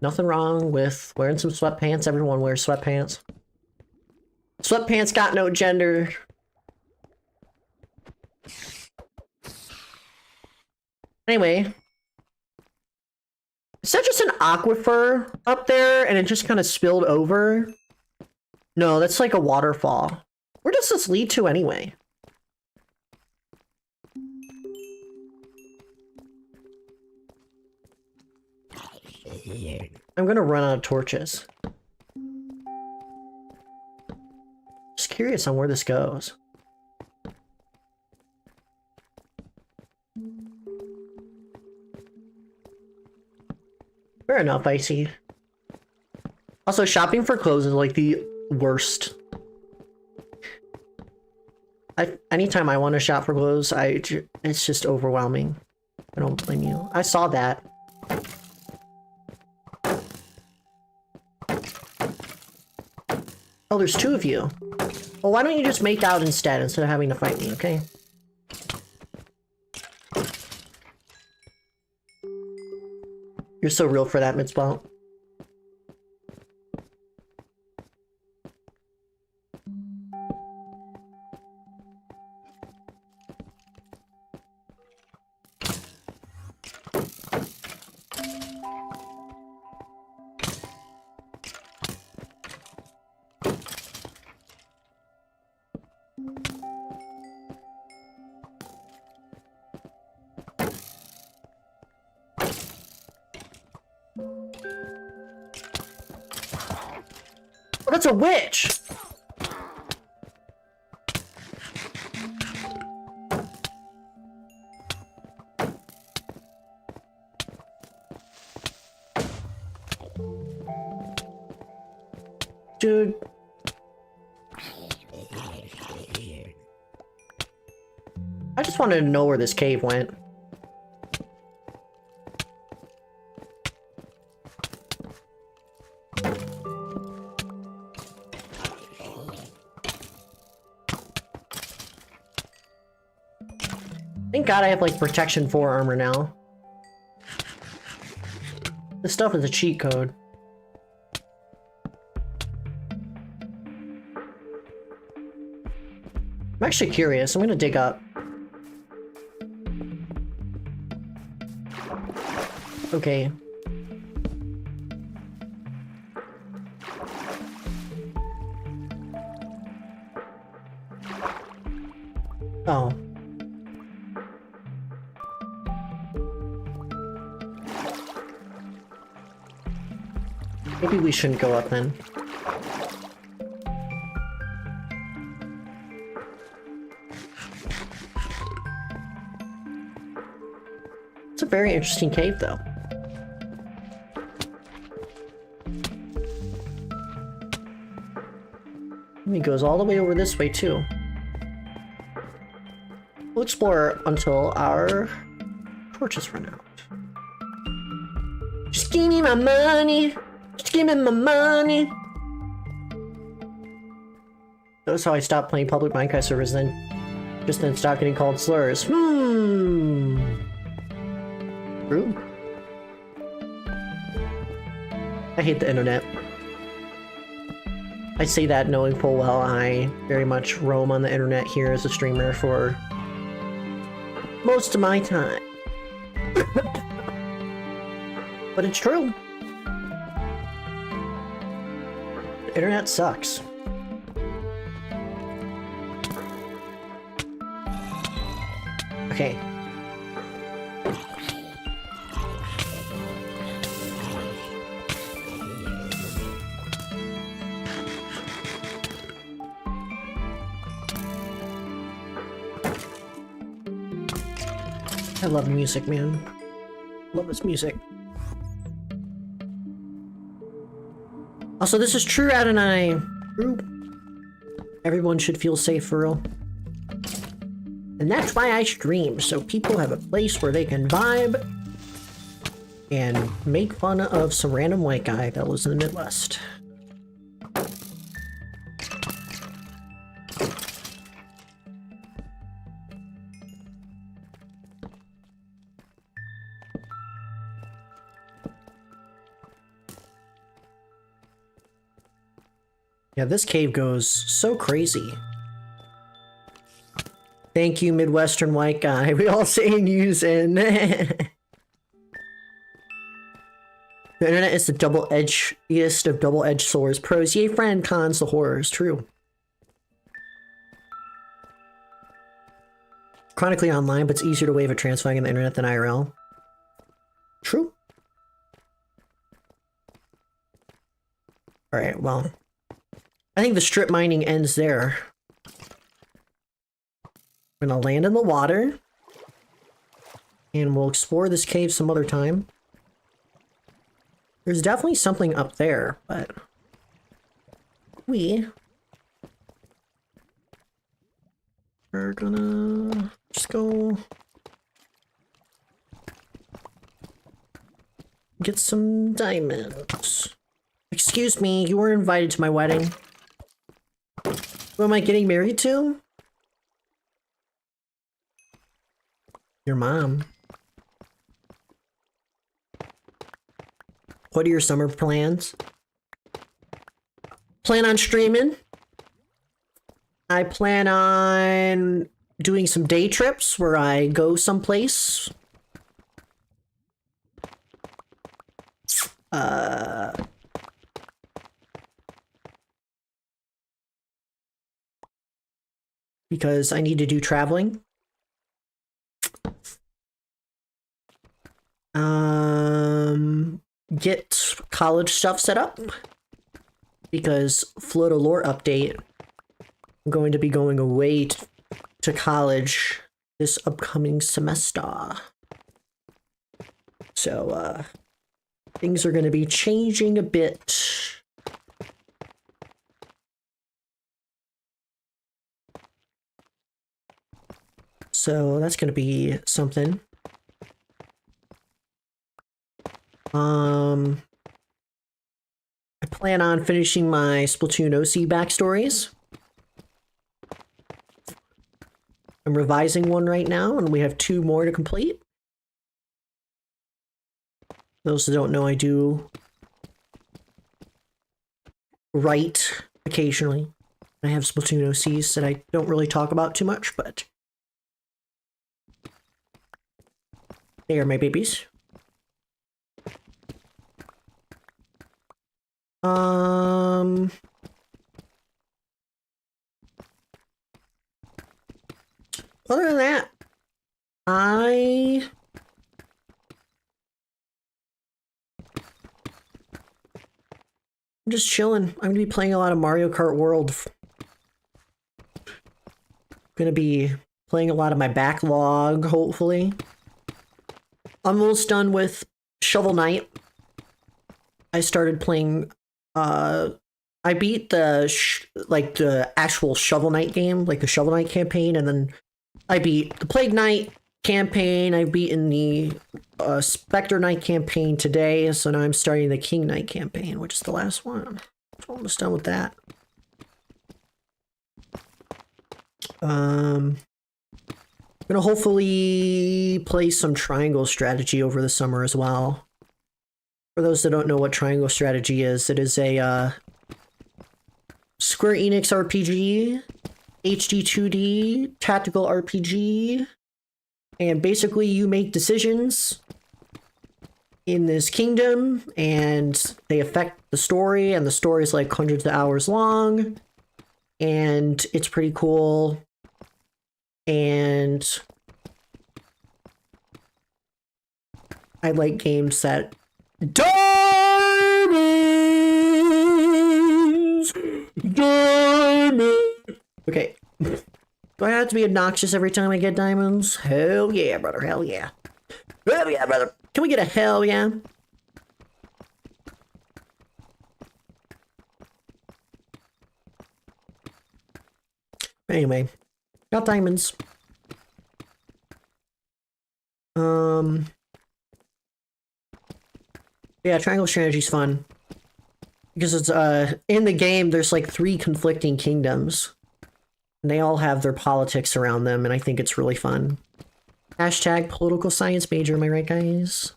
Nothing wrong with wearing some sweatpants. Everyone wears sweatpants. Sweatpants got no gender. Anyway. Is that just an aquifer up there and it just kind of spilled over? No, that's like a waterfall. Where does this lead to anyway? I'm gonna run out of torches. Just curious on where this goes. Fair enough, I see. Also, shopping for clothes is like the worst. Anytime I want to shop for clothes, it's just overwhelming. I don't blame you. I saw that. Oh, there's two of you. Well, why don't you just make out instead of having to fight me, okay? You're so real for that, Mitzvah. Oh, that's a witch! Dude. I just wanted to know where this cave went. Thank God I have like protection 4 armor now. This stuff is a cheat code. I'm actually curious. I'm gonna dig up. Okay. Oh. Maybe we shouldn't go up then. It's a very interesting cave, though. And it goes all the way over this way, too. We'll explore until our torches run out. Just give me my money! Just give me my money! Notice how I stopped playing public Minecraft servers then. Just then stopped getting called slurs. True. I hate the internet. I say that knowing full well I very much roam on the internet here as a streamer for most of my time. But it's true. The internet sucks. Okay. I love music, man. Love this music. Also, this is true Adonai. True. Everyone should feel safe for real. And that's why I stream, so people have a place where they can vibe and make fun of some random white guy that lives in the Midwest. Yeah, this cave goes so crazy. Thank you, Midwestern white guy. We all saying using. The internet is the double-edgedest of double-edged swords. Pros, yay friend, cons, the horrors. True. Chronically online, but it's easier to wave a trans flag on the internet than IRL. True. Alright, well. I think the strip mining ends there. We're gonna land in the water. And we'll explore this cave some other time. There's definitely something up there, but... we... are gonna... just go... get some diamonds. Excuse me, you were invited to my wedding. Who am I getting married to? Your mom. What are your summer plans? Plan on streaming. I plan on doing some day trips where I go someplace. Because I need to do traveling. Get college stuff set up. Because Float a Lore update, I'm going to be going away to college this upcoming semester. So, things are going to be changing a bit. So that's gonna be something. I plan on finishing my Splatoon OC backstories. I'm revising one right now, and we have 2 more to complete. Those who don't know, I do write occasionally. I have Splatoon OCs that I don't really talk about too much, but they are my babies. Other than that, I'm just chilling. I'm gonna be playing a lot of Mario Kart World. Gonna be playing a lot of my backlog, hopefully. I'm almost done with Shovel Knight. I started playing, I beat the, the actual Shovel Knight game, like the Shovel Knight campaign, and then I beat the Plague Knight campaign. I've beaten the Spectre Knight campaign today, so now I'm starting the King Knight campaign, which is the last one. I'm almost done with that. I'm gonna hopefully play some Triangle Strategy over the summer as well. For those that don't know what Triangle Strategy is, it is a Square Enix RPG, HD 2D, tactical RPG, and basically you make decisions in this kingdom, and they affect the story, and the story is like hundreds of hours long, and it's pretty cool, and I like games that diamonds! Diamonds! Okay. Do I have to be obnoxious every time I get diamonds? Hell yeah, brother. Hell yeah. Hell yeah, brother. Can we get a hell yeah? Anyway. Got diamonds. Yeah, Triangle Strategy's fun. Because it's, in the game, there's like 3 conflicting kingdoms. And they all have their politics around them, and I think it's really fun. Hashtag political science major, am I right, guys?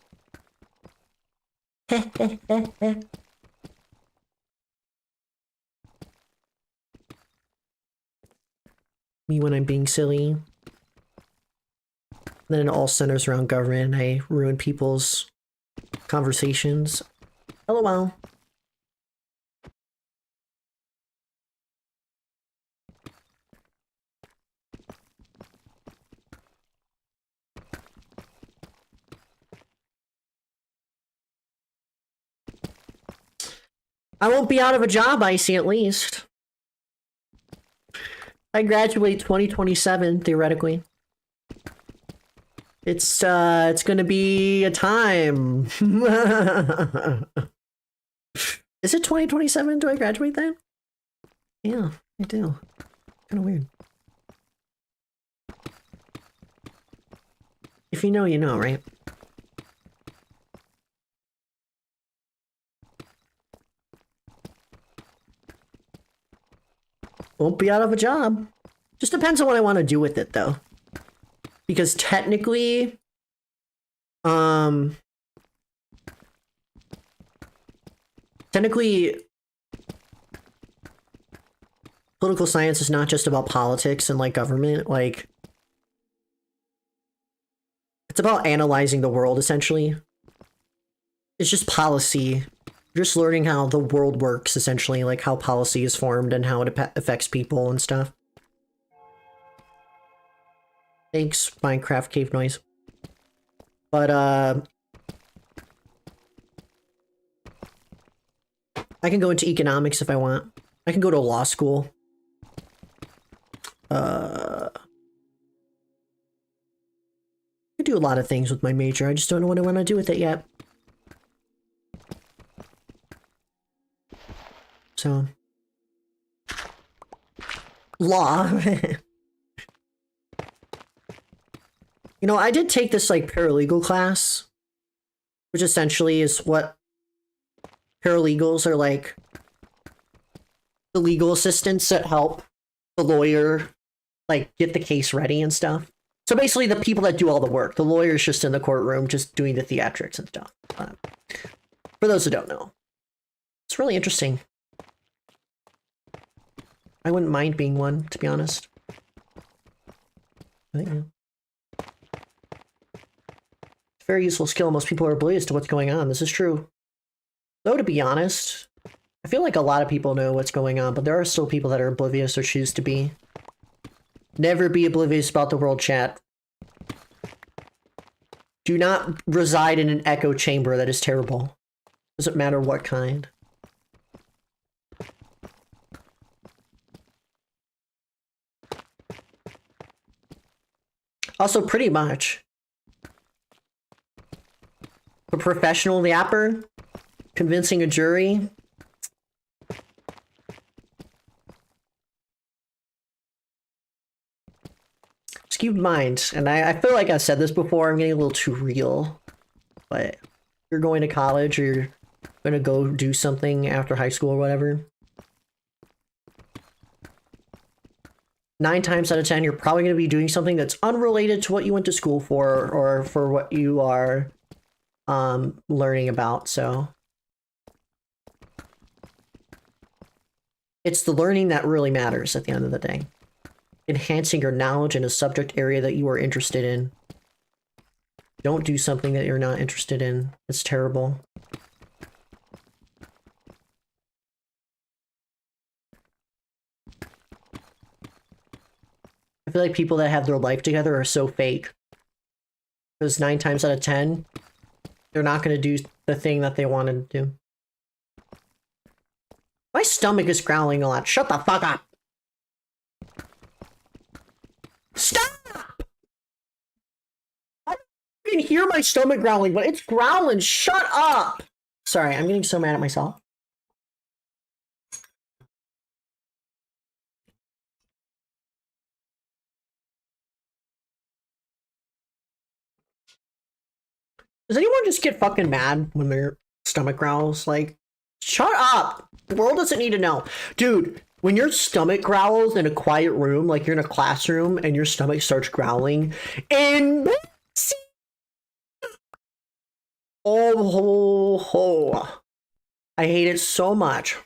Me when I'm being silly. Then it all centers around government, and I ruin people's conversations. LOL. I won't be out of a job, Icy, at least. I graduate 2027, theoretically. It's gonna be a time. Is it 2027? Do I graduate then? Yeah, I do. Kinda weird. If you know, you know, right? Won't be out of a job. Just depends on what I want to do with it, though. Because technically, political science is not just about politics and, like, government. Like, it's about analyzing the world, essentially. It's just policy. You're just learning how the world works, essentially, like how policy is formed and how it affects people and stuff. Thanks, Minecraft cave noise. But, I can go into economics if I want. I can go to law school. I could do a lot of things with my major. I just don't know what I want to do with it yet. So, law. You know, I did take this like paralegal class, which essentially is what paralegals are like, the legal assistants that help the lawyer like get the case ready and stuff. So basically the people that do all the work. The lawyer's just in the courtroom just doing the theatrics and stuff. For those who don't know. It's really interesting. I wouldn't mind being one, to be honest. I think, yeah. It's a very useful skill. Most people are oblivious to what's going on. This is true. Though, to be honest, I feel like a lot of people know what's going on, but there are still people that are oblivious or choose to be. Never be oblivious about the world, chat. Do not reside in an echo chamber that is terrible. Doesn't matter what kind. Also, pretty much. A professional yapper, convincing a jury. Just keep in mind, and I feel like I said this before, I'm getting a little too real, but you're going to college or you're going to go do something after high school or whatever. 9 times out of 10, you're probably going to be doing something that's unrelated to what you went to school for or for what you are learning about. So it's the learning that really matters at the end of the day. Enhancing your knowledge in a subject area that you are interested in. Don't do something that you're not interested in. It's terrible. I feel like people that have their life together are so fake. Because 9 times out of 10, they're not going to do the thing that they wanted to do. My stomach is growling a lot. Shut the fuck up! Stop! I can hear my stomach growling, but it's growling. Shut up! Sorry, I'm getting so mad at myself. Does anyone just get fucking mad when their stomach growls? Like, shut up! The world doesn't need to know. Dude, when your stomach growls in a quiet room, like you're in a classroom and your stomach starts growling, and oh, I hate it so much.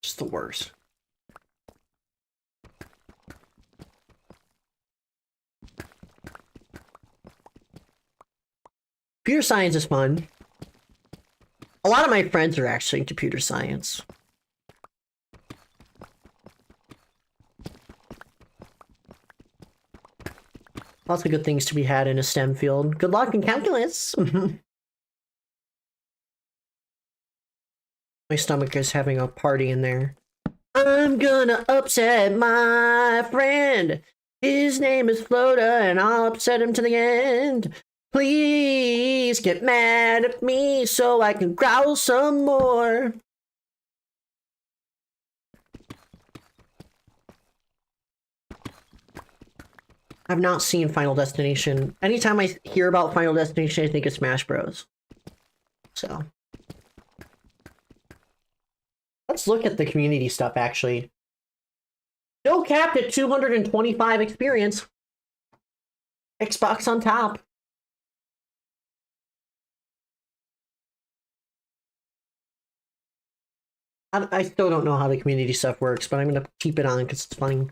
It's the worst. Computer science is fun. A lot of my friends are actually in computer science. Lots of good things to be had in a STEM field. Good luck in calculus. My stomach is having a party in there. I'm gonna upset my friend. His name is Floda, and I'll upset him to the end. Please get mad at me so I can growl some more. I've not seen Final Destination. Anytime I hear about Final Destination, I think of Smash Bros. So. Let's look at the community stuff, actually. Still capped at 225 experience. Xbox on top. I still don't know how the community stuff works, but I'm gonna keep it on because it's funny.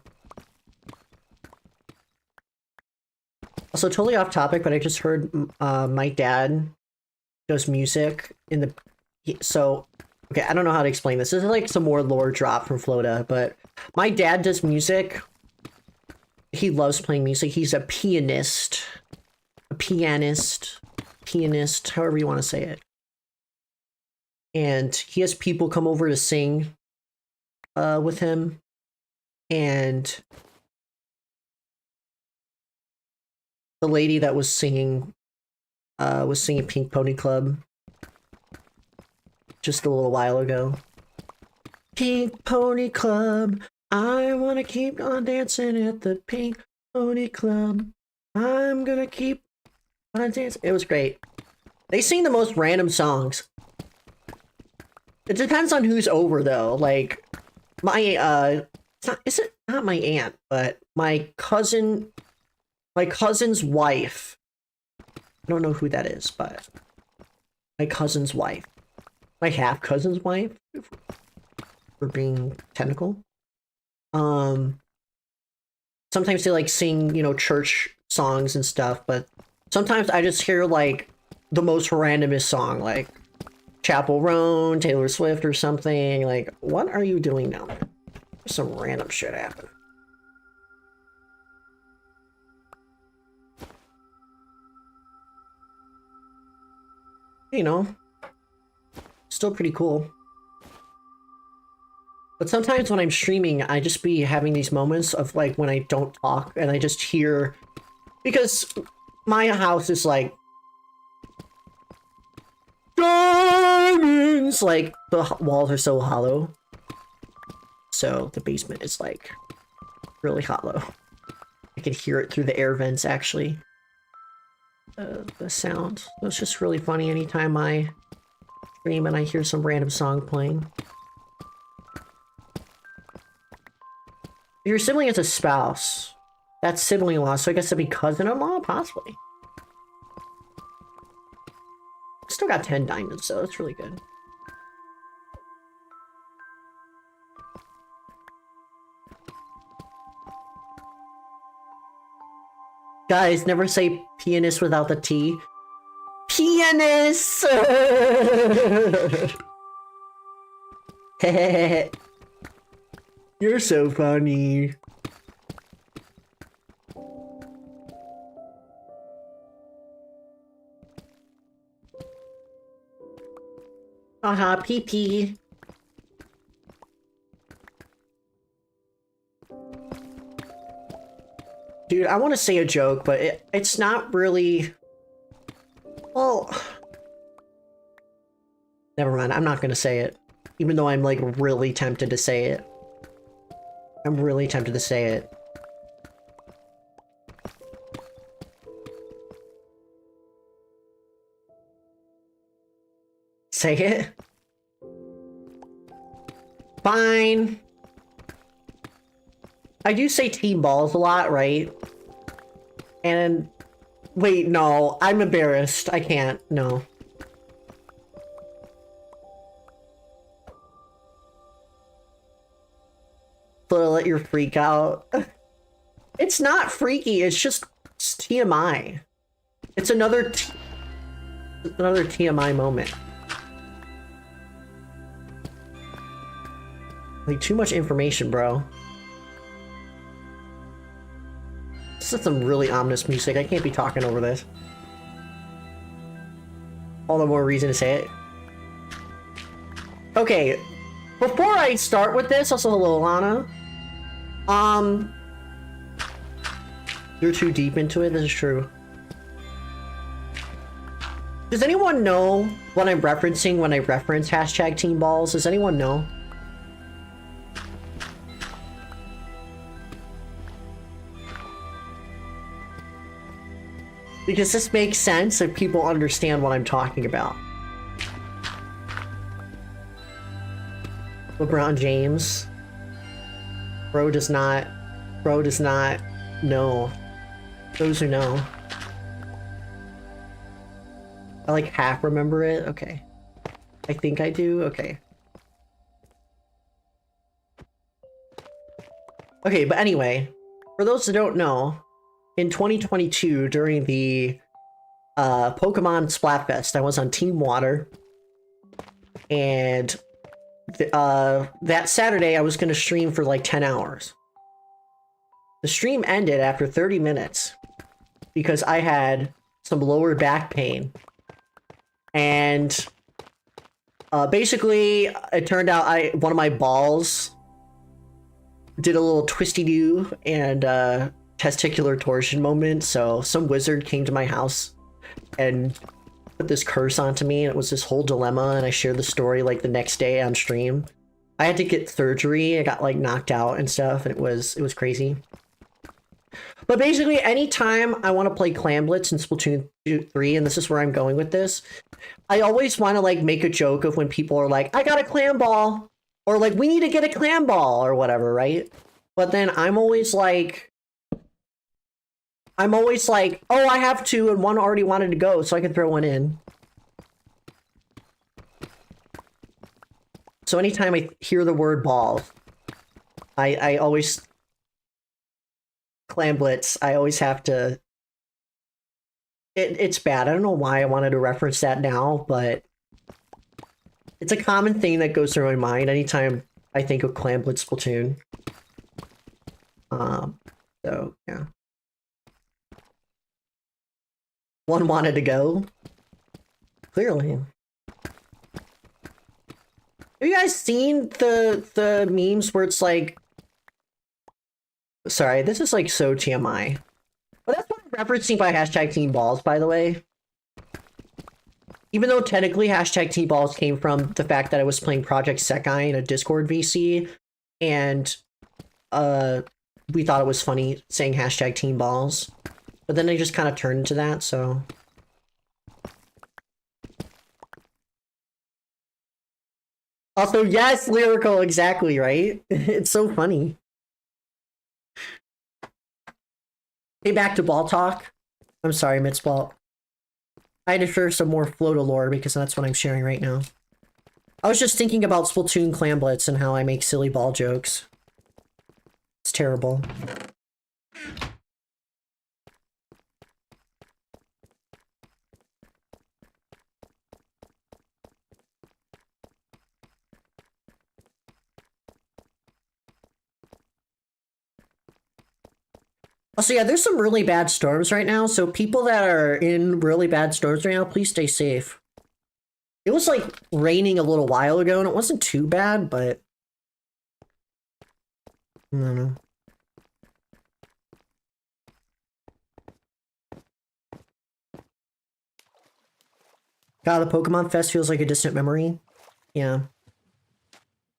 Also, totally off topic, but I just heard my dad does music in the... So, okay, I don't know how to explain this. This is like some more lore drop from Floda, but my dad does music. He loves playing music. He's a pianist. A pianist, however you want to say it. And he has people come over to sing with him. And the lady that was singing Pink Pony Club just a little while ago. Pink Pony Club. I wanna keep on dancing at the Pink Pony Club. I'm gonna keep on dancing. It was great. They sing the most random songs. It depends on who's over though. Like my it's not my aunt, but my cousin's wife. I don't know who that is, but my cousin's wife. My half cousin's wife, for being technical. Sometimes they like sing, you know, church songs and stuff, but sometimes I just hear like the most randomest song, like Chapel Roan, Taylor Swift or something. Like, what are you doing down there? Some random shit happened. You know, still pretty cool. But sometimes when I'm streaming, I just be having these moments of like when I don't talk and I just hear, because my house is like diamonds, like the walls are so hollow. So the basement is like really hollow. I can hear it through the air vents actually. The sound. It's just really funny anytime I stream and I hear some random song playing. Your sibling is a spouse. That's sibling-in-law, so I guess it'd be cousin-in-law? Possibly. Still got 10 diamonds, so that's really good. Guys, never say pianist without the T. Pianist! You're so funny. PP. Dude, I want to say a joke, but it's not really... Well... Never mind, I'm not going to say it. Even though I'm, like, really tempted to say it. I'm really tempted to say it. Say it? Fine. I do say team balls a lot, right? And... Wait, no. I'm embarrassed. I can't. No. So let your freak out. It's not freaky. It's just TMI. It's another TMI moment. Like, too much information, bro. This is some really ominous music. I can't be talking over this. All the more reason to say it. Okay. Before I start with this, also hello, Lana. You're too deep into it, this is true. Does anyone know what I'm referencing when I reference hashtag Team Balls? Does anyone know? Because this makes sense if people understand what I'm talking about. LeBron James. Bro does not know. Those who know. I like half remember it. Okay. I think I do. Okay. Okay, but anyway, for those that don't know, in 2022 during the Pokemon Splatfest, I was on Team Water, and that Saturday I was going to stream for like 10 hours. The stream ended after 30 minutes because I had some lower back pain. And basically, it turned out one of my balls did a little twisty-do and testicular torsion moment. So some wizard came to my house and put this curse onto me, and it was this whole dilemma, and I shared the story like the next day on stream. I had to get surgery. I got like knocked out and stuff, and it was crazy. But basically, anytime I want to play Clamblitz in Splatoon 3, and this is where I'm going with this, I always want to like make a joke of when people are like, I got a clam ball, or like, we need to get a clam ball, or whatever, right? But then I'm always like, oh, I have two, and one already wanted to go, so I can throw one in. So anytime I hear the word ball, I always... Clamblitz, I always have to... It's bad. I don't know why I wanted to reference that now, but... It's a common thing that goes through my mind anytime I think of Clamblitz Splatoon. So, yeah. One wanted to go. Clearly. Have you guys seen the memes where it's like... Sorry, this is like so TMI. But that's what I'm referencing by hashtag Team Balls, by the way. Even though technically hashtag Team Balls came from the fact that I was playing Project Sekai in a Discord VC, and we thought it was funny saying hashtag Team Balls. But then they just kind of turned into that, so... Also, yes, lyrical, exactly, right? It's so funny. Hey, back to ball talk. I'm sorry, Mitzball. I had to share some more Float lore because that's what I'm sharing right now. I was just thinking about Splatoon Clamblitz and how I make silly ball jokes. It's terrible. Also, yeah, there's some really bad storms right now, so people that are in really bad storms right now, please stay safe. It was, like, raining a little while ago, and it wasn't too bad, but... I don't know. God, the Pokemon Fest feels like a distant memory. Yeah.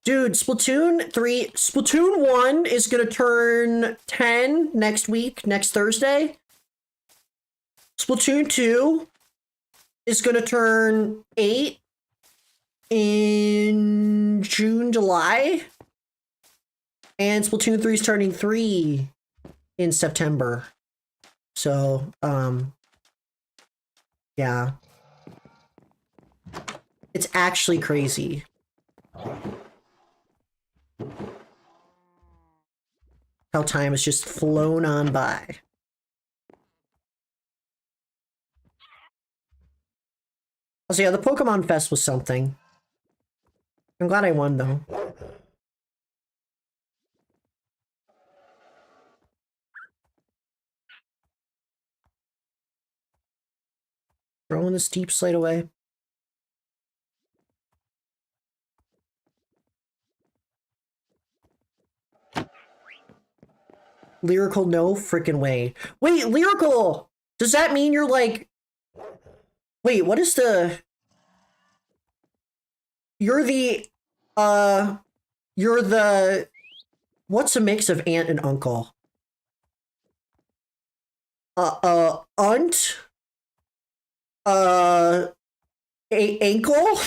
Dude, Splatoon 1 is gonna turn 10 next week, next Thursday. Splatoon 2 is gonna turn 8 in June, July. And Splatoon 3 is turning 3 in September. So, yeah. It's actually crazy. How time has just flown on by. Also, yeah, the Pokemon Fest was something. I'm glad I won, though. Throwing the steep slate away. Lyrical, no freaking way. Wait, Lyrical! Does that mean you're like... Wait, what is the... You're the... You're the... What's a mix of aunt and uncle? Aunt? Ankle?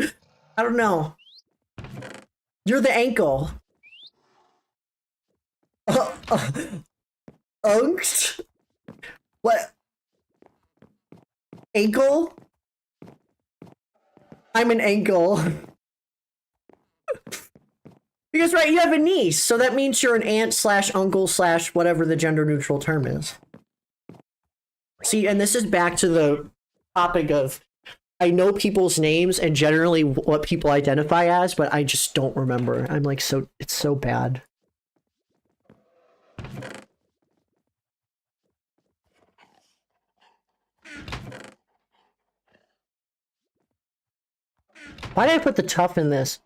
I don't know. You're the ankle. Unks? What? Ankle? I'm an ankle. Because, right, you have a niece, so that means you're an aunt slash uncle slash whatever the gender neutral term is. See, and this is back to the topic of I know people's names and generally what people identify as, but I just don't remember. I'm like, it's so bad. Why did I put the tough in this?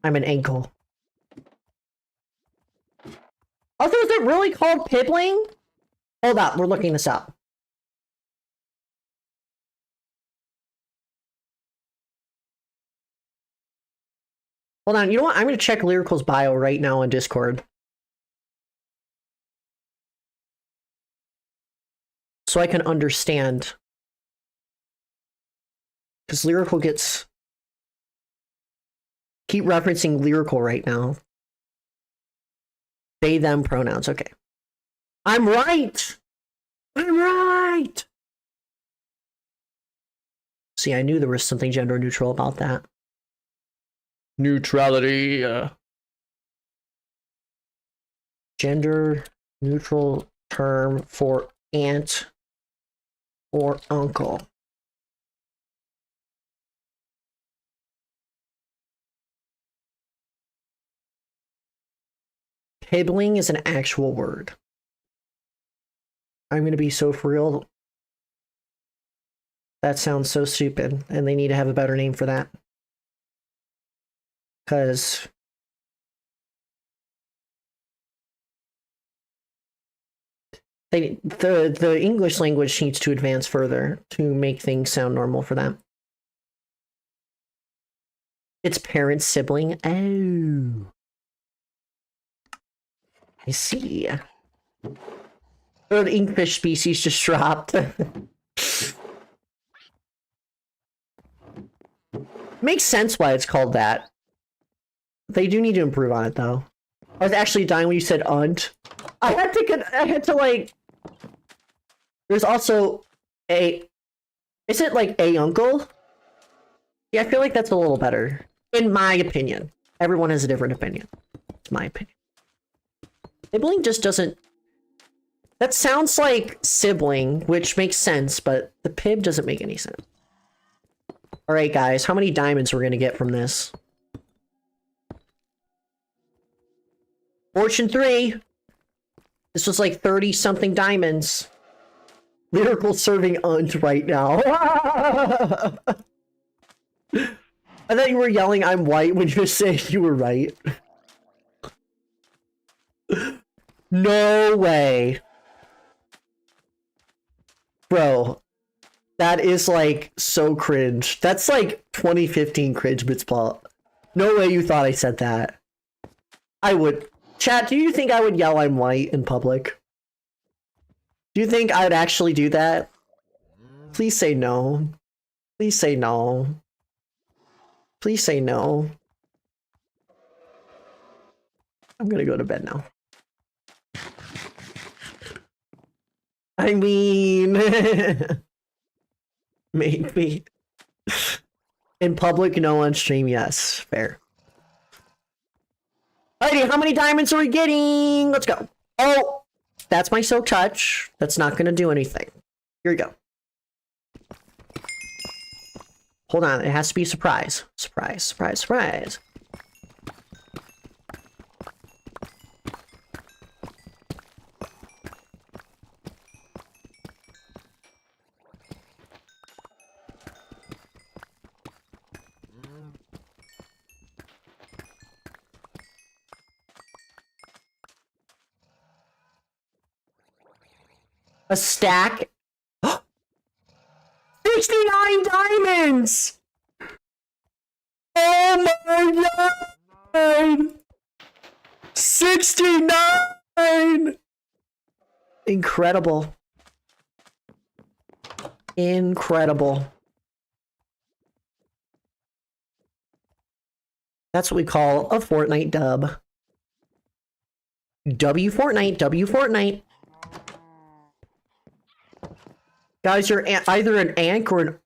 I'm an ankle. Also, is it really called piddling? Hold up, we're looking this up. Hold on, you know what? I'm gonna check Lyrical's bio right now on Discord. So I can understand. Because Lyrical gets... Keep referencing Lyrical right now. They, them pronouns, okay. I'm right! I'm right! See, I knew there was something gender neutral about that. Neutrality. Gender neutral term for aunt or uncle. Pibbling is an actual word. I'm gonna be so for real. That sounds so stupid, and they need to have a better name for that. Because the English language needs to advance further to make things sound normal for them. It's parent sibling. Oh, I see. Third inkfish species just dropped. Makes sense why it's called that. They do need to improve on it, though. I was actually dying when you said "unt." I had to like. There's also a. Is it like a uncle? Yeah, I feel like that's a little better, in my opinion. Everyone has a different opinion. It's my opinion. Sibling just doesn't. That sounds like sibling, which makes sense, but the pib doesn't make any sense. All right, guys, how many diamonds we're gonna get from this? Fortune 3. This was like 30-something diamonds. Lyrical serving unt right now. I thought you were yelling I'm white when you were saying you were right. No way. Bro, that is like so cringe. That's like 2015 cringe Blitzball. No way you thought I said that. I would. Chat, do you think I would yell I'm white in public? Do you think I'd actually do that? Please say no. Please say no. Please say no. I'm gonna go to bed now. I mean... maybe. In public, no. On stream, yes. Fair. Alrighty, how many diamonds are we getting? Let's go. Oh, that's my silk touch. That's not gonna do anything. Here we go. Hold on, it has to be a surprise. Surprise, surprise, surprise. A stack. 69 diamonds! Oh my god! 69! Incredible. Incredible. That's what we call a Fortnite dub. W Fortnite, W Fortnite. Guys, you're either an ank or an...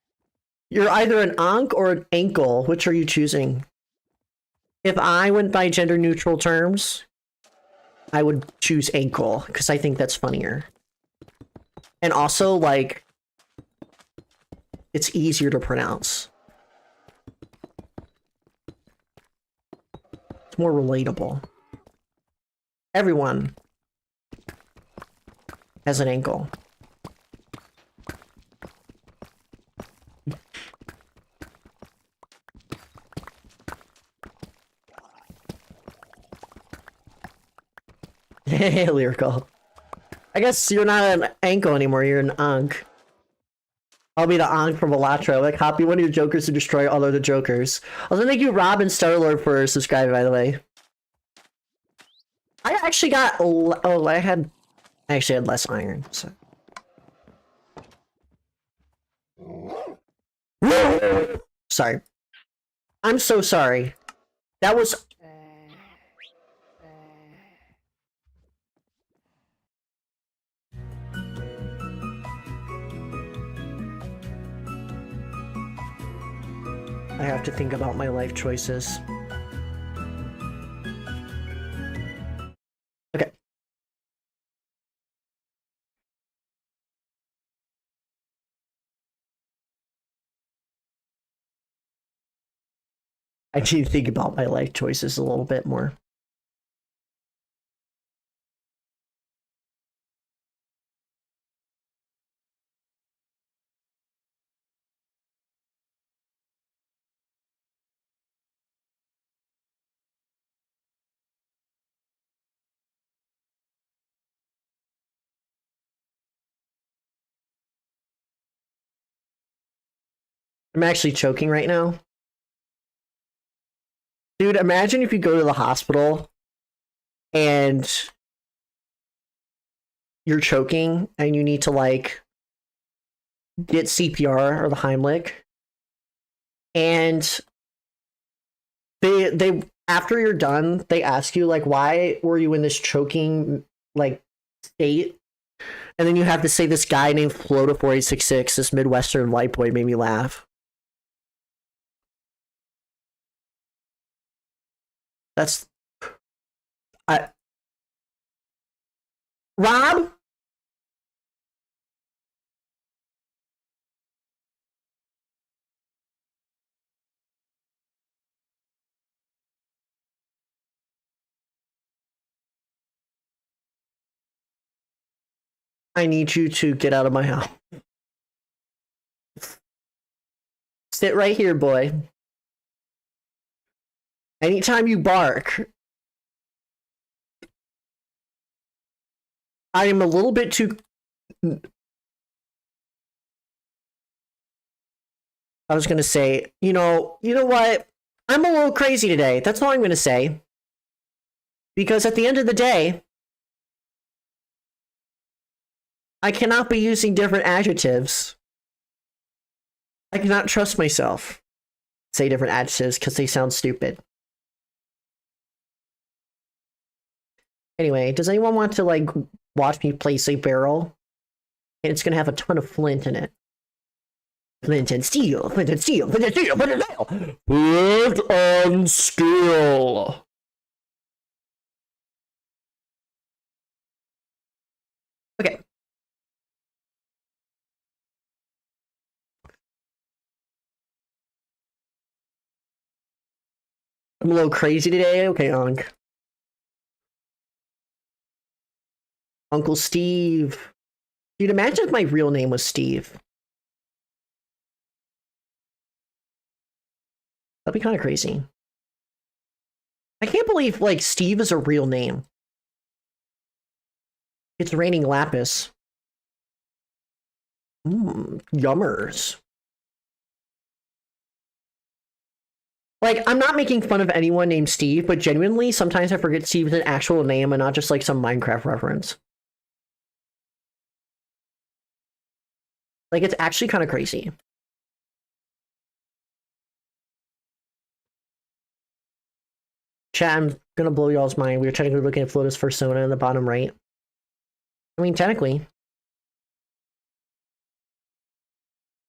You're either an onk or an ankle. Which are you choosing? If I went by gender neutral terms, I would choose ankle, because I think that's funnier. And also, like, it's easier to pronounce. It's more relatable. Everyone has an ankle. Lyrical. I guess you're not an ankle anymore, you're an unk. I'll be the Ankh from Elatro. Like, copy one of your jokers to destroy all other jokers. Also, thank you, Rob and Starlord, for subscribing, by the way. I actually got... Oh, I actually had less iron, so... Sorry. I'm so sorry. That was... I have to think about my life choices. Okay. I need to think about my life choices a little bit more. I'm actually choking right now. Dude, imagine if you go to the hospital and you're choking and you need to, like, get CPR or the Heimlich. And they after you're done, they ask you, like, why were you in this choking, like, state? And then you have to say this guy named Flota4866, this Midwestern white boy, made me laugh. That's... Rob? I need you to get out of my house. Sit right here, boy. Anytime you bark, I am a little bit too... I was gonna say, you know what? I'm a little crazy today. That's all I'm gonna say. Because at the end of the day, I cannot be using different adjectives. I cannot trust myself. Say different adjectives because they sound stupid. Anyway, does anyone want to, like, watch me place a barrel? And it's gonna have a ton of flint in it. Flint and steel, flint and steel, flint and steel, flint and steel! Flint and steel! Okay. I'm a little crazy today. Okay, Uncle Steve. Dude, imagine if my real name was Steve. That'd be kind of crazy. I can't believe, like, Steve is a real name. It's raining lapis. Yummers. Like, I'm not making fun of anyone named Steve, but genuinely, sometimes I forget Steve's an actual name and not just, like, some Minecraft reference. Like, it's actually kind of crazy. Chat, I'm gonna blow y'all's mind. We were technically looking at Flota's persona in the bottom right. I mean, technically.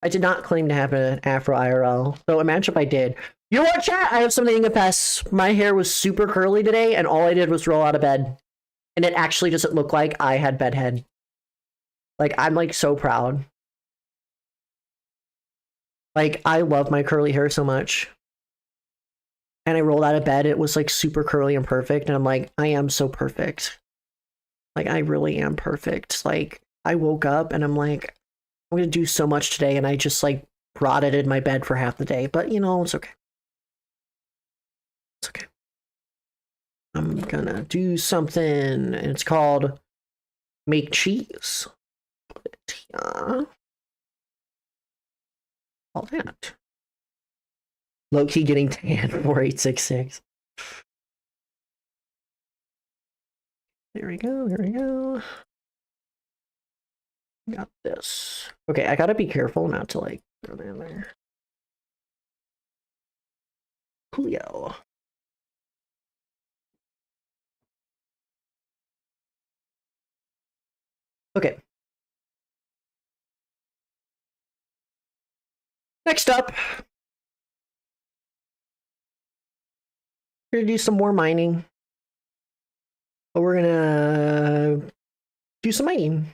I did not claim to have an Afro IRL, so imagine if I did. You know what, chat? I have something to confess. My hair was super curly today, and all I did was roll out of bed. And it actually doesn't look like I had bedhead. Like, I'm, like, so proud. Like, I love my curly hair so much. And I rolled out of bed, it was, like, super curly and perfect, and I'm like, I am so perfect. Like, I really am perfect. Like, I woke up, and I'm like, I'm gonna do so much today, and I just, like, rotted in my bed for half the day. But, you know, it's okay. It's okay. I'm gonna do something, and it's called make cheese. Yeah. All that. Low-key getting tan 4866. There we go, there we go. Got this. Okay, I gotta be careful not to like throw that in there. Coolio. Okay. Next up, we're gonna do some more mining. But we're gonna do some mining.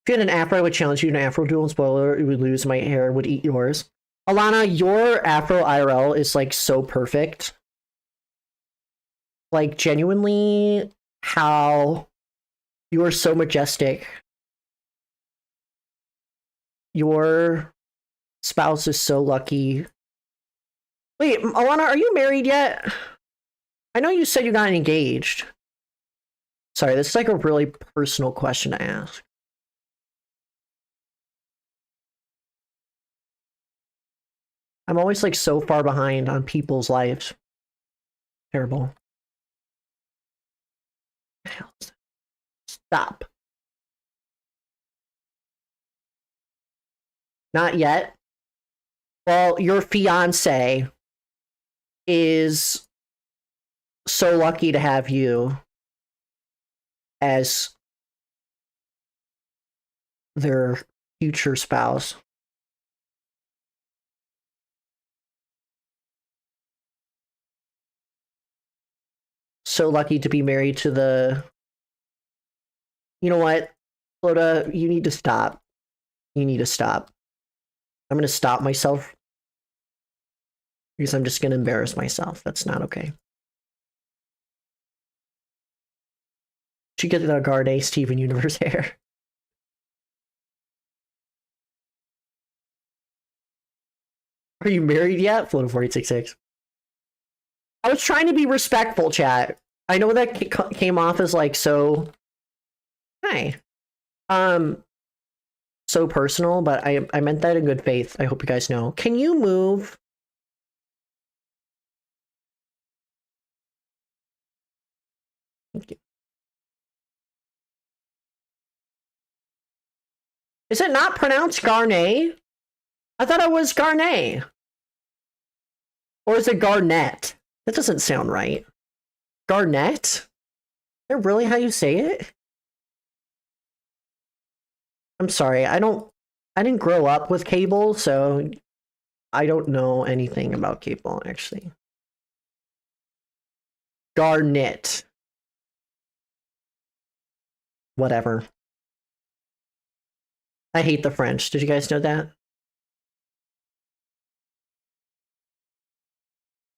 If you had an afro, I would challenge you to an afro duel. Spoiler, you would lose. My hair would eat yours. Alana, your afro IRL is like so perfect. Like genuinely, how you are so majestic. Your spouse is so lucky. Wait, Alana, are you married yet? I know you said you got engaged. Sorry, this is like a really personal question to ask. I'm always like so far behind on people's lives. Terrible. Stop. Not yet. Well, your fiance is so lucky to have you as their future spouse. So lucky to be married to the... You know what, Floda, you need to stop. You need to stop. I'm going to stop myself because I'm just going to embarrass myself. That's not okay. Should get the Garnet Steven Universe hair. Are you married yet? Floda 4866. I was trying to be respectful, chat. I know that came off as like so... Hi. So personal, but I meant that in good faith. I hope you guys know. Can you move? Thank you. Is it not pronounced Garnet? I thought it was Garnet. Or is it Garnet? That doesn't sound right. Garnet? Is that really how you say it? I'm sorry, I didn't grow up with cable, so I don't know anything about cable, actually. Garnet. Whatever. I hate the French. Did you guys know that?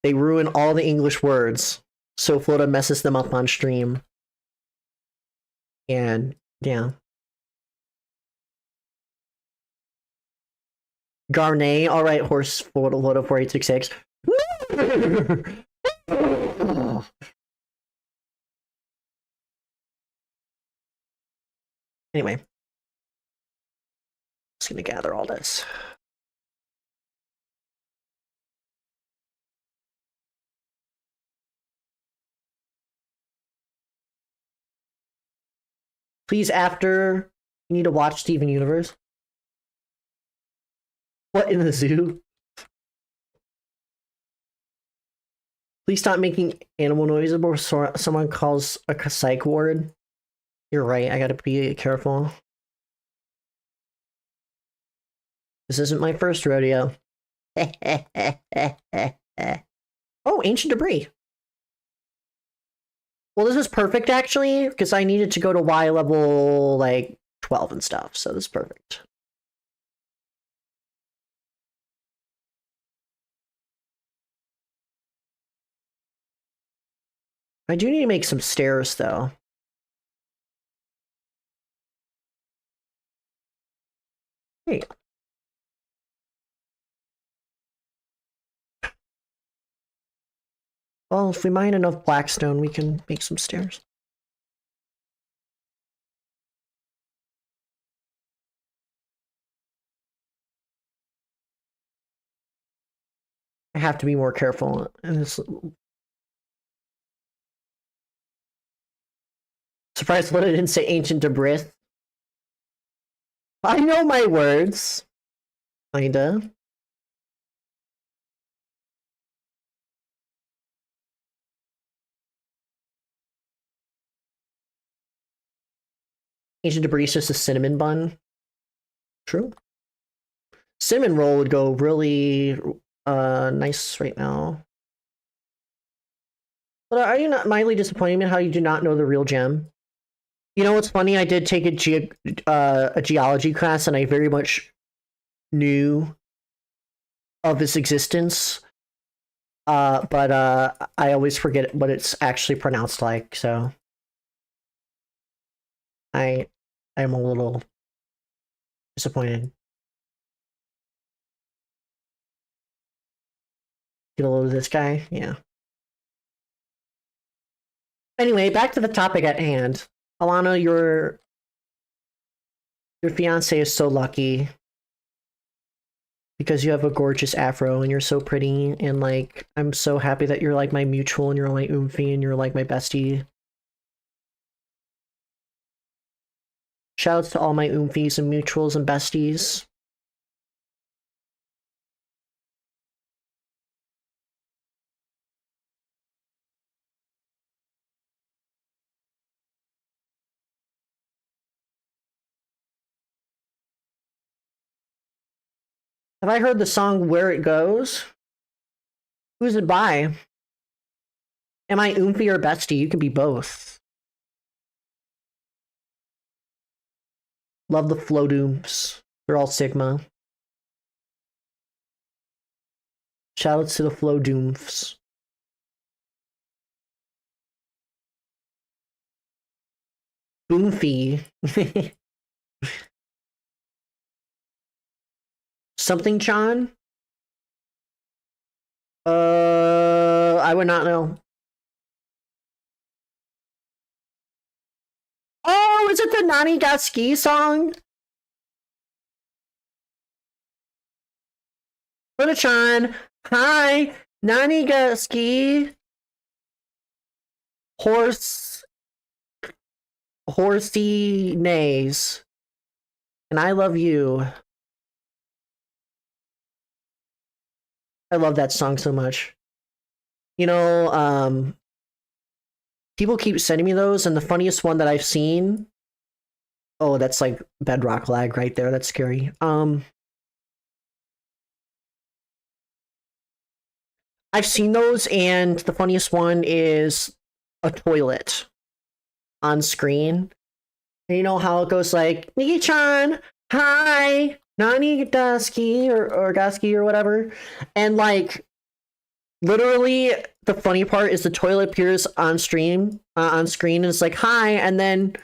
They ruin all the English words, so Floda messes them up on stream. And, yeah. Garnet, alright, horse, Floda 4866. Anyway. Just gonna gather all this. Please, after you need to watch Steven Universe. What in the zoo? Please stop making animal noises before someone calls a psych ward. You're right, I gotta be careful. This isn't my first rodeo. Oh, ancient debris. Well, this is perfect, actually, because I needed to go to Y level, like, 12 and stuff, so this is perfect. I do need to make some stairs, though. Hey. Well, if we mine enough blackstone, we can make some stairs. I have to be more careful in this. Surprised that I didn't say ancient debris. I know my words. Kinda. Ancient debris is just a cinnamon bun. True. Cinnamon roll would go really nice right now. But are you not mildly disappointed in how you do not know the real gem? You know what's funny? I did take a geology class, and I very much knew of its existence. But I always forget what it's actually pronounced like. So I'm a little disappointed. Get a load of this guy, yeah. Anyway, back to the topic at hand. Alana, your fiance is so lucky because you have a gorgeous afro and you're so pretty, and like I'm so happy that you're like my mutual and you're my oomfie and you're like my bestie. Shoutouts to all my oomfies and mutuals and besties. Have I heard the song Where It Goes? Who's it by? Am I oomfie or bestie? You can be both. Love the flow dooms. They're all Sigma. Shoutouts to the flow dooms. Boomfie. Something Chan? I would not know. Oh, is it the Nani Got Ski song? Chan. Hi. Nani Got Ski. Horsey neighs. And I love you. I love that song so much. You know, people keep sending me those, and the funniest one that I've seen. Oh, that's like bedrock lag right there. That's scary. I've seen those, and the funniest one is a toilet on screen. And you know how it goes like, Nikki-chan, hi, Nani Daski or Gaski or whatever. And like, literally, the funny part is the toilet appears on screen, and it's like, hi, and then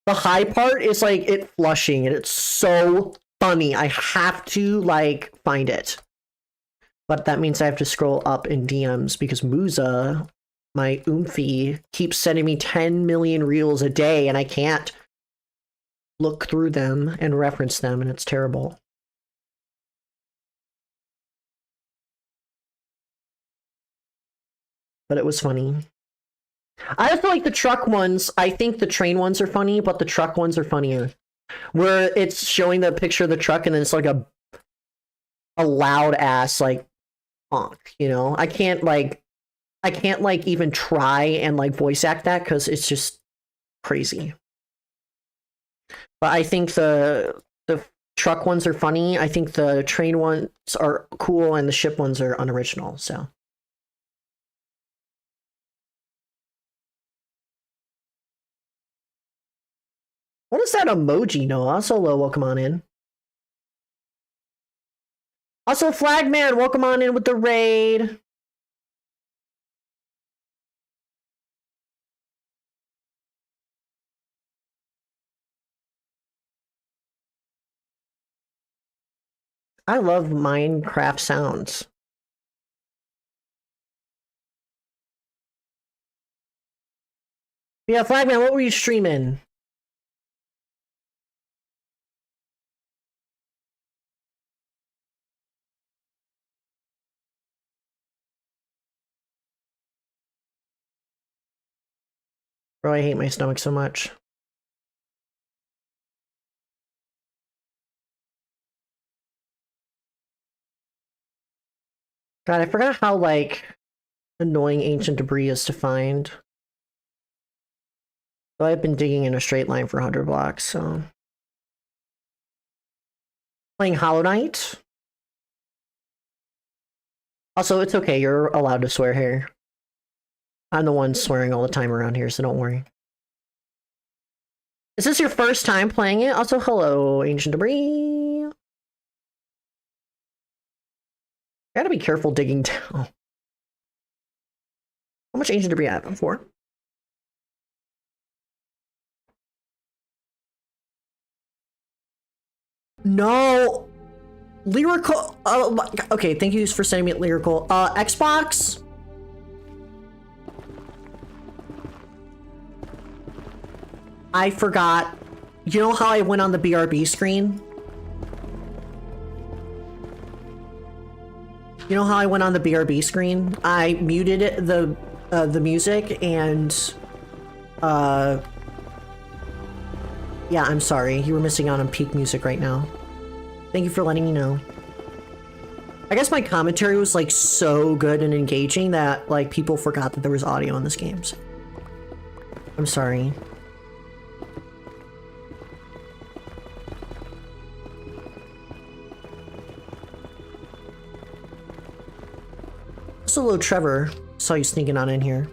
the high part is like it flushing, and it's so funny. I have to like find it. But that means I have to scroll up in DMs because Musa, my oomfie, keeps sending me 10 million reels a day, and I can't look through them and reference them, and it's terrible. But it was funny. I also like the truck ones. I think the train ones are funny, but the truck ones are funnier. Where it's showing the picture of the truck and then it's like a loud ass like honk, you know? I can't like even try and like voice act that because it's just crazy. But I think the truck ones are funny. I think the train ones are cool and the ship ones are unoriginal, so. What is that emoji, Noah? Solo, welcome on in. Also, Flagman, welcome on in with the raid. I love Minecraft sounds. Yeah, Flagman, what were you streaming? Bro, I hate my stomach so much. God, I forgot how, like, annoying ancient debris is to find. So I've been digging in a straight line for 100 blocks, so... Playing Hollow Knight. Also, it's okay, you're allowed to swear here. I'm the one swearing all the time around here, so don't worry. Is this your first time playing it? Also, hello, ancient debris. Gotta be careful digging down. How much ancient debris I have for? No! Lyrical. Oh my God. Okay, thank you for sending me lyrical. Xbox? I forgot. You know how I went on the BRB screen? You know how I went on the BRB screen? I muted it, the music, and yeah, I'm sorry. You were missing out on peak music right now. Thank you for letting me know. I guess my commentary was like so good and engaging that like people forgot that there was audio in this game. So I'm sorry. Hello, Trevor. Saw you sneaking on in here.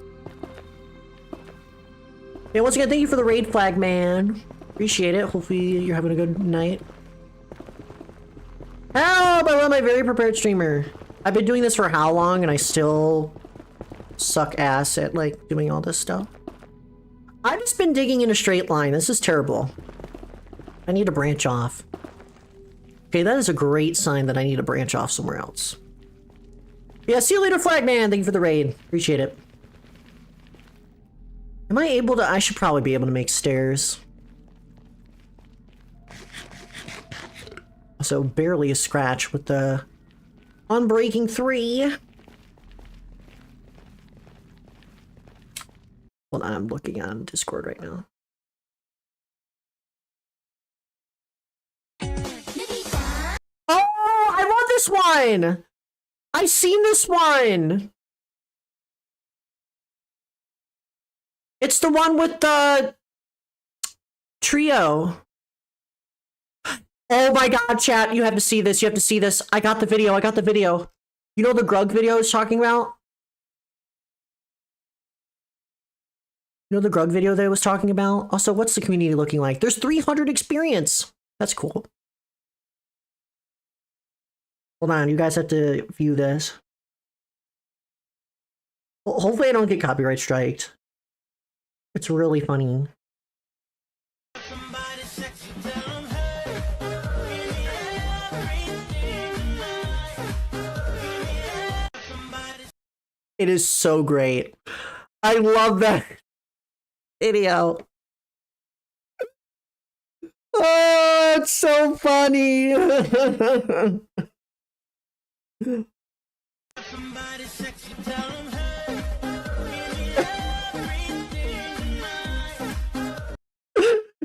Yeah, once again, thank you for the raid flag, man. Appreciate it. Hopefully you're having a good night. Help! I love my very prepared streamer. I've been doing this for how long and I still suck ass at like doing all this stuff. I've just been digging in a straight line. This is terrible. I need to branch off. Okay, that is a great sign that I need to branch off somewhere else. Yeah, see you later, Flagman. Thank you for the raid. Appreciate it. Am I able to? I should probably be able to make stairs. So barely a scratch with the Unbreaking 3. Hold on, I'm looking on Discord right now. Oh, I love this one! I've seen this one! It's the one with the trio. Oh my god, chat, you have to see this, you have to see this. I got the video, I got the video. You know the Grug video I was talking about? You know the Grug video that I was talking about? Also, what's the community looking like? There's 300 experience. That's cool. Hold on, you guys have to view this. Well, hopefully I don't get copyright striked. It's really funny. It is so great. I love that video. Oh, it's so funny.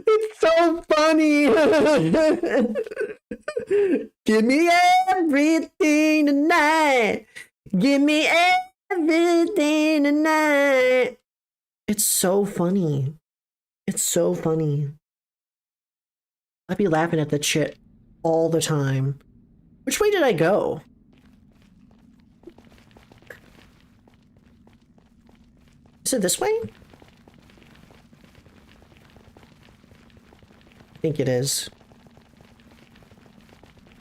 It's so funny. Give me everything tonight. Give me everything tonight. It's so funny. It's so funny. I'd be laughing at that shit all the time. Which way did I go? Is it this way? I think it is.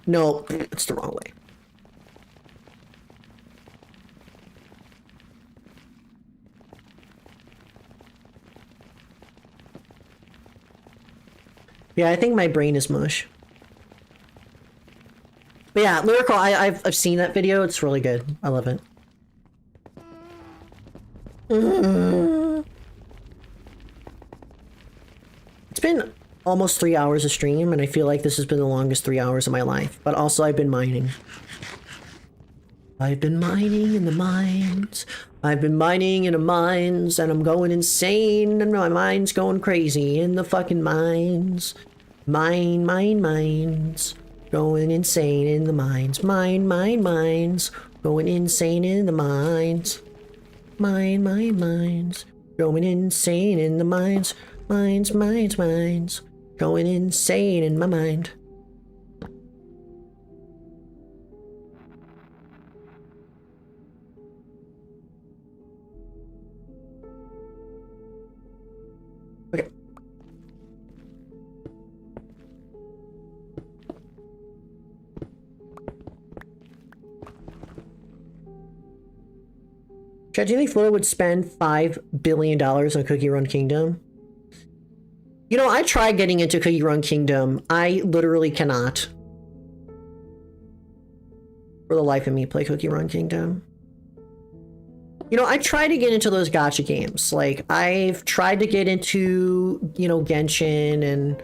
No, it's the wrong way. Yeah, I think my brain is mush. But yeah, Lyrical, I've seen that video. It's really good. I love it. It's been almost 3 hours of stream, and I feel like this has been the longest 3 hours of my life. But also, I've been mining. I've been mining in the mines. I've been mining in the mines, and I'm going insane, and my mind's going crazy in the fucking mines. Mines. Going insane in the mines. Mines. Going insane in the mines. Mines. Going insane in the mines. Mines. Going insane in my mind. Okay. Chad, do you think Flo would spend $5 billion on Cookie Run Kingdom? You know, I tried getting into Cookie Run Kingdom. I literally cannot, for the life of me, play Cookie Run Kingdom. You know, I tried to get into those gacha games. Like, I've tried to get into, you know, Genshin, and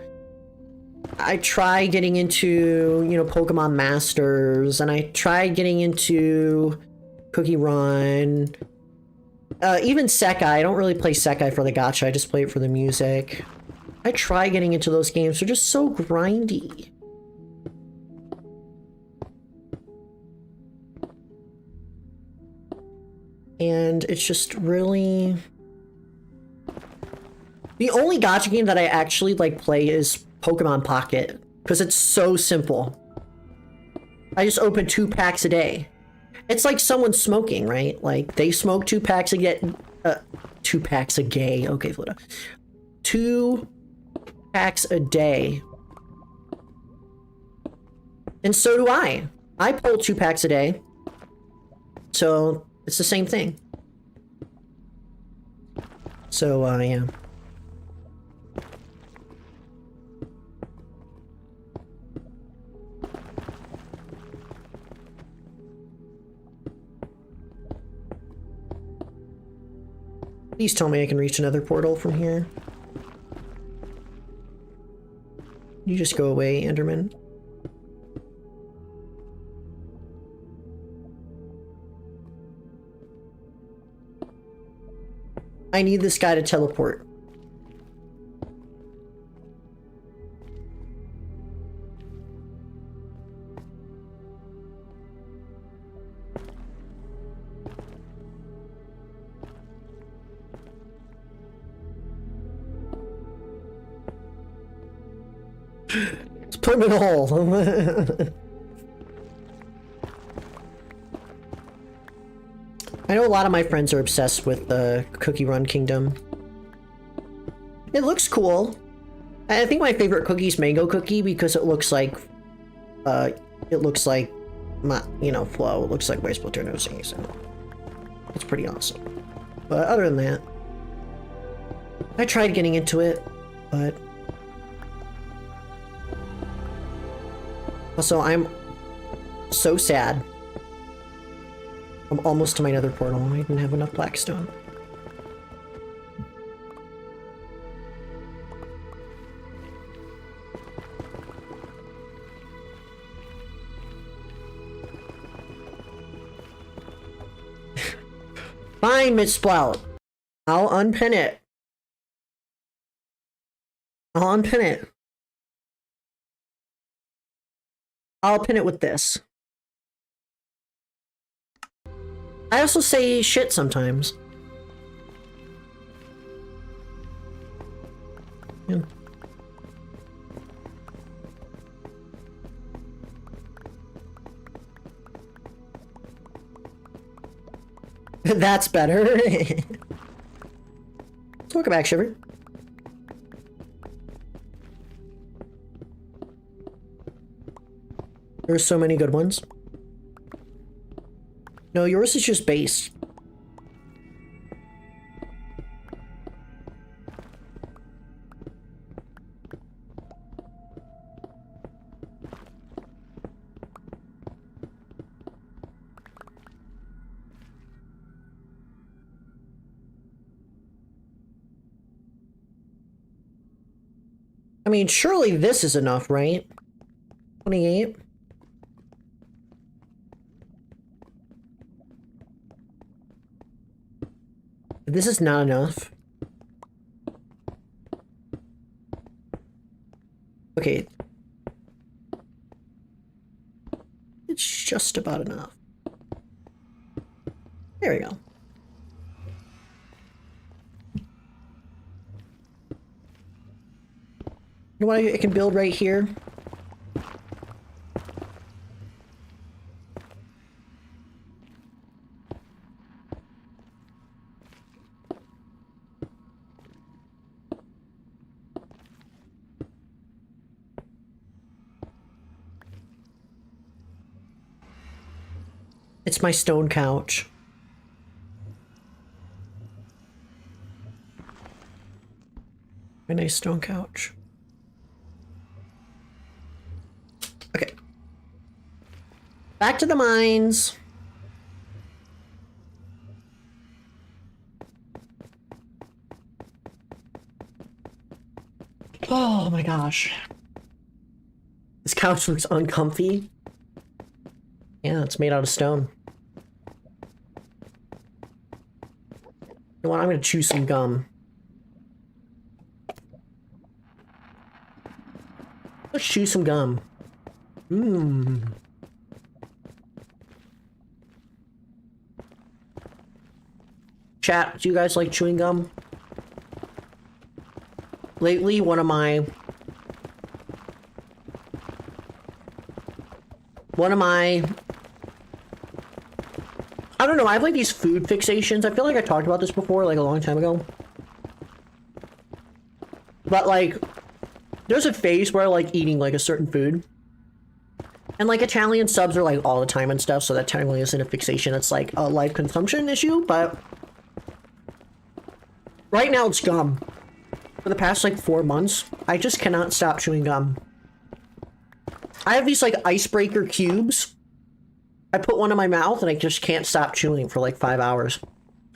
I tried getting into, you know, Pokemon Masters, and I tried getting into Cookie Run. Even Sekai. I don't really play Sekai for the gacha, I just play it for the music. I try getting into those games. They're just so grindy. And it's just really... The only gacha game that I actually like play is Pokemon Pocket, because it's so simple. I just open 2 packs a day. It's like someone smoking, right? Like, they smoke 2 packs a day. 2 packs a day. Okay, Fluta. 2 packs a day. And so do I. I pull 2 packs a day. So, it's the same thing. So, yeah. Please tell me I can reach another portal from here. You just go away, Enderman. I need this guy to teleport. Let's put him in a hole. I know a lot of my friends are obsessed with the Cookie Run Kingdom. It looks cool. I think my favorite cookie is Mango Cookie because it looks like, my, you know, Flo. It looks like my Splatoon OC, so it's pretty awesome. But other than that, I tried getting into it, but also I'm so sad. I'm almost to my nether portal. I didn't have enough blackstone. Fine, Miss Sprout. I'll unpin it. I'll unpin it. I'll pin it with this. I also say shit sometimes. Yeah. That's better. Welcome back, Shiver. There's so many good ones. No, yours is just base. I mean, surely this is enough, right? 28. This is not enough. Okay. It's just about enough. There we go. You know what I can build right here? It's my stone couch. My nice stone couch. Okay. Back to the mines. Oh my gosh. This couch looks uncomfy. Yeah, it's made out of stone. You know what? I'm gonna chew some gum. Let's chew some gum. Mmm. Chat, do you guys like chewing gum? Lately, one of my I don't know, I have like these food fixations. I feel like I talked about this before, like a long time ago. But like, there's a phase where I like eating like a certain food. And like Italian subs are like all the time and stuff, so that technically isn't a fixation, it's like a life consumption issue, but right now it's gum. For the past like 4 months, I just cannot stop chewing gum. I have these like icebreaker cubes. I put one in my mouth and I just can't stop chewing for like 5 hours.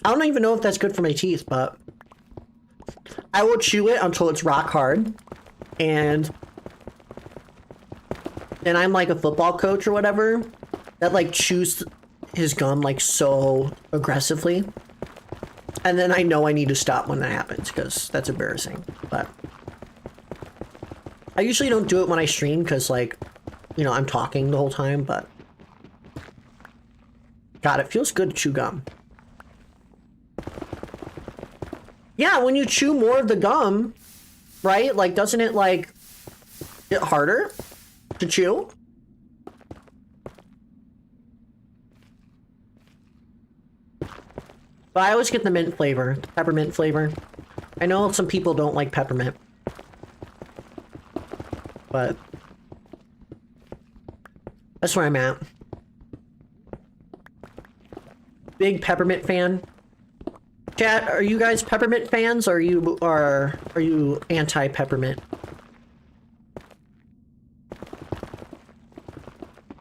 I don't even know if that's good for my teeth, but I will chew it until it's rock hard. And then I'm like a football coach or whatever that like chews his gum like so aggressively. And then I know I need to stop when that happens because that's embarrassing. But I usually don't do it when I stream because like, you know, I'm talking the whole time, but God, it feels good to chew gum. Yeah, when you chew more of the gum, right? Like, doesn't it, like, get harder to chew? But I always get the mint flavor, the peppermint flavor. I know some people don't like peppermint. But that's where I'm at. Big peppermint fan. Chat, are you guys peppermint fans, or are you anti-peppermint?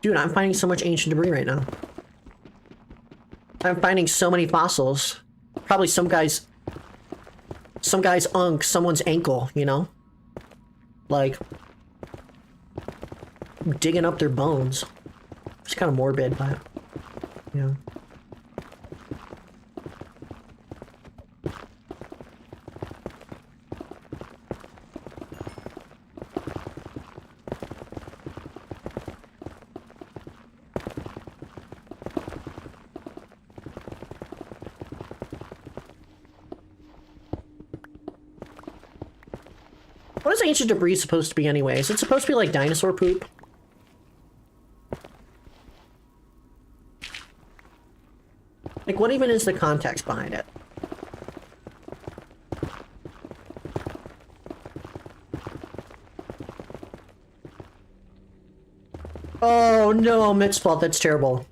Dude, I'm finding so much ancient debris right now. I'm finding so many fossils. Probably some guy's unk someone's ankle, you know? Like, digging up their bones. It's kind of morbid, but yeah. What is ancient debris supposed to be anyway? Is it supposed to be like dinosaur poop? Like, what even is the context behind it? Oh no, Mitzvah, that's terrible.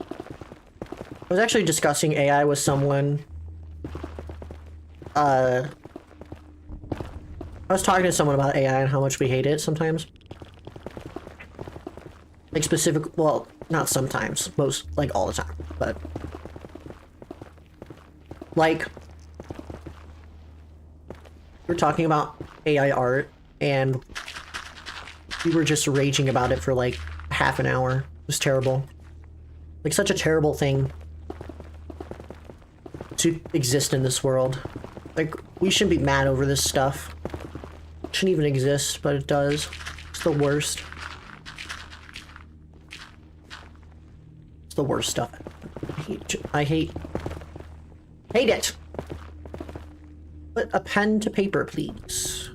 I was actually discussing AI with someone. I was talking to someone about AI and how much we hate it sometimes. Like specific, well, not sometimes, most, like all the time, but like we're talking about AI art and we were just raging about it for like half an hour. It was terrible. Like, such a terrible thing to exist in this world. Like, we shouldn't be mad over this stuff. It shouldn't even exist, but it does. It's the worst. It's the worst stuff. I hate it! Put a pen to paper, please.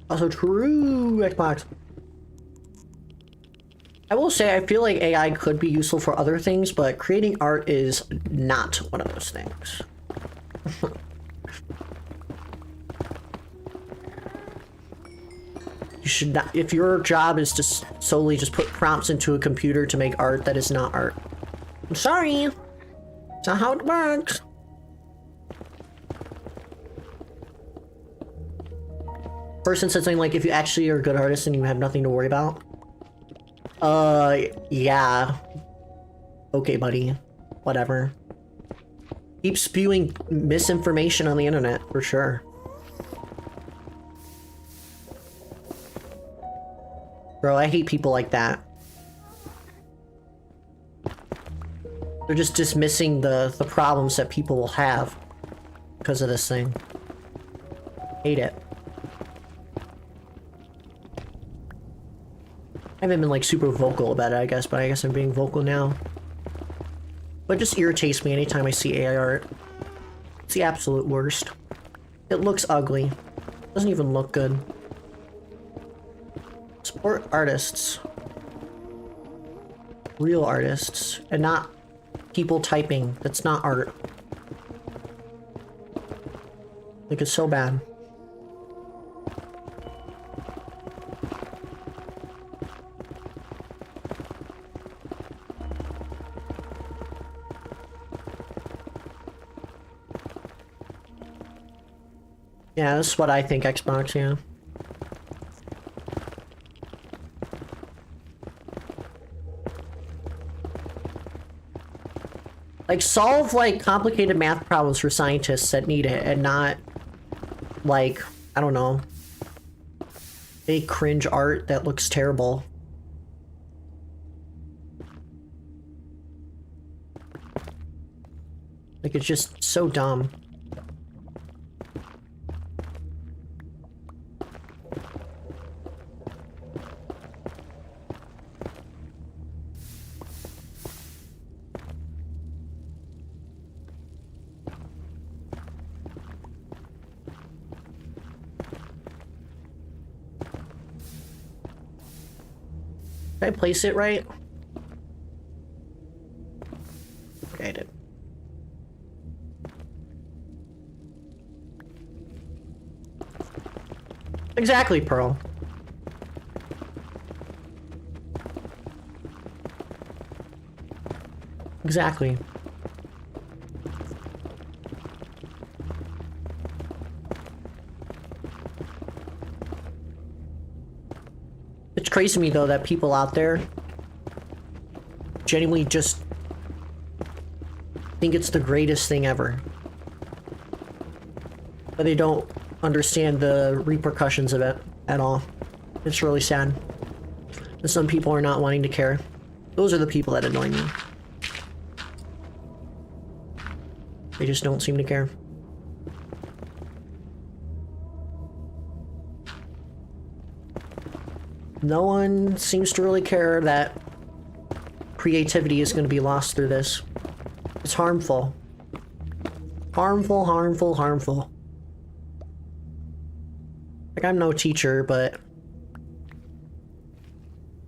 Also true, Xbox. I will say, I feel like AI could be useful for other things, but creating art is not one of those things. You should not, if your job is to solely just put prompts into a computer to make art, that is not art. I'm sorry. It's not how it works. Person said something like, if you actually are a good artist and you have nothing to worry about. Yeah. Okay, buddy. Whatever. Keep spewing misinformation on the internet, for sure. Bro, I hate people like that. They're just dismissing the problems that people will have because of this thing. Hate it. I haven't been like super vocal about it, I guess, but I guess I'm being vocal now. But it just irritates me anytime I see AI art. It's the absolute worst. It looks ugly. It doesn't even look good. Support artists. Real artists. And not people typing. That's not art. Like, it's so bad. Yeah, this is what I think, Xbox, yeah. Like, solve, like, complicated math problems for scientists that need it, and not, like, I don't know, fake cringe art that looks terrible. Like, it's just so dumb. Did I place it right? Okay, I did. Exactly, Pearl. Exactly. It's crazy to me, though, that people out there genuinely just think it's the greatest thing ever. But they don't understand the repercussions of it at all. It's really sad. And some people are not wanting to care. Those are the people that annoy me. They just don't seem to care. No one seems to really care that creativity is going to be lost through this. It's harmful. Harmful, harmful, harmful. Like, I'm no teacher, but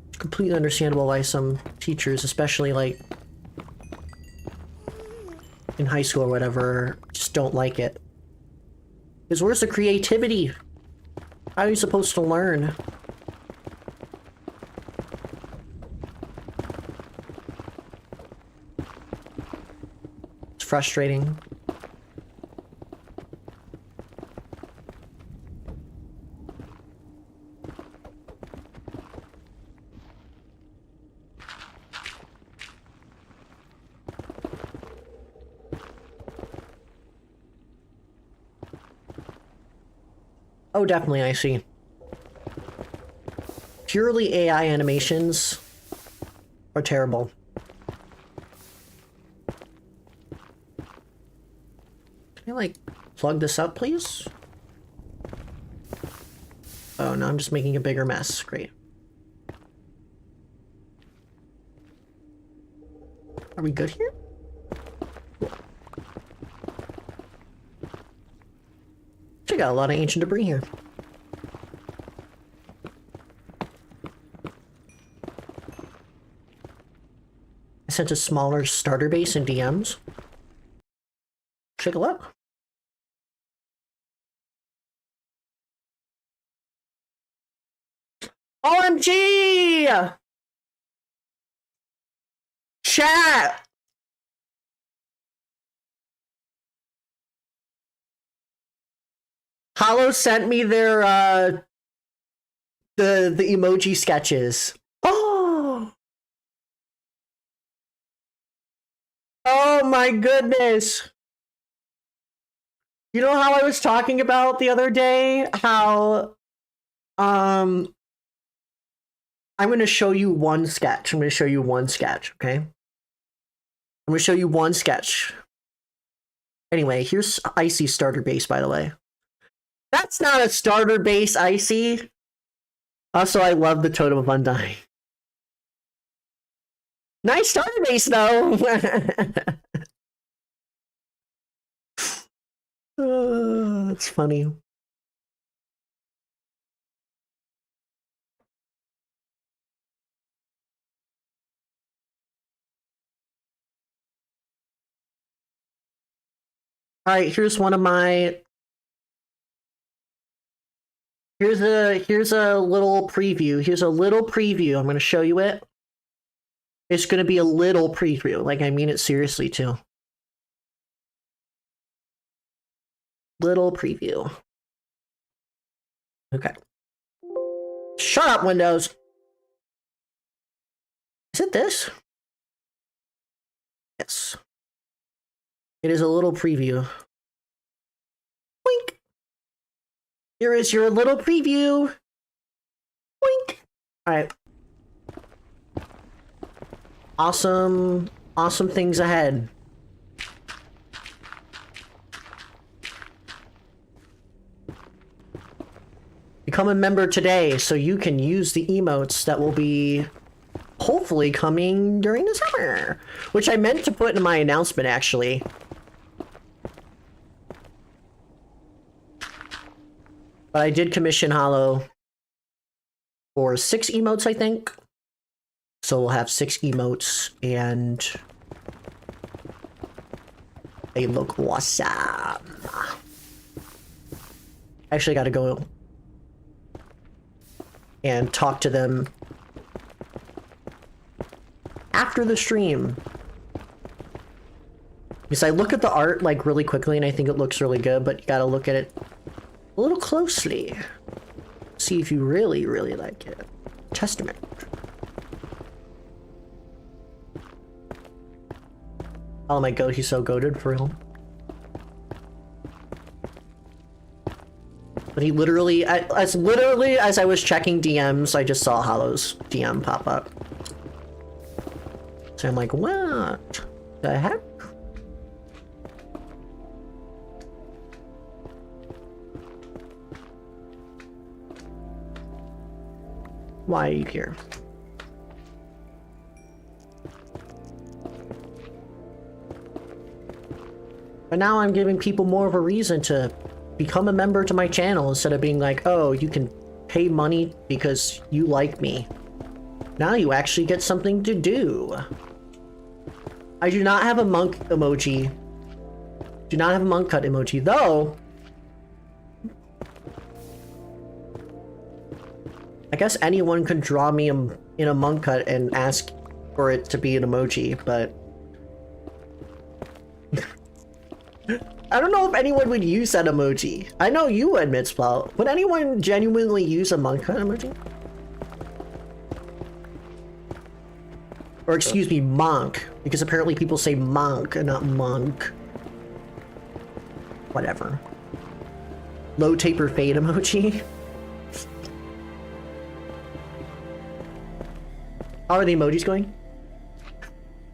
it's completely understandable why some teachers, especially like in high school or whatever, just don't like it. Because where's the creativity? How are you supposed to learn? Frustrating. Oh, definitely, I see. Purely AI animations are terrible. Can I, like, plug this up, please? Oh, no, I'm just making a bigger mess. Great. Are we good here? Cool. Actually got a lot of ancient debris here. I sent a smaller starter base in DMs. Take a look. OMG! Chat! Hollow sent me their the emoji sketches. Oh! Oh my goodness! You know how I was talking about the other day how I'm gonna show you one sketch. I'm gonna show you one sketch, okay? I'm gonna show you one sketch. Anyway, here's Icy's starter base, by the way. That's not a starter base, Icy. Also, I love the Totem of Undying. Nice starter base, though. That's funny. All right, here's one of my. Here's a little preview. Here's a little preview. I'm going to show you it. It's going to be a little preview. Like, I mean it seriously, too. Little preview. Okay. Shut up, Windows. Is it this? Yes. It is a little preview. Wink. Here is your little preview. Wink. Alright. Awesome things ahead. Become a member today so you can use the emotes that will be hopefully coming during the summer, which I meant to put in my announcement, actually. But I did commission Hollow for 6 emotes, I think. So we'll have 6 emotes, and they look awesome. I actually gotta go and talk to them after the stream. Because I look at the art like really quickly and I think it looks really good, but you gotta look at it a little closely. See if you really, really like it. Testament. Oh my god, he's so goated for real. But he literally, as I was checking DMs, I just saw Hollow's DM pop up. So I'm like, what the heck? Why are you here? But now I'm giving people more of a reason to become a member to my channel instead of being like, oh, you can pay money because you like me. Now you actually get something to do. I do not have a monk emoji. Do not have a monk cut emoji, though. I guess anyone can draw me in a monk cut and ask for it to be an emoji, but I don't know if anyone would use that emoji. I know you would, Mitzplow. Would anyone genuinely use a monk cut emoji? Or excuse me, monk, because apparently people say monk and not monk. Whatever. low taper fade emoji. How are the emojis going?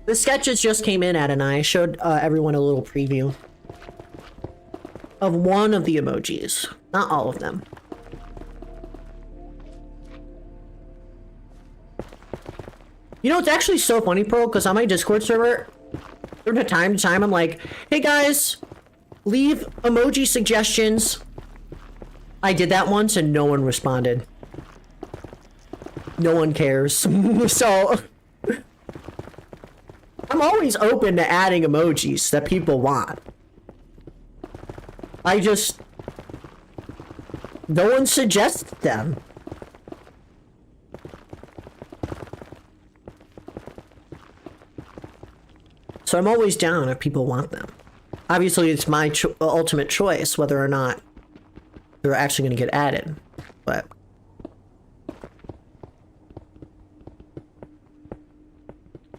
The sketches just came in, Ad, and I showed everyone a little preview of one of the emojis, not all of them. You know, it's actually so funny, Pearl, because on my Discord server, from time to time, I'm like, hey guys, leave emoji suggestions. I did that once and no one responded. No one cares. So, I'm always open to adding emojis that people want. No one suggests them. So I'm always down if people want them. Obviously, it's my ultimate choice whether or not they're actually going to get added. But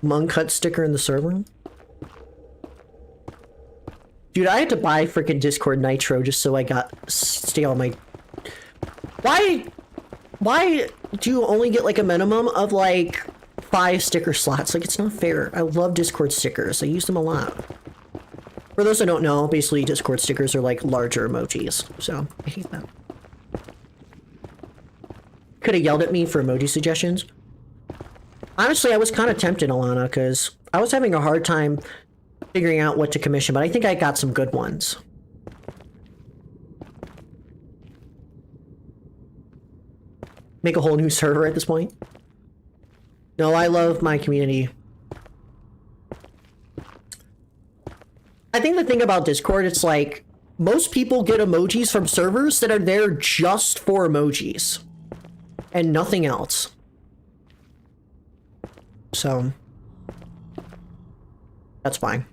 Monk sticker in the server? Dude, I had to buy freaking Discord Nitro just so I stay on my... Why do you only get like a minimum of like 5 sticker slots? Like, it's not fair. I love Discord stickers. I use them a lot. For those that don't know, basically Discord stickers are like larger emojis. So, I hate them. Could have yelled at me for emoji suggestions. Honestly, I was kind of tempted, Alana, because I was having a hard time figuring out what to commission, but I think I got some good ones. Make a whole new server at this point? No, I love my community. I think the thing about Discord, it's like, most people get emojis from servers that are there just for emojis. And nothing else. So, that's fine.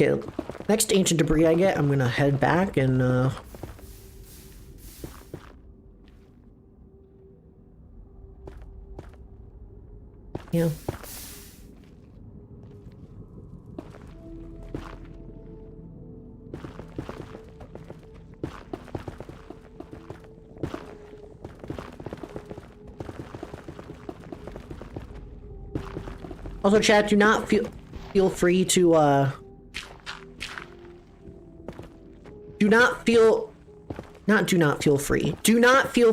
Okay, next ancient debris I get, I'm gonna head back and yeah. Also, chat, do not feel free to do not feel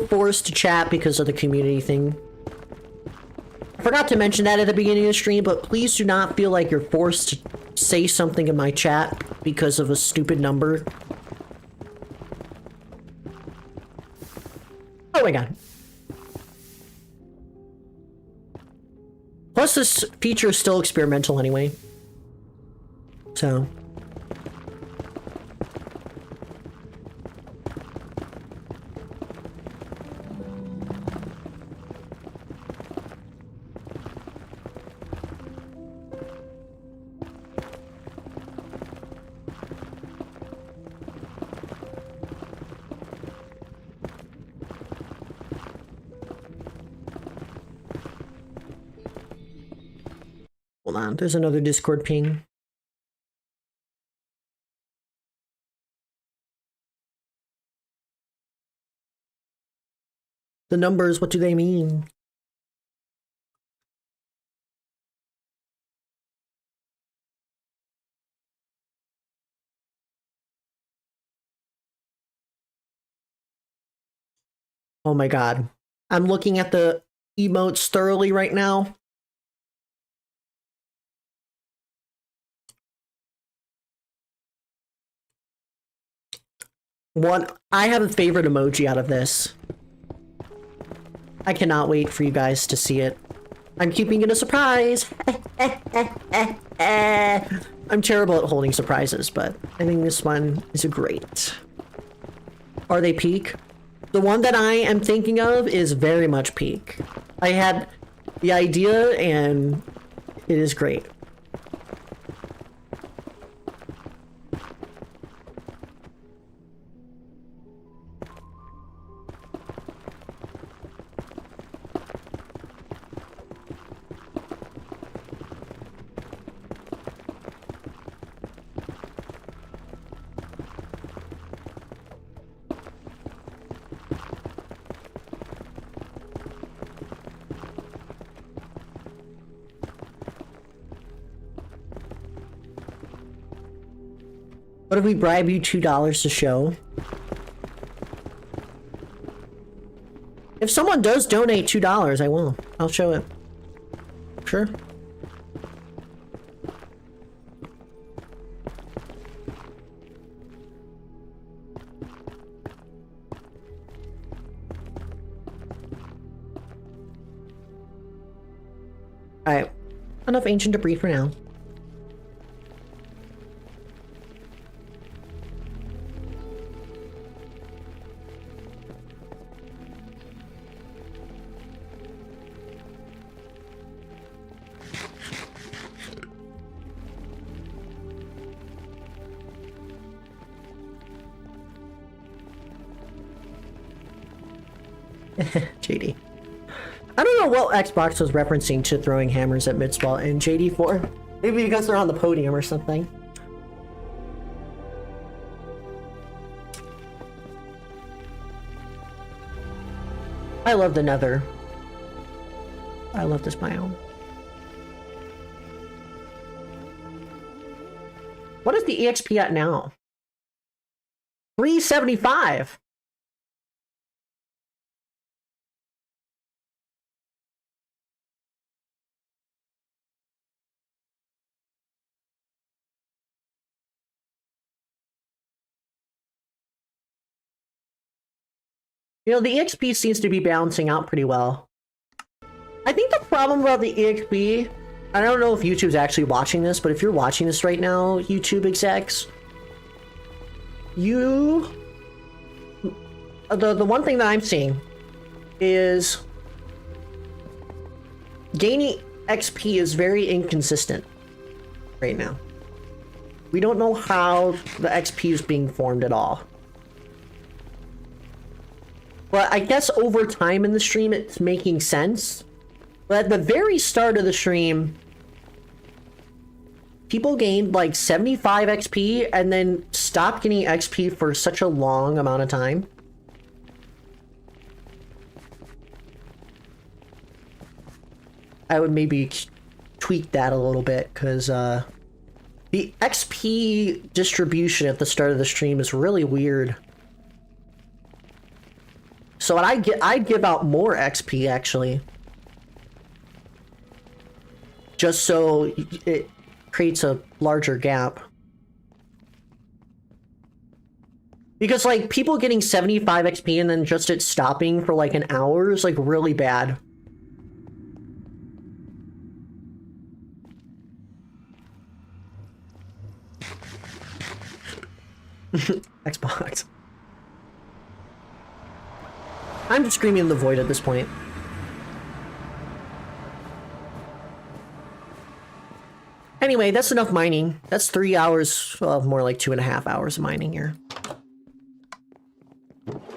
forced to chat because of the community thing. I forgot to mention that at the beginning of the stream, but please do not feel like you're forced to say something in my chat because of a stupid number. Oh my god. Plus, this feature is still experimental anyway. So... Hold on, there's another Discord ping. The numbers, what do they mean? Oh my god. I'm looking at the emotes thoroughly right now. I have a favorite emoji out of this. I cannot wait for you guys to see it. I'm keeping it a surprise. I'm terrible at holding surprises, but I think this one is a great. Are they peak? The one that I am thinking of is very much peak. I had the idea and it is great. What if we bribe you $2 to show? If someone does donate $2, I will. I'll show it. Sure. Alright. Enough ancient debris for now. JD. I don't know what Xbox was referencing to throwing hammers at Midspawn and JD for. Maybe because they're on the podium or something. I love the Nether. I love this biome. What is the EXP at now? 375. You know, the EXP seems to be balancing out pretty well. I think the problem about the EXP, I don't know if YouTube's actually watching this, but if you're watching this right now, YouTube execs, the one thing that I'm seeing is gaining XP is very inconsistent right now. We don't know how the XP is being formed at all. But I guess over time in the stream, it's making sense. But at the very start of the stream, people gained like 75 XP and then stopped getting XP for such a long amount of time. I would maybe tweak that a little bit, because the XP distribution at the start of the stream is really weird. So I'd give out more XP, actually. Just so it creates a larger gap. Because, like, people getting 75 XP and then just it stopping for, like, an hour is, like, really bad. Xbox. I'm just screaming in the void at this point. Anyway, that's enough mining. That's 3 hours, well, more like 2.5 hours of mining here.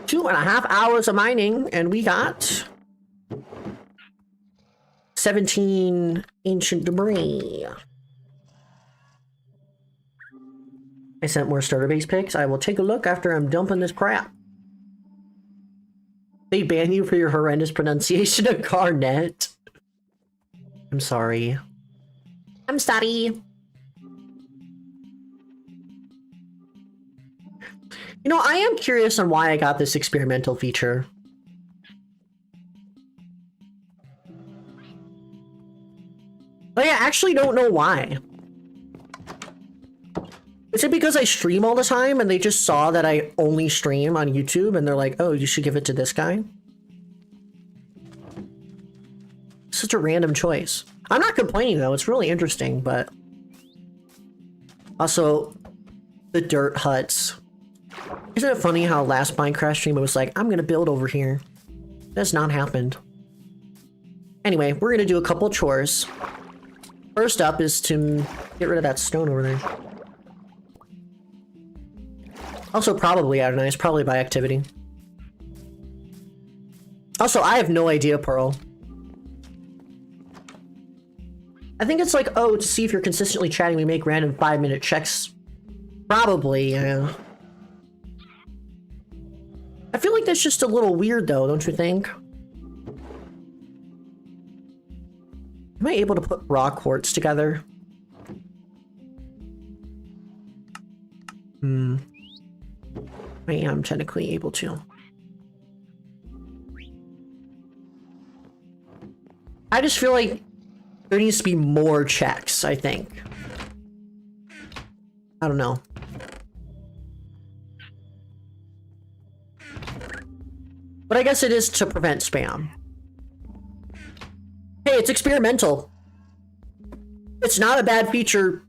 2.5 hours of mining, and we got 17 ancient debris. I sent more starter base pics. I will take a look after I'm dumping this crap. They ban you for your horrendous pronunciation of Garnet. I'm sorry. I'm sorry. You know, I am curious on why I got this experimental feature. But I actually don't know why. Is it because I stream all the time and they just saw that I only stream on YouTube and they're like, oh, you should give it to this guy? Such a random choice. I'm not complaining though, it's really interesting, but... Also, the dirt huts. Isn't it funny how last Minecraft stream I was like, I'm gonna build over here. That's not happened. Anyway, we're gonna do a couple chores. First up is to get rid of that stone over there. Also probably itemized, probably by activity. Also, I have no idea, Pearl. I think it's like, oh, to see if you're consistently chatting, we make random 5-minute checks. Probably, yeah. I feel like that's just a little weird though, don't you think? Am I able to put raw quartz together? I am technically able to. I just feel like there needs to be more checks, I think. I don't know. But I guess it is to prevent spam. Hey, it's experimental. It's not a bad feature.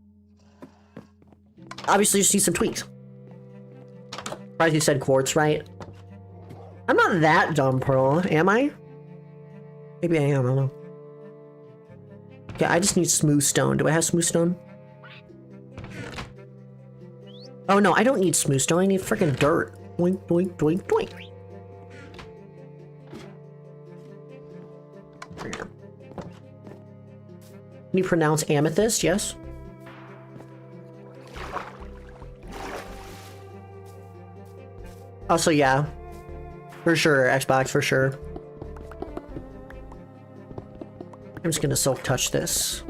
Obviously, just need some tweaks. Surprised you said quartz, right? I'm not that dumb, Pearl, am I? Maybe I am, I don't know. Okay, I just need smooth stone. Do I have smooth stone? Oh no, I don't need smooth stone. I need freaking dirt. Doink, doink, doink, doink. Can you pronounce amethyst? Yes. Also, yeah. For sure, Xbox, for sure. I'm just gonna silk touch this.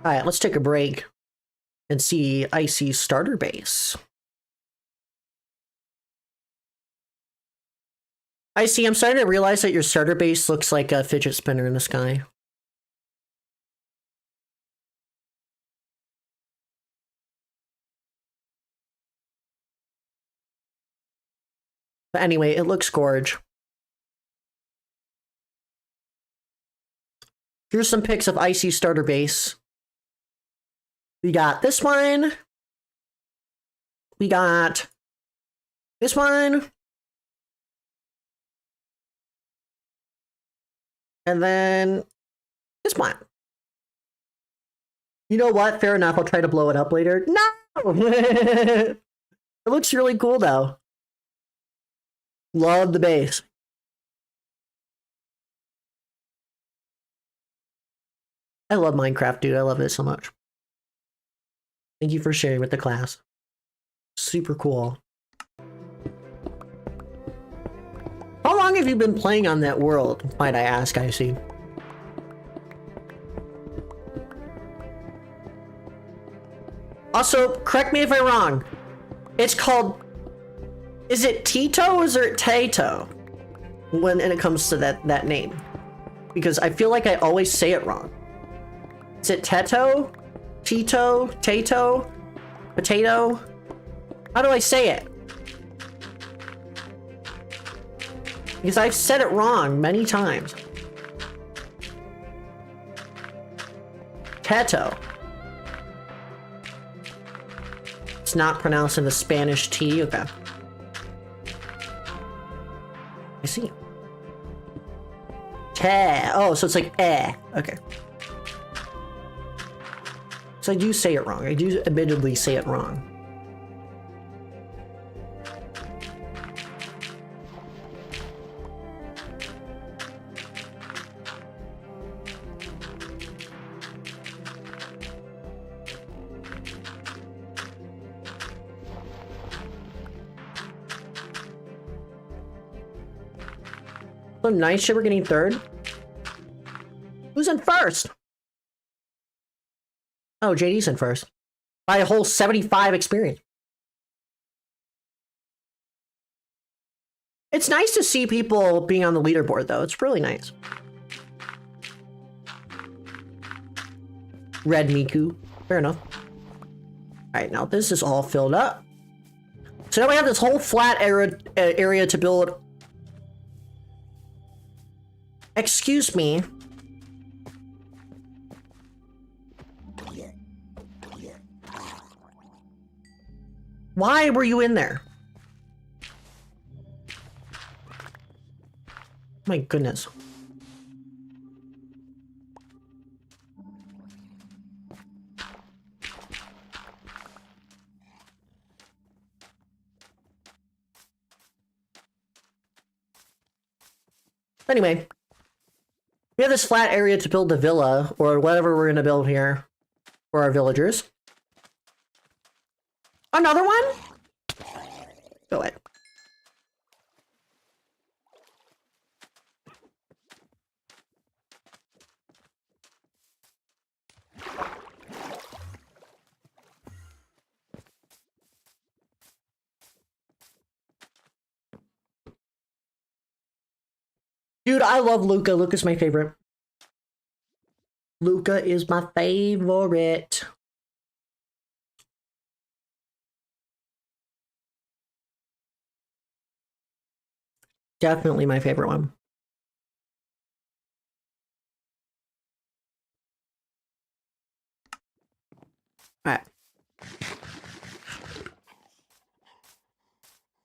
Alright, let's take a break and see Icy's starter base. Icy, I'm starting to realize that your starter base looks like a fidget spinner in the sky. But anyway, it looks gorge. Here's some pics of Icy's starter base. We got this one. We got this one. And then this one. You know what? Fair enough. I'll try to blow it up later. No! It looks really cool, though. Love the base. I love Minecraft, dude. I love it so much. Thank you for sharing with the class. Super cool. How long have you been playing on that world, might I ask, Icy? Also, correct me if I'm wrong. It's called... Is it Tito or is it Tato? When it comes to that name. Because I feel like I always say it wrong. Is it Teto? Tito? Tato? Potato? How do I say it? Because I've said it wrong many times. Teto. It's not pronounced in the Spanish T. Okay. I see. Te. Oh, so it's like eh. Okay. So I do say it wrong. I do admittedly say it wrong. So nice shit, we're getting third. Who's in first? Oh, JD's in first. By a whole 75 experience. It's nice to see people being on the leaderboard, though. It's really nice. Red Miku. Fair enough. Alright, now this is all filled up. So now we have this whole flat area to build. Excuse me. Why were you in there? My goodness. Anyway, we have this flat area to build the villa, or whatever we're going to build here for our villagers. Another one? Dude, I love Luca. Luca's my favorite. Luca is my favorite. Definitely my favorite one. All right.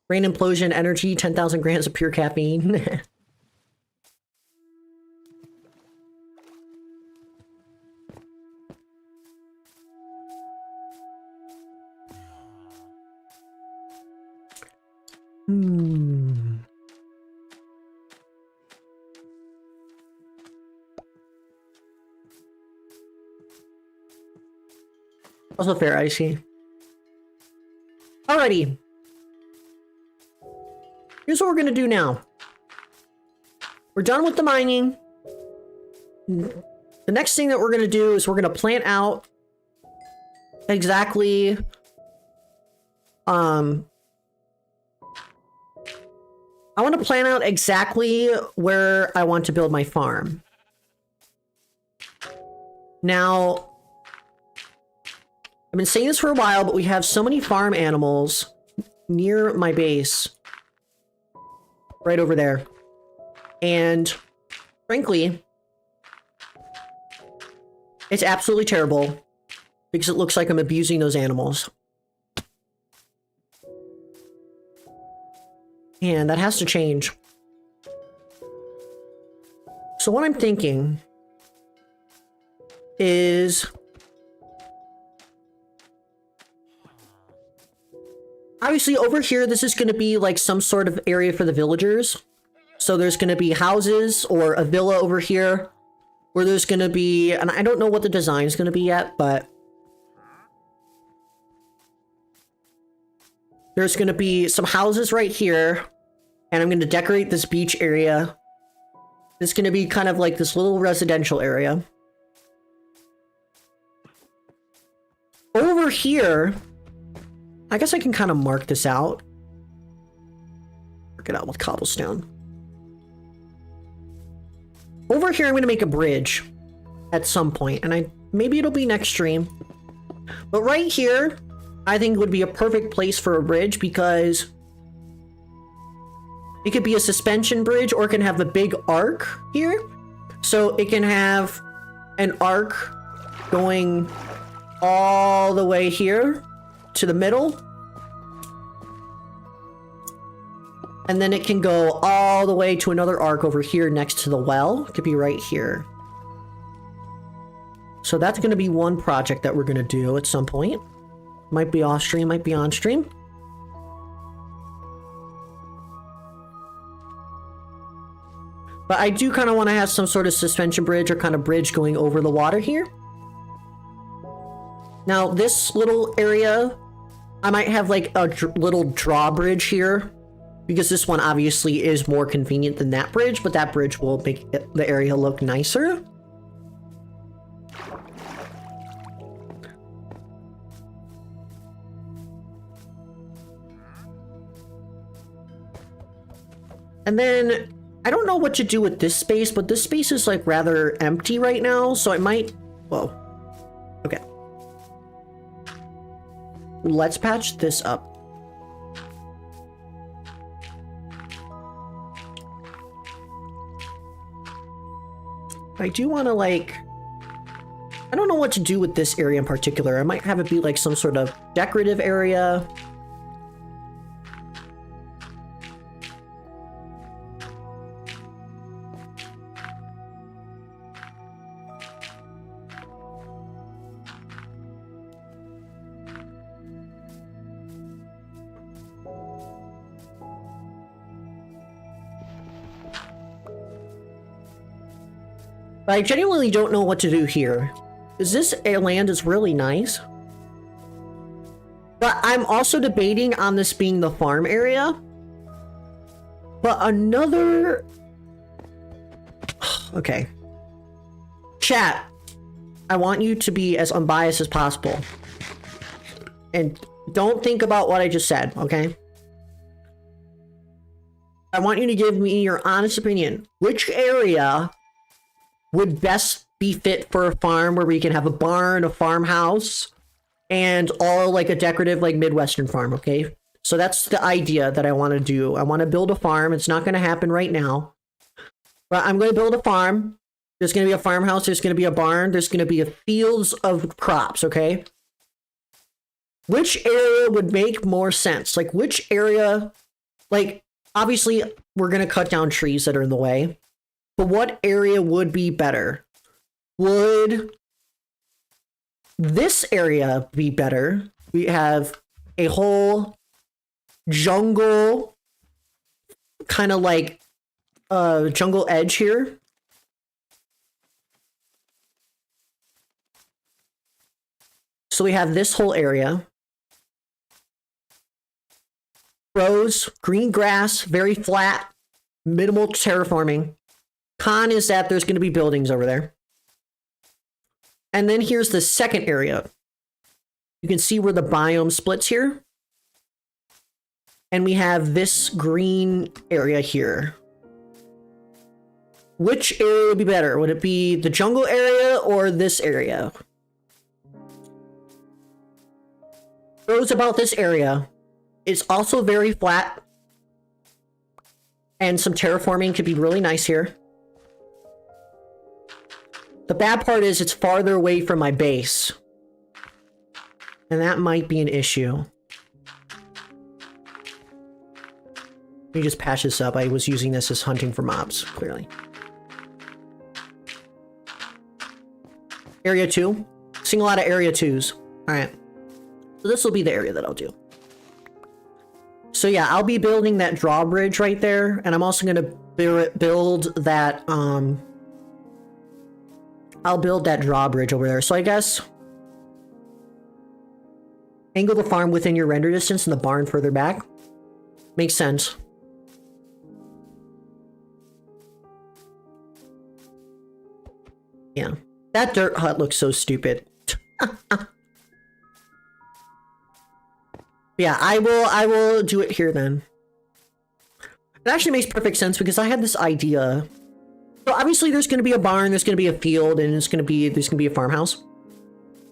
Brain implosion energy, 10,000 grams of pure caffeine. Also fair, I see. Alrighty. Here's what we're gonna do now. We're done with the mining. The next thing that we're gonna do is we're gonna plant out exactly I want to plan out exactly where I want to build my farm. Now, I've been saying this for a while, but we have so many farm animals near my base. Right over there. And, frankly, it's absolutely terrible because it looks like I'm abusing those animals. And that has to change. So what I'm thinking is obviously over here, this is going to be like some sort of area for the villagers. So there's going to be houses or a villa over here where there's going to be, and I don't know what the design is going to be yet, but there's going to be some houses right here. And I'm going to decorate this beach area. It's going to be kind of like this little residential area. Over here, I guess I can kind of mark this out. Mark it out with cobblestone. Over here, I'm going to make a bridge at some point, and maybe it'll be next stream. But right here, I think would be a perfect place for a bridge because it could be a suspension bridge or it can have a big arc here. So it can have an arc going all the way here to the middle. And then it can go all the way to another arc over here next to the well. It could be right here. So that's going to be one project that we're going to do at some point. Might be off stream, might be on stream. But I do kind of want to have some sort of suspension bridge or kind of bridge going over the water here. Now, this little area, I might have like a little drawbridge here. Because this one obviously is more convenient than that bridge, but that bridge will make the area look nicer. And then, I don't know what to do with this space, but this space is like rather empty right now, so I might... Whoa. Okay. Let's patch this up. I do want to like... I don't know what to do with this area in particular. I might have it be like some sort of decorative area. But I genuinely don't know what to do here. This land is really nice. But I'm also debating on this being the farm area. But another... Okay. Chat. I want you to be as unbiased as possible. And don't think about what I just said, okay? I want you to give me your honest opinion. Which area would best be fit for a farm where we can have a barn, a farmhouse, and all like a decorative like Midwestern farm, okay? So that's the idea that I want to do. I want to build a farm. It's not going to happen right now. But I'm going to build a farm. There's going to be a farmhouse. There's going to be a barn. There's going to be a fields of crops, okay? Which area would make more sense? Like, which area... Like, obviously, we're going to cut down trees that are in the way. But what area would be better? Would this area be better? We have a whole jungle, kind of like jungle edge here. So we have this whole area. Rows, green grass, very flat, minimal terraforming. Con is that there's going to be buildings over there. And then here's the second area. You can see where the biome splits here. And we have this green area here. Which area would be better? Would it be the jungle area or this area? Rows about this area. It's also very flat. And some terraforming could be really nice here. The bad part is it's farther away from my base. And that might be an issue. Let me just patch this up. I was using this as hunting for mobs, clearly. Area 2. Seeing a lot of area 2s. Alright. So this will be the area that I'll do. So yeah, I'll be building that drawbridge right there. And I'm also going to build that... I'll build that drawbridge over there. So I guess... Angle the farm within your render distance and the barn further back. Makes sense. Yeah. That dirt hut looks so stupid. Yeah, I will do it here then. It actually makes perfect sense because I had this idea. So obviously there's going to be a barn, there's going to be a field, and there's going to be a farmhouse.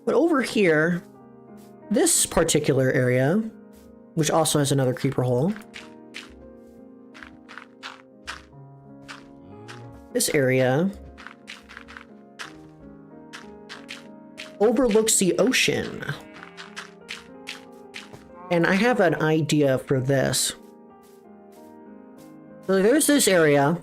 But over here, this particular area, which also has another creeper hole. This area overlooks the ocean. And I have an idea for this. So there's this area.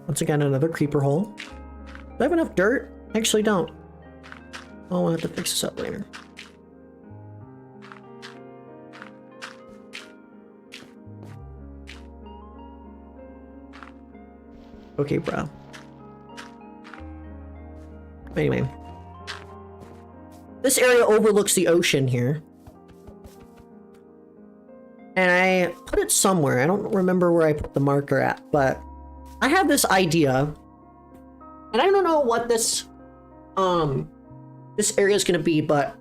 Once again, another creeper hole. Do I have enough dirt? I actually don't. Oh, I'll have to fix this up later. Okay, bro. Anyway. This area overlooks the ocean here. And I put it somewhere. I don't remember where I put the marker at, but I have this idea. And I don't know what this area is going to be, but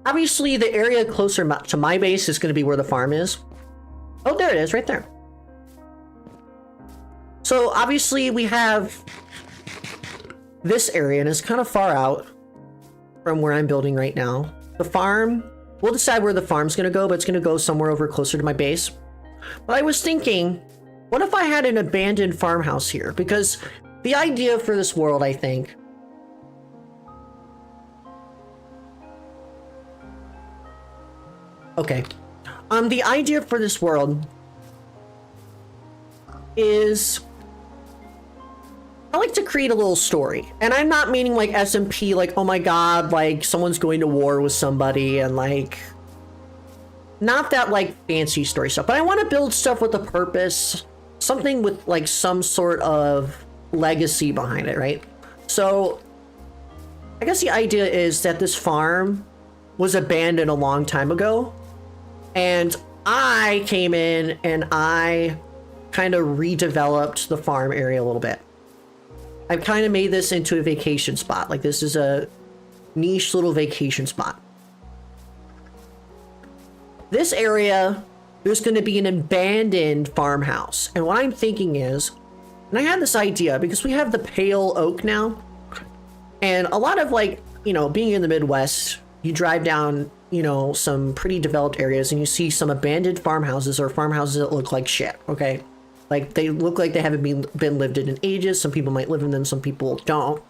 obviously the area closer to my base is going to be where the farm is. Oh, there it is, right there. So obviously we have this area, and it's kind of far out from where I'm building right now. The farm, we'll decide where the farm's going to go, but it's going to go somewhere over closer to my base. But I was thinking, what if I had an abandoned farmhouse here? Because the idea for this world, I think, okay. The idea for this world is I like to create a little story. And I'm not meaning like SMP, like, oh my god, like someone's going to war with somebody and like, not that like fancy story stuff, but I want to build stuff with a purpose, something with like some sort of legacy behind it, right? So I guess the idea is that this farm was abandoned a long time ago, and I came in and I kind of redeveloped the farm area a little bit. I've kind of made this into a vacation spot. Like, this is a niche little vacation spot. this area, there's going to be an abandoned farmhouse. And what I'm thinking is, and I had this idea because we have the pale oak now. And a lot of like, you know, being in the Midwest, you drive down, you know, some pretty developed areas and you see some abandoned farmhouses or farmhouses that look like shit, okay? Like they look like they haven't been lived in ages. Some people might live in them, some people don't.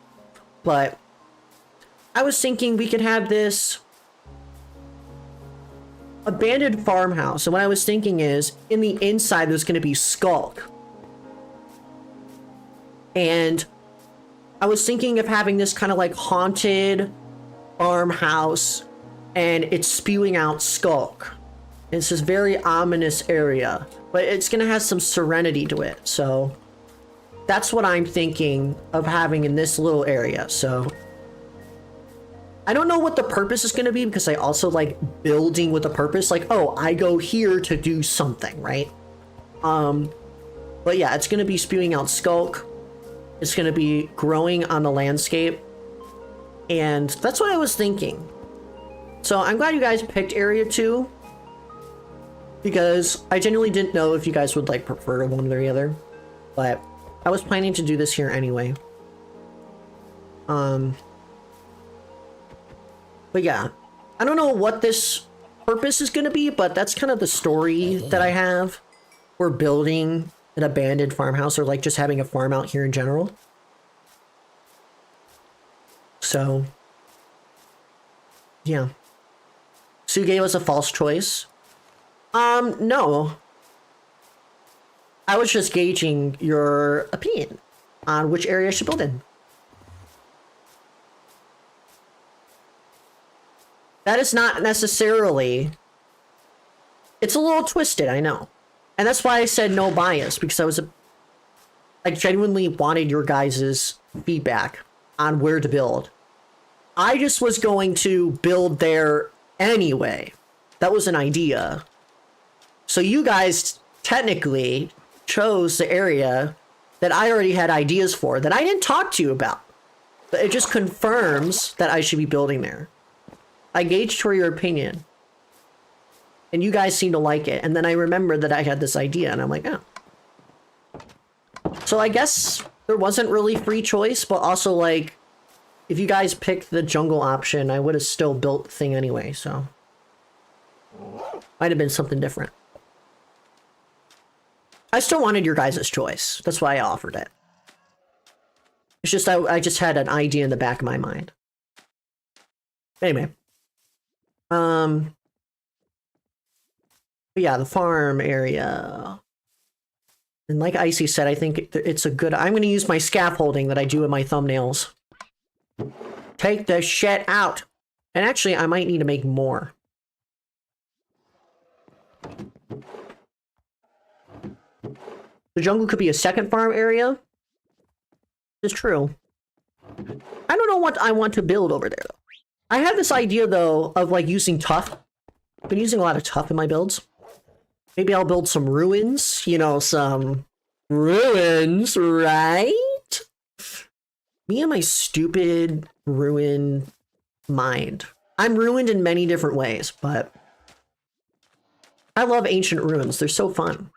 But I was thinking we could have this abandoned farmhouse. And what I was thinking is, in the inside, there's going to be skulk. And I was thinking of having this kind of like haunted farmhouse, and it's spewing out skulk. It's this very ominous area, but it's going to have some serenity to it. So that's what I'm thinking of having in this little area. So I don't know what the purpose is going to be, because I also like building with a purpose. Like, oh, I go here to do something, right? But yeah, it's going to be spewing out skulk. It's going to be growing on the landscape. And that's what I was thinking. So I'm glad you guys picked area 2, because I genuinely didn't know if you guys would like prefer one or the other. But I was planning to do this here anyway. But yeah, I don't know what this purpose is going to be, but that's kind of the story that I have. We're building an abandoned farmhouse, or like just having a farm out here in general. So, yeah. Sue gave us a false choice. No. I was just gauging your opinion on which area I should build in. That is not necessarily... It's a little twisted, I know. And that's why I said no bias, because I genuinely wanted your guys' feedback on where to build. I just was going to build there anyway. That was an idea. So you guys technically chose the area that I already had ideas for, that I didn't talk to you about. But it just confirms that I should be building there. I gauged for your opinion. And you guys seem to like it. And then I remembered that I had this idea, and I'm like, oh. So I guess there wasn't really free choice, but also like, if you guys picked the jungle option, I would have still built the thing anyway, so. Might have been something different. I still wanted your guys' choice. That's why I offered it. It's just, I just had an idea in the back of my mind. Anyway. But yeah, the farm area. And like Icy said, I think it's a good... I'm going to use my scaffolding that I do in my thumbnails. Take the shit out. And actually, I might need to make more. The jungle could be a second farm area. It's true. I don't know what I want to build over there, though. I have this idea, though, of like using tuff. I've been using a lot of tuff in my builds. Maybe I'll build some ruins. You know, some ruins, right? Me and my stupid ruin mind. I'm ruined in many different ways, but I love ancient ruins. They're so fun.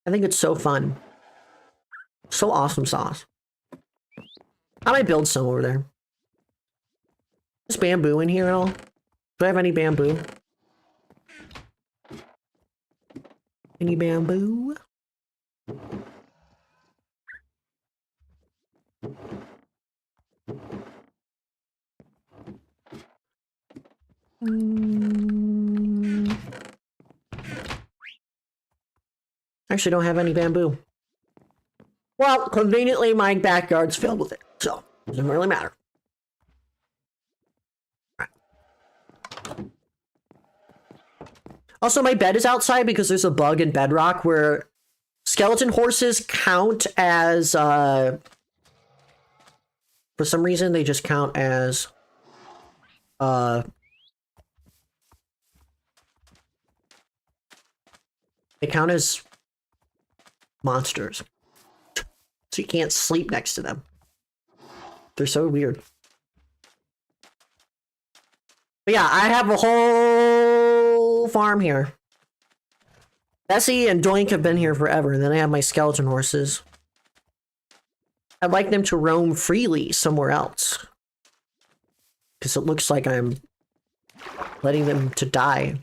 I think it's so fun. So awesome sauce. I might build some over there. Is bamboo in here at all? Do I have any bamboo? Any bamboo? Actually, don't have any bamboo. Well, conveniently, my backyard's filled with it, so it doesn't really matter. Also, my bed is outside because there's a bug in Bedrock where skeleton horses count as, for some reason, they just count as, they count as monsters. So you can't sleep next to them. They're so weird. But yeah, I have a whole farm here. Bessie and Doink have been here forever, and then I have my skeleton horses. I'd like them to roam freely somewhere else. Because it looks like I'm letting them to die.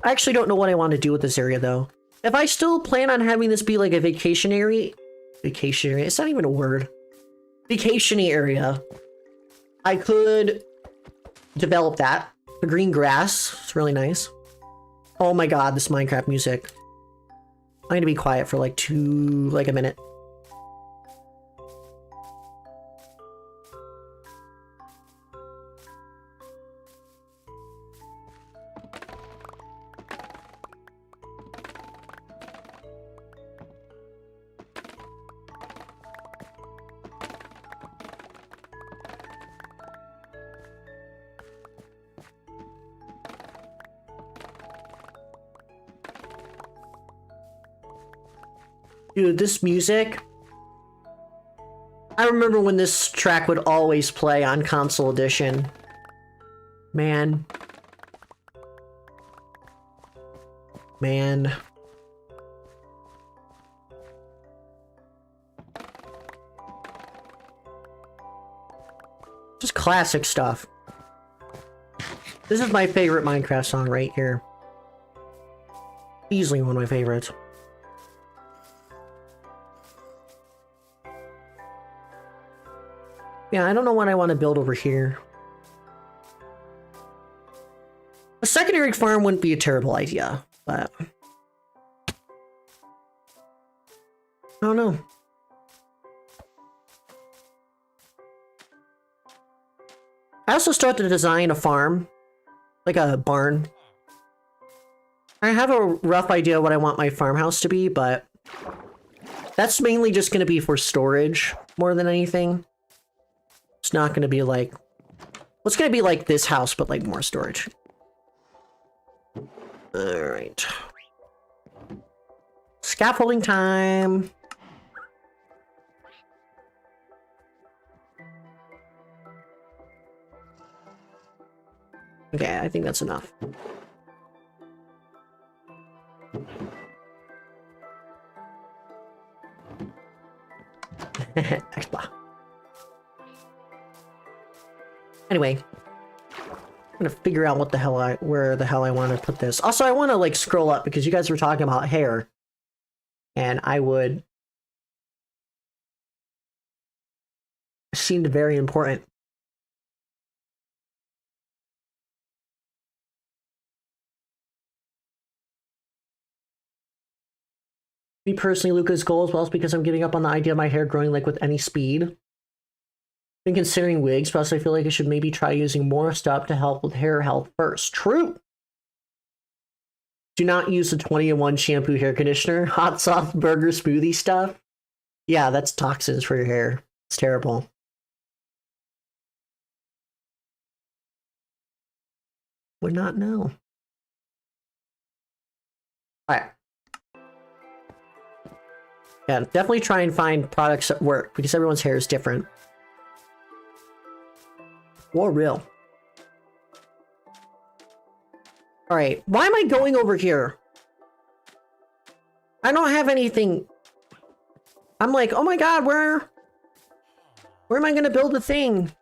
I actually don't know what I want to do with this area, though. If I still plan on having this be like a vacation area, it's not even a word. Vacation area. I could develop that. The green grass. It's really nice. Oh my god, this Minecraft music. I'm gonna be quiet for like a minute. Dude, this music... I remember when this track would always play on console edition. Man. Man. Just classic stuff. This is my favorite Minecraft song right here. Easily one of my favorites. Yeah, I don't know what I want to build over here. A secondary farm wouldn't be a terrible idea, but... I don't know. I also started to design a farm. Like a barn. I have a rough idea what I want my farmhouse to be, but... that's mainly just going to be for storage, more than anything. It's not going to be like... well, it's going to be like this house, but like more storage. Alright. Scaffolding time! Okay, I think that's enough. Expa. Anyway, I'm gonna figure out what the hell where the hell I want to put this. Also, I want to like scroll up because you guys were talking about hair, and I would seemed very important. Me personally, Luca's goal as well is because I'm giving up on the idea of my hair growing like with any speed. Been considering wigs, plus I feel like I should maybe try using more stuff to help with hair health first. True! Do not use the 20-in-1 shampoo hair conditioner. Hot sauce burger smoothie stuff. Yeah, that's toxins for your hair. It's terrible. Would not know. Alright. Yeah, definitely try and find products that work, because everyone's hair is different. For real. Alright, why am I going over here? I don't have anything. I'm like, oh my god, where am I gonna build the thing?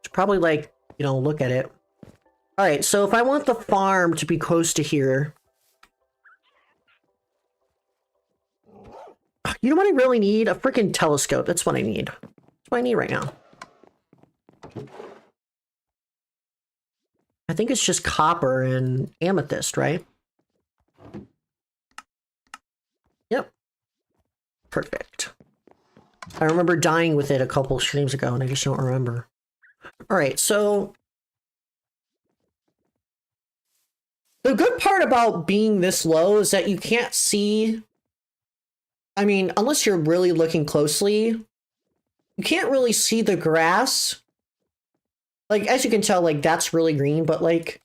Should probably like, you know, look at it. Alright, so if I want the farm to be close to here. You know what I really need? A freaking telescope. That's what I need. That's what I need right now. I think it's just copper and amethyst, right? Yep. Perfect. I remember dying with it a couple streams ago, and I just don't remember. Alright, so... the good part about being this low is that you can't see... I mean, unless you're really looking closely, you can't really see the grass. Like, as you can tell, like, that's really green, but, like,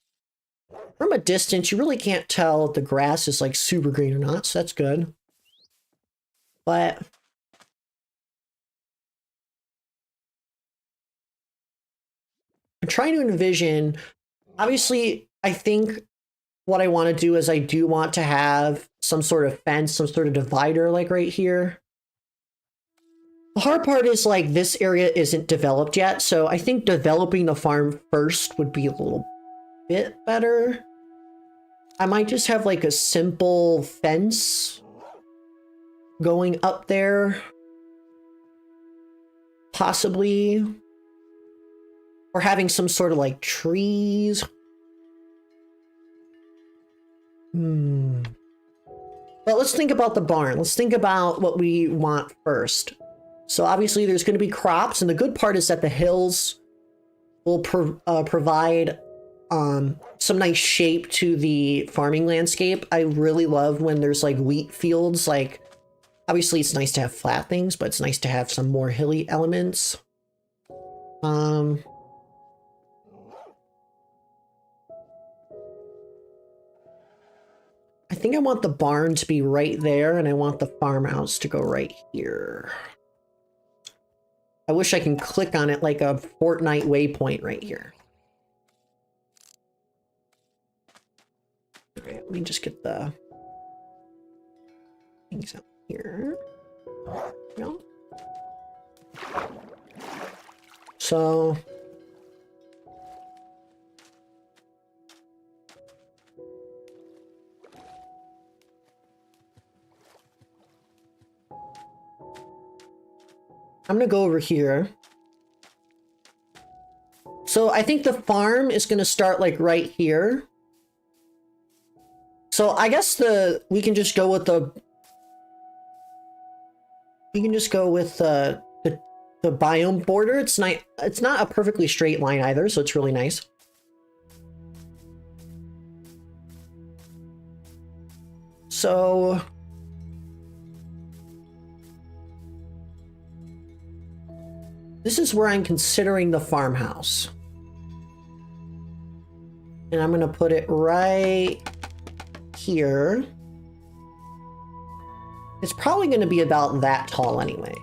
from a distance, you really can't tell if the grass is, like, super green or not, so that's good. But... I'm trying to envision, obviously, I think what I want to do is I do want to have some sort of fence, some sort of divider like right here. The hard part is like this area isn't developed yet, so I think developing the farm first would be a little bit better. I might just have like a simple fence going up there, possibly, or having some sort of like trees. But let's think about the barn. Let's think about what we want first. So obviously there's going to be crops, and the good part is that the hills will provide some nice shape to the farming landscape. I really love when there's like wheat fields. Like, obviously it's nice to have flat things, but it's nice to have some more hilly elements. I think I want the barn to be right there, and I want the farmhouse to go right here. I wish I can click on it like a Fortnite waypoint right here. All right, let me just get the things out here. No. So I'm gonna go over here. So I think the farm is gonna start like right here. So I guess we can just go with the biome border. It's not a perfectly straight line either, so it's really nice. So this is where I'm considering the farmhouse. And I'm gonna put it right here. It's probably gonna be about that tall anyway.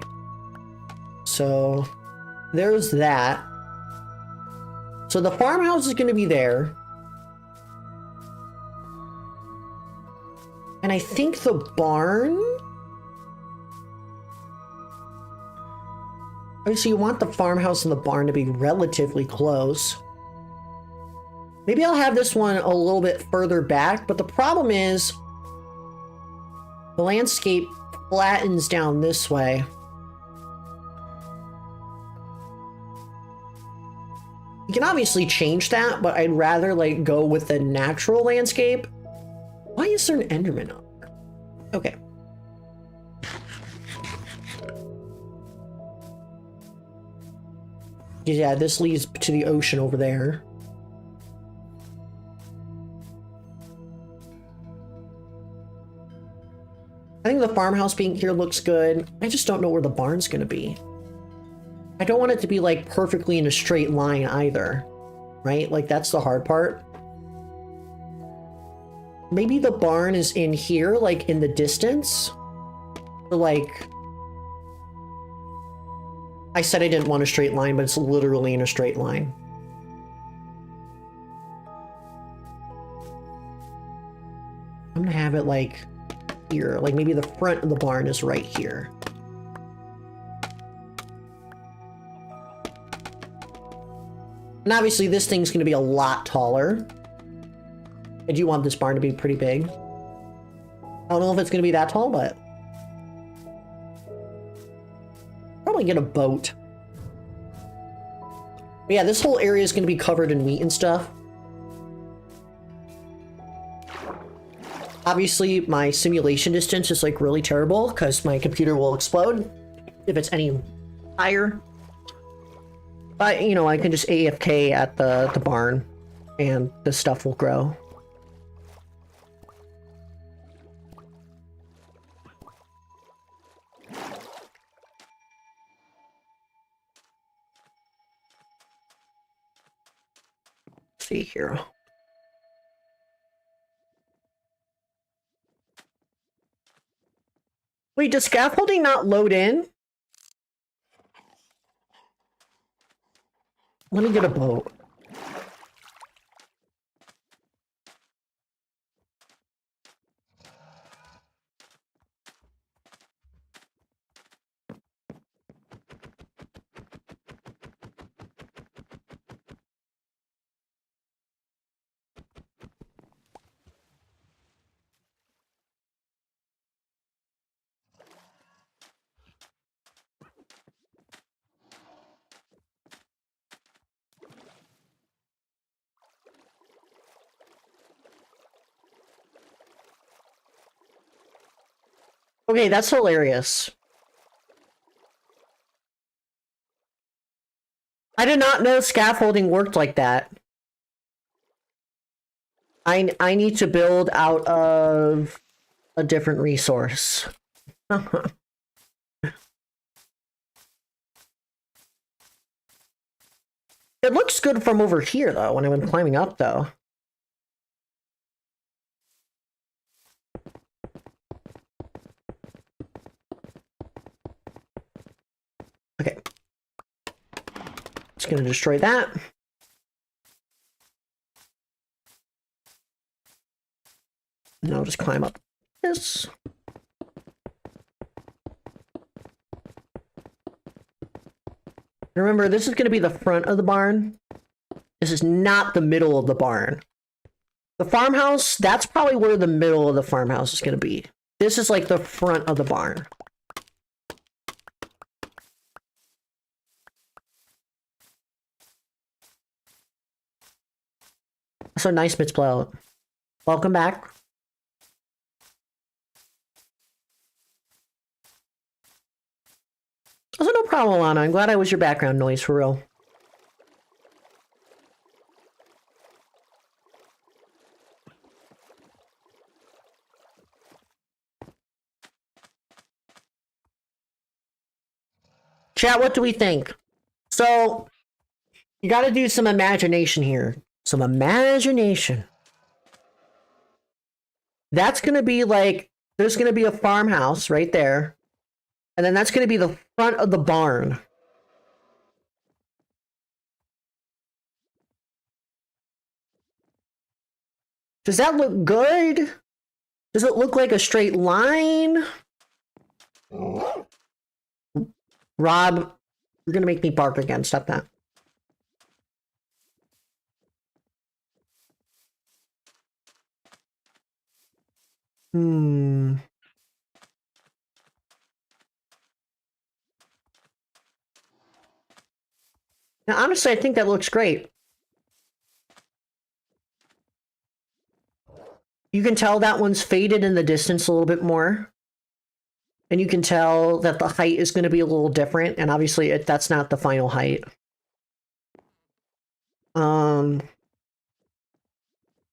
So there's that. So the farmhouse is gonna be there. And I think the barn, obviously you want the farmhouse and the barn to be relatively close. Maybe I'll have this one a little bit further back, but the problem is the landscape flattens down this way. You can obviously change that, but I'd rather like go with the natural landscape. Why is there an Enderman up there? Okay. Yeah, this leads to the ocean over there. I think the farmhouse being here looks good. I just don't know where the barn's gonna be. I don't want it to be like perfectly in a straight line either, right? Like that's the hard part. Maybe the barn is in here, like in the distance. Or like, I said I didn't want a straight line, but it's literally in a straight line. I'm gonna have it like here, like maybe the front of the barn is right here. And obviously this thing's gonna be a lot taller. I do want this barn to be pretty big. I don't know if it's gonna be that tall, but probably get a boat. But yeah, this whole area is gonna be covered in wheat and stuff. Obviously, my simulation distance is like really terrible because my computer will explode if it's any higher. But, you know, I can just AFK at the barn and the stuff will grow. Let's see here. Wait, does scaffolding not load in? Let me get a boat. Okay, that's hilarious. I did not know scaffolding worked like that. I need to build out of a different resource. It looks good from over here, though, when I'm climbing up, though. Okay. Just gonna destroy that. And I'll just climb up this. Remember, this is going to be the front of the barn. This is not the middle of the barn. The farmhouse, that's probably where the middle of the farmhouse is going to be. This is like the front of the barn. So nice, Mitzplout. Welcome back. Also, no problem, Alana. I'm glad I was your background noise, for real. Chat, what do we think? So, you gotta do some imagination here. Some imagination. That's gonna be like, there's gonna be a farmhouse right there. And then that's gonna be the front of the barn. Does that look good? Does it look like a straight line? Rob, you're gonna make me bark again. Stop that. Now, honestly, I think that looks great. You can tell that one's faded in the distance a little bit more. And you can tell that the height is going to be a little different. And obviously, that's not the final height. Yeah,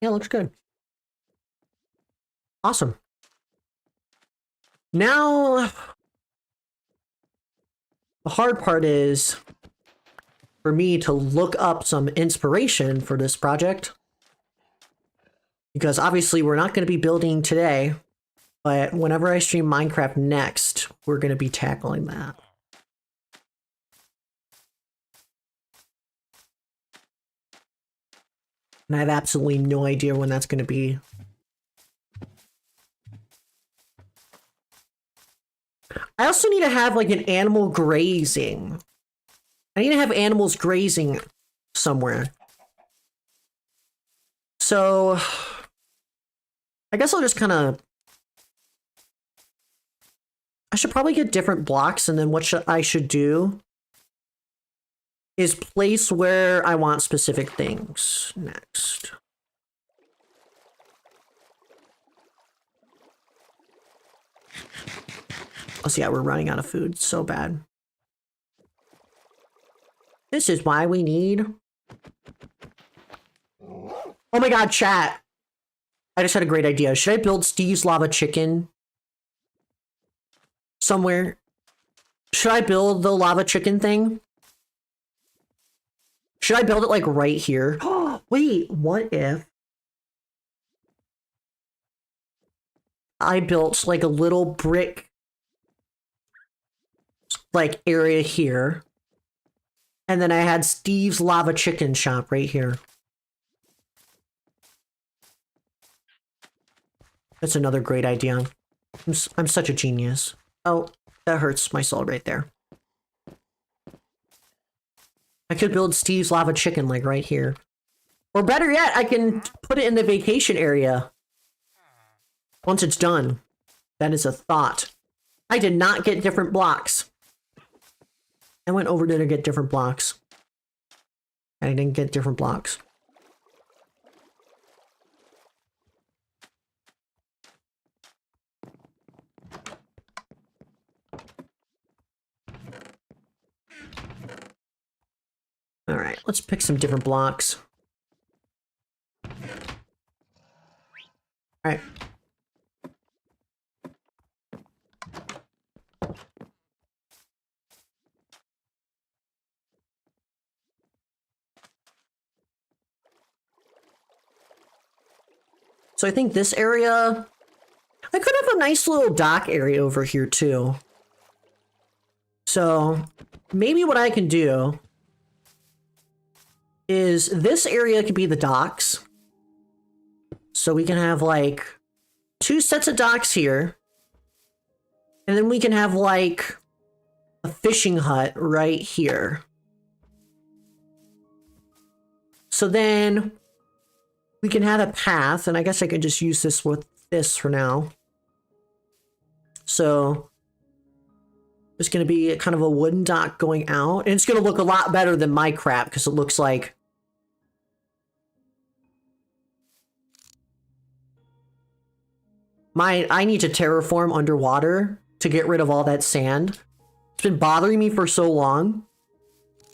it looks good. Awesome. Now, the hard part is for me to look up some inspiration for this project. Because obviously we're not going to be building today, but whenever I stream Minecraft next, we're going to be tackling that. And I have absolutely no idea when that's going to be. I also need to have like an animal grazing. I need to have animals grazing somewhere. So I guess I'll just kind of... I should probably get different blocks, and then what I should do is place where I want specific things next. Oh, yeah, we're running out of food so bad. This is why we need... Oh my god, chat! I just had a great idea. Should I build Steve's Lava Chicken somewhere? Should I build the lava chicken thing? Should I build it like right here? Oh, wait, what if I built like a little brick like area here, and then I had Steve's Lava Chicken shop right here? That's another great idea. I'm such a genius. Oh, that hurts my soul right there. I could build Steve's Lava Chicken like right here. Or better yet, I can put it in the vacation area once it's done. That is a thought. I did not get different blocks. I went over there to get different blocks. And I didn't get different blocks. let's pick some different blocks. All right. So I think this area, I could have a nice little dock area over here too. So maybe what I can do is this area could be the docks. So we can have like 2 sets of docks here. And then we can have like a fishing hut right here. So then we can have a path, and I guess I could just use this with this for now. So there's going to be kind of a wooden dock going out, and it's going to look a lot better than my crap because it looks like I need to terraform underwater to get rid of all that sand. It's been bothering me for so long,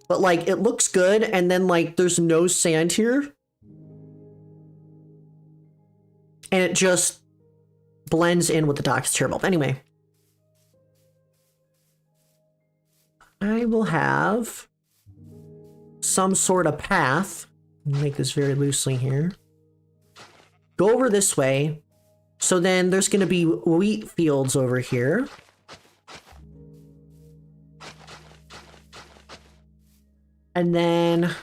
but like it looks good, and then like there's no sand here. And it just blends in with the dock. It's terrible. Anyway, I will have some sort of path. Make this very loosely here. Go over this way. So then there's going to be wheat fields over here. And then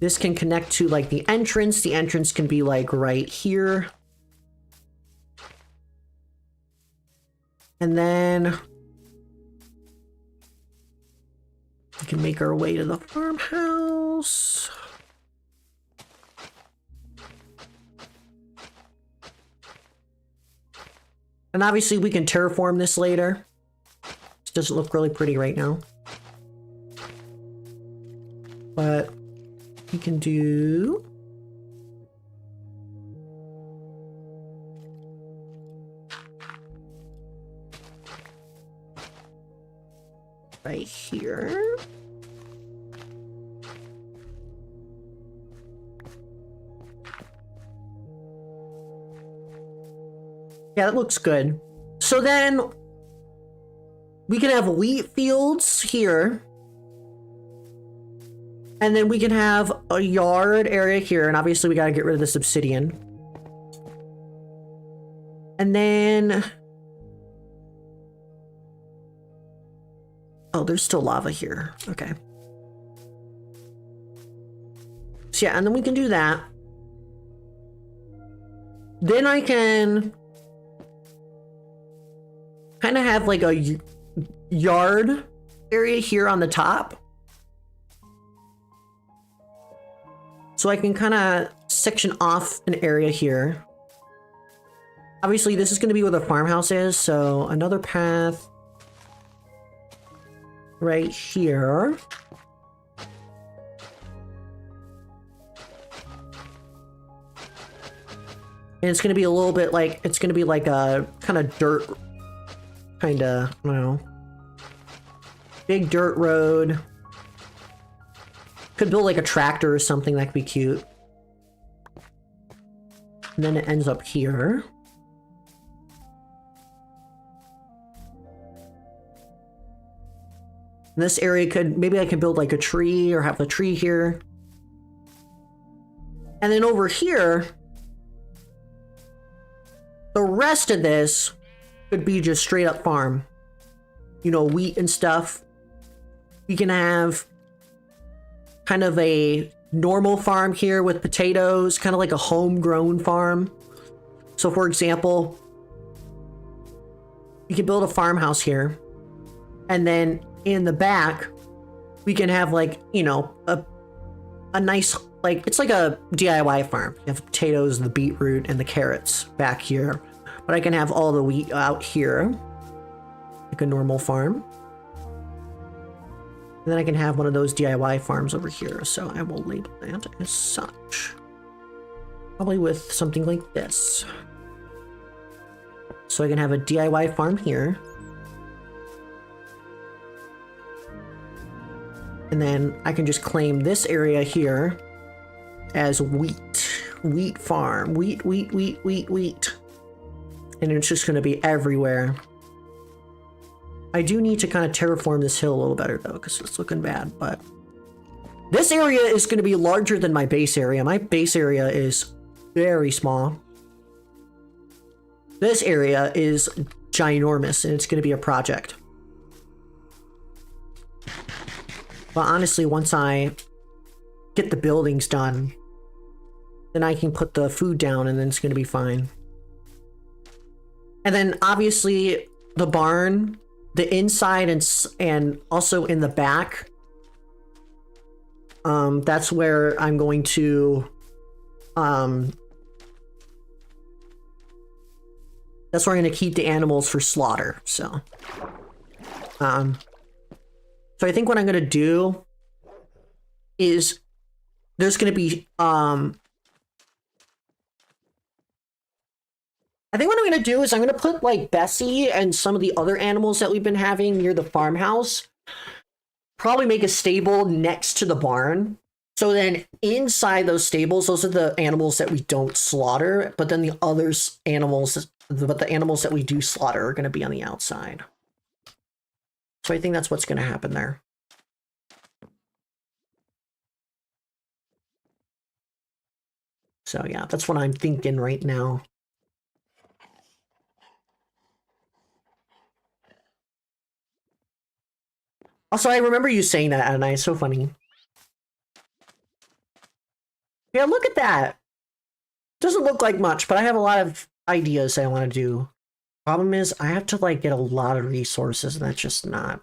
this can connect to like the entrance. The entrance can be like right here. And then we can make our way to the farmhouse. And obviously we can terraform this later. This doesn't look really pretty right now. But we can do right here. Yeah, that looks good. So then we can have wheat fields here. And then we can have a yard area here. And obviously we got to get rid of this obsidian. And then... oh, there's still lava here. Okay. So yeah, and then we can do that. Then I can kind of have like a yard area here on the top. So I can kind of section off an area here. Obviously, this is going to be where the farmhouse is, so another path right here. And it's going to be a little bit like, it's going to be like a kind of dirt, kind of, I don't know, big dirt road. Could build like a tractor or something, that could be cute. And then it ends up here. And this area could, maybe I could build like a tree or have a tree here. And then over here, the rest of this could be just straight up farm. You know, wheat and stuff. We can have kind of a normal farm here with potatoes, kind of like a homegrown farm. So for example, you can build a farmhouse here. And then in the back, we can have like, you know, a nice, like, it's like a DIY farm. You have potatoes, the beetroot, and the carrots back here. But I can have all the wheat out here, like a normal farm. And then I can have one of those DIY farms over here. So I will label that as such. Probably with something like this. So I can have a DIY farm here. And then I can just claim this area here as wheat. Wheat farm. Wheat, wheat, wheat, wheat, wheat. And it's just going to be everywhere. I do need to kind of terraform this hill a little better, though, because it's looking bad. But this area is going to be larger than my base area. My base area is very small. This area is ginormous, and it's going to be a project. But honestly, once I get the buildings done, then I can put the food down, and then it's going to be fine. And then, obviously, the barn, the inside and also in the back, that's where I'm going to, that's where I'm going to keep the animals for slaughter, so. So I think what I'm going to do is there's going to be, I think what I'm going to do is I'm going to put like Bessie and some of the other animals that we've been having near the farmhouse. Probably make a stable next to the barn. So then inside those stables, those are the animals that we don't slaughter. But then the animals that we do slaughter are going to be on the outside. So I think that's what's going to happen there. So yeah, that's what I'm thinking right now. Also, I remember you saying that, Adonai. It's so funny. Yeah, look at that. Doesn't look like much, but I have a lot of ideas I want to do. Problem is, I have to like get a lot of resources, and that's just not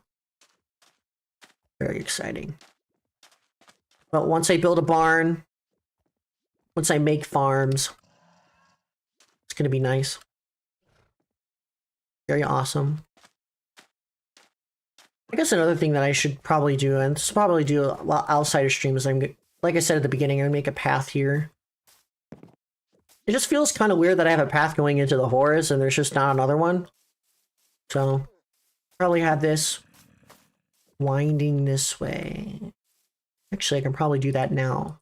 very exciting. But once I build a barn, once I make farms, it's going to be nice. Very awesome. I guess another thing that I should probably do, and this will probably do a lot outside of stream, is like I said at the beginning, I'm going to make a path here. It just feels kind of weird that I have a path going into the forest and there's just not another one. So, probably have this winding this way. Actually, I can probably do that now.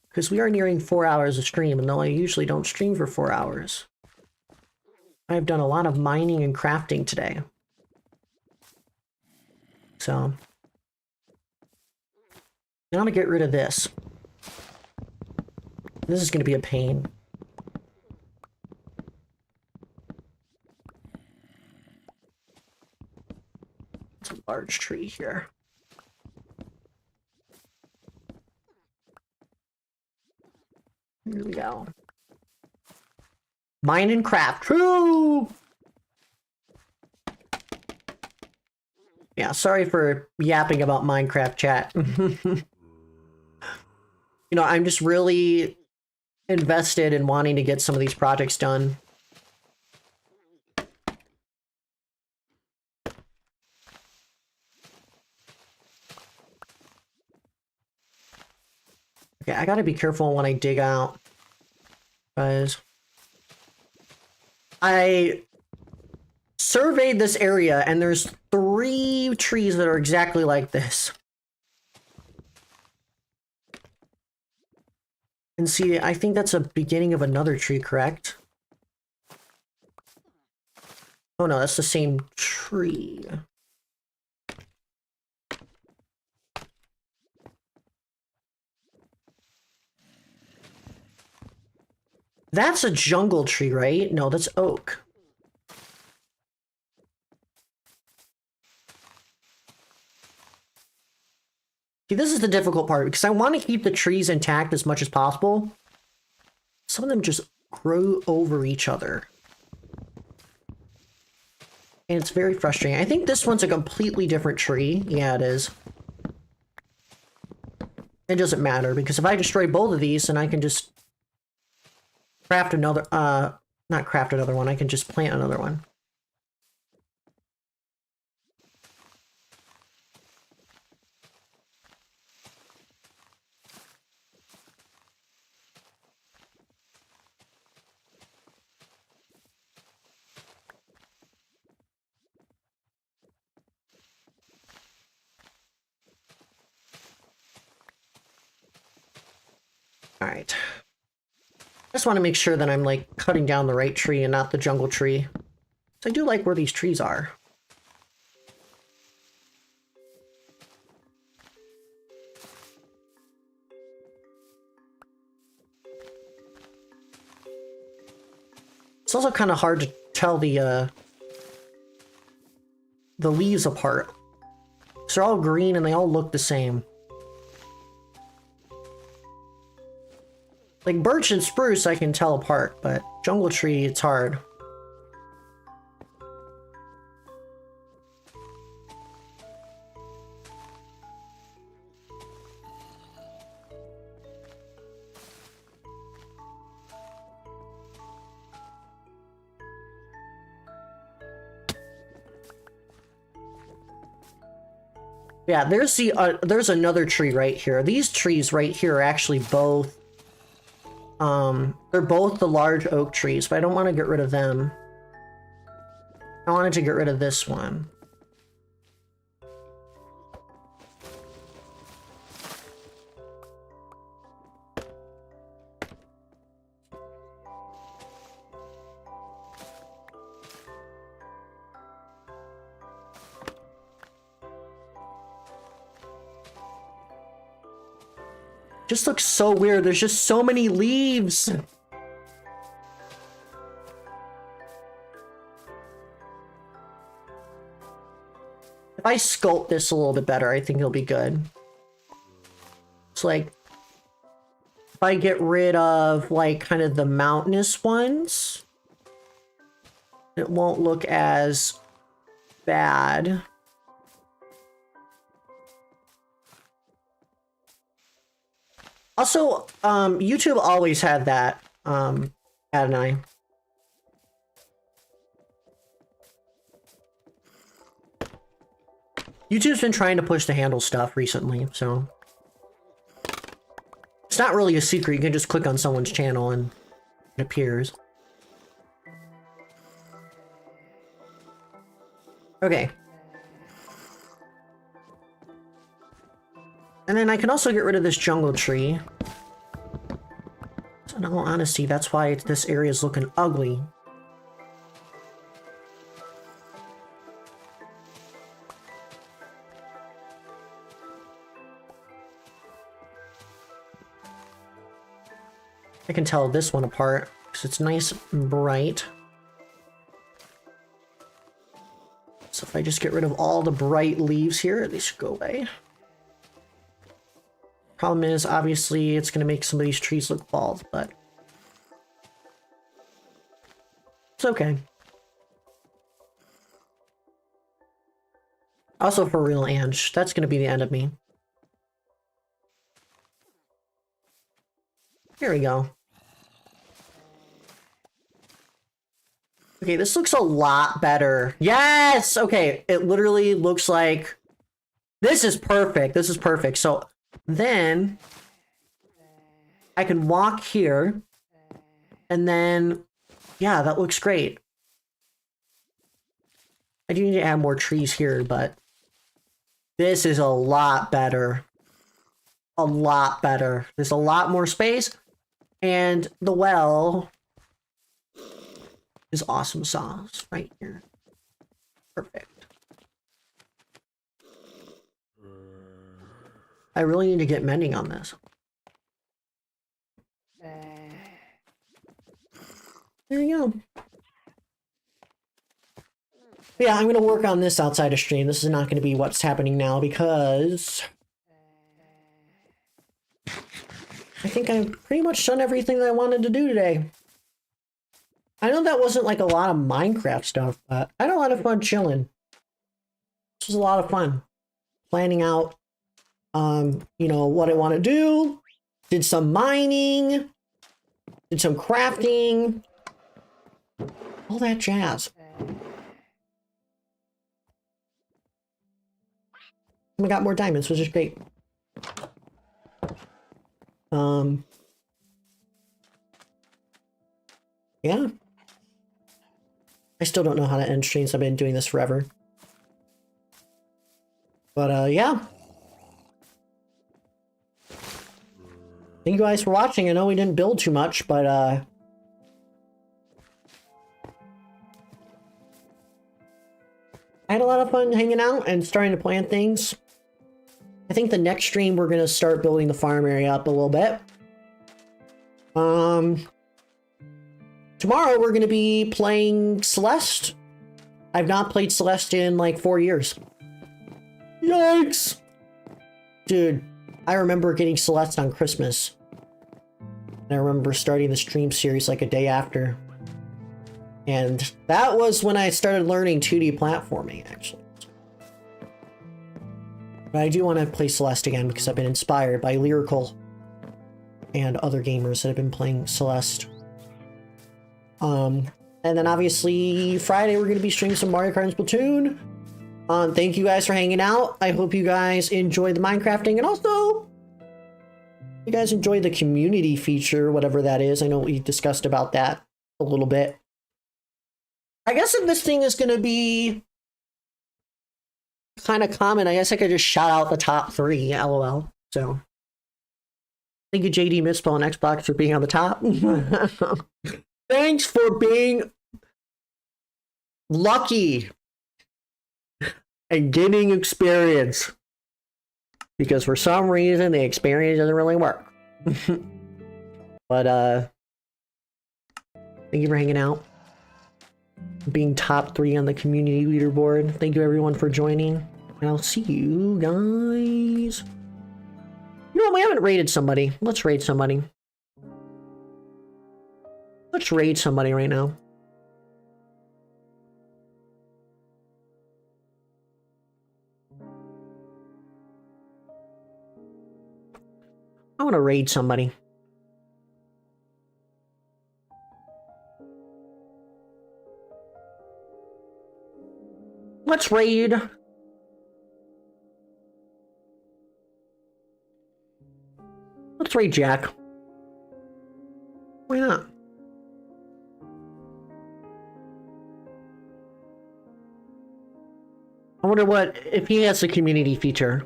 Because we are nearing 4 hours of stream, and though I usually don't stream for 4 hours, I've done a lot of mining and crafting today. So, now I'm gonna get rid of this. This is gonna be a pain. It's a large tree here. Here we go. Mine and craft. True! Yeah, sorry for yapping about Minecraft, chat. You know, I'm just really invested in wanting to get some of these projects done. Okay, I gotta be careful when I dig out, because I surveyed this area and there's 3 trees that are exactly like this. And see, I think that's a beginning of another tree, correct? Oh no, that's the same tree. That's a jungle tree, right? No, that's oak. See, this is the difficult part, because I want to keep the trees intact as much as possible. Some of them just grow over each other. And it's very frustrating. I think this one's a completely different tree. Yeah, it is. It doesn't matter, because if I destroy both of these, then I can just craft another, not craft another one, I can just plant another one. Alright. I just want to make sure that I'm, like, cutting down the right tree and not the jungle tree. So I do like where these trees are. It's also kind of hard to tell the leaves apart. They're all green and they all look the same. Like birch and spruce I can tell apart, but jungle tree, it's hard. Yeah, there's another tree right here. These trees right here are actually both, they're both the large oak trees, but I don't want to get rid of them. I wanted to get rid of this one. Just looks so weird. There's just so many leaves. If I sculpt this a little bit better, I think it'll be good. It's like, if I get rid of, like, kind of the mountainous ones, it won't look as bad. Also, YouTube always had that, Adonai. YouTube's been trying to push the handle stuff recently, so... It's not really a secret, you can just click on someone's channel and it appears. Okay. And then I can also get rid of this jungle tree. So in all honesty, that's why this area is looking ugly. I can tell this one apart because it's nice and bright. So if I just get rid of all the bright leaves here, they should go away. Problem is, obviously, it's going to make some of these trees look bald, but it's okay. Also, for real, Ange, that's going to be the end of me. Here we go. Okay, this looks a lot better. Yes! Okay, it literally looks like... This is perfect. This is perfect. So... Then I can walk here and then, yeah, that looks great. I do need to add more trees here, but this is a lot better. A lot better. There's a lot more space and the well is awesome sauce right here. Perfect. I really need to get mending on this. There you go. Yeah, I'm going to work on this outside of stream. This is not going to be what's happening now because I think I've pretty much done everything that I wanted to do today. I know that wasn't like a lot of Minecraft stuff, but I had a lot of fun chilling. This was a lot of fun. Planning out you know, what I want to do, did some mining, did some crafting, all that jazz. And we got more diamonds, which is great. Yeah. I still don't know how to end streams. I've been doing this forever. But, yeah. Thank you guys for watching. I know we didn't build too much, but I had a lot of fun hanging out and starting to plan things. I think the next stream we're gonna start building the farm area up a little bit. Tomorrow we're gonna be playing Celeste. I've not played Celeste in like 4 years. Yikes! Dude, I remember getting Celeste on Christmas. And I remember starting the stream series like a day after. And that was when I started learning 2D platforming, actually. But I do want to play Celeste again because I've been inspired by Lyrical and other gamers that have been playing Celeste. And then obviously Friday we're going to be streaming some Mario Kart and Splatoon. Thank you guys for hanging out. I hope you guys enjoyed the Minecrafting, and also you guys enjoyed the community feature, whatever that is. I know we discussed about that a little bit. I guess if this thing is going to be kind of common, I guess I could just shout out the top 3, lol. So thank you, JD Misspell on Xbox, for being on the top. Thanks for being lucky and getting experience. Because for some reason, the experience doesn't really work. But, thank you for hanging out. Being top 3 on the community leaderboard. Thank you everyone for joining. And I'll see you guys. You know, we haven't raided somebody. Let's raid somebody. Let's raid somebody right now. I want to raid somebody. Let's raid. Let's raid Jack. Why not? I wonder what if he has the community feature.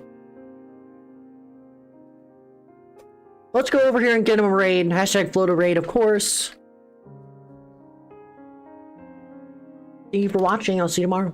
Let's go over here and get him a raid. Hashtag float a raid, of course. Thank you for watching. I'll see you tomorrow.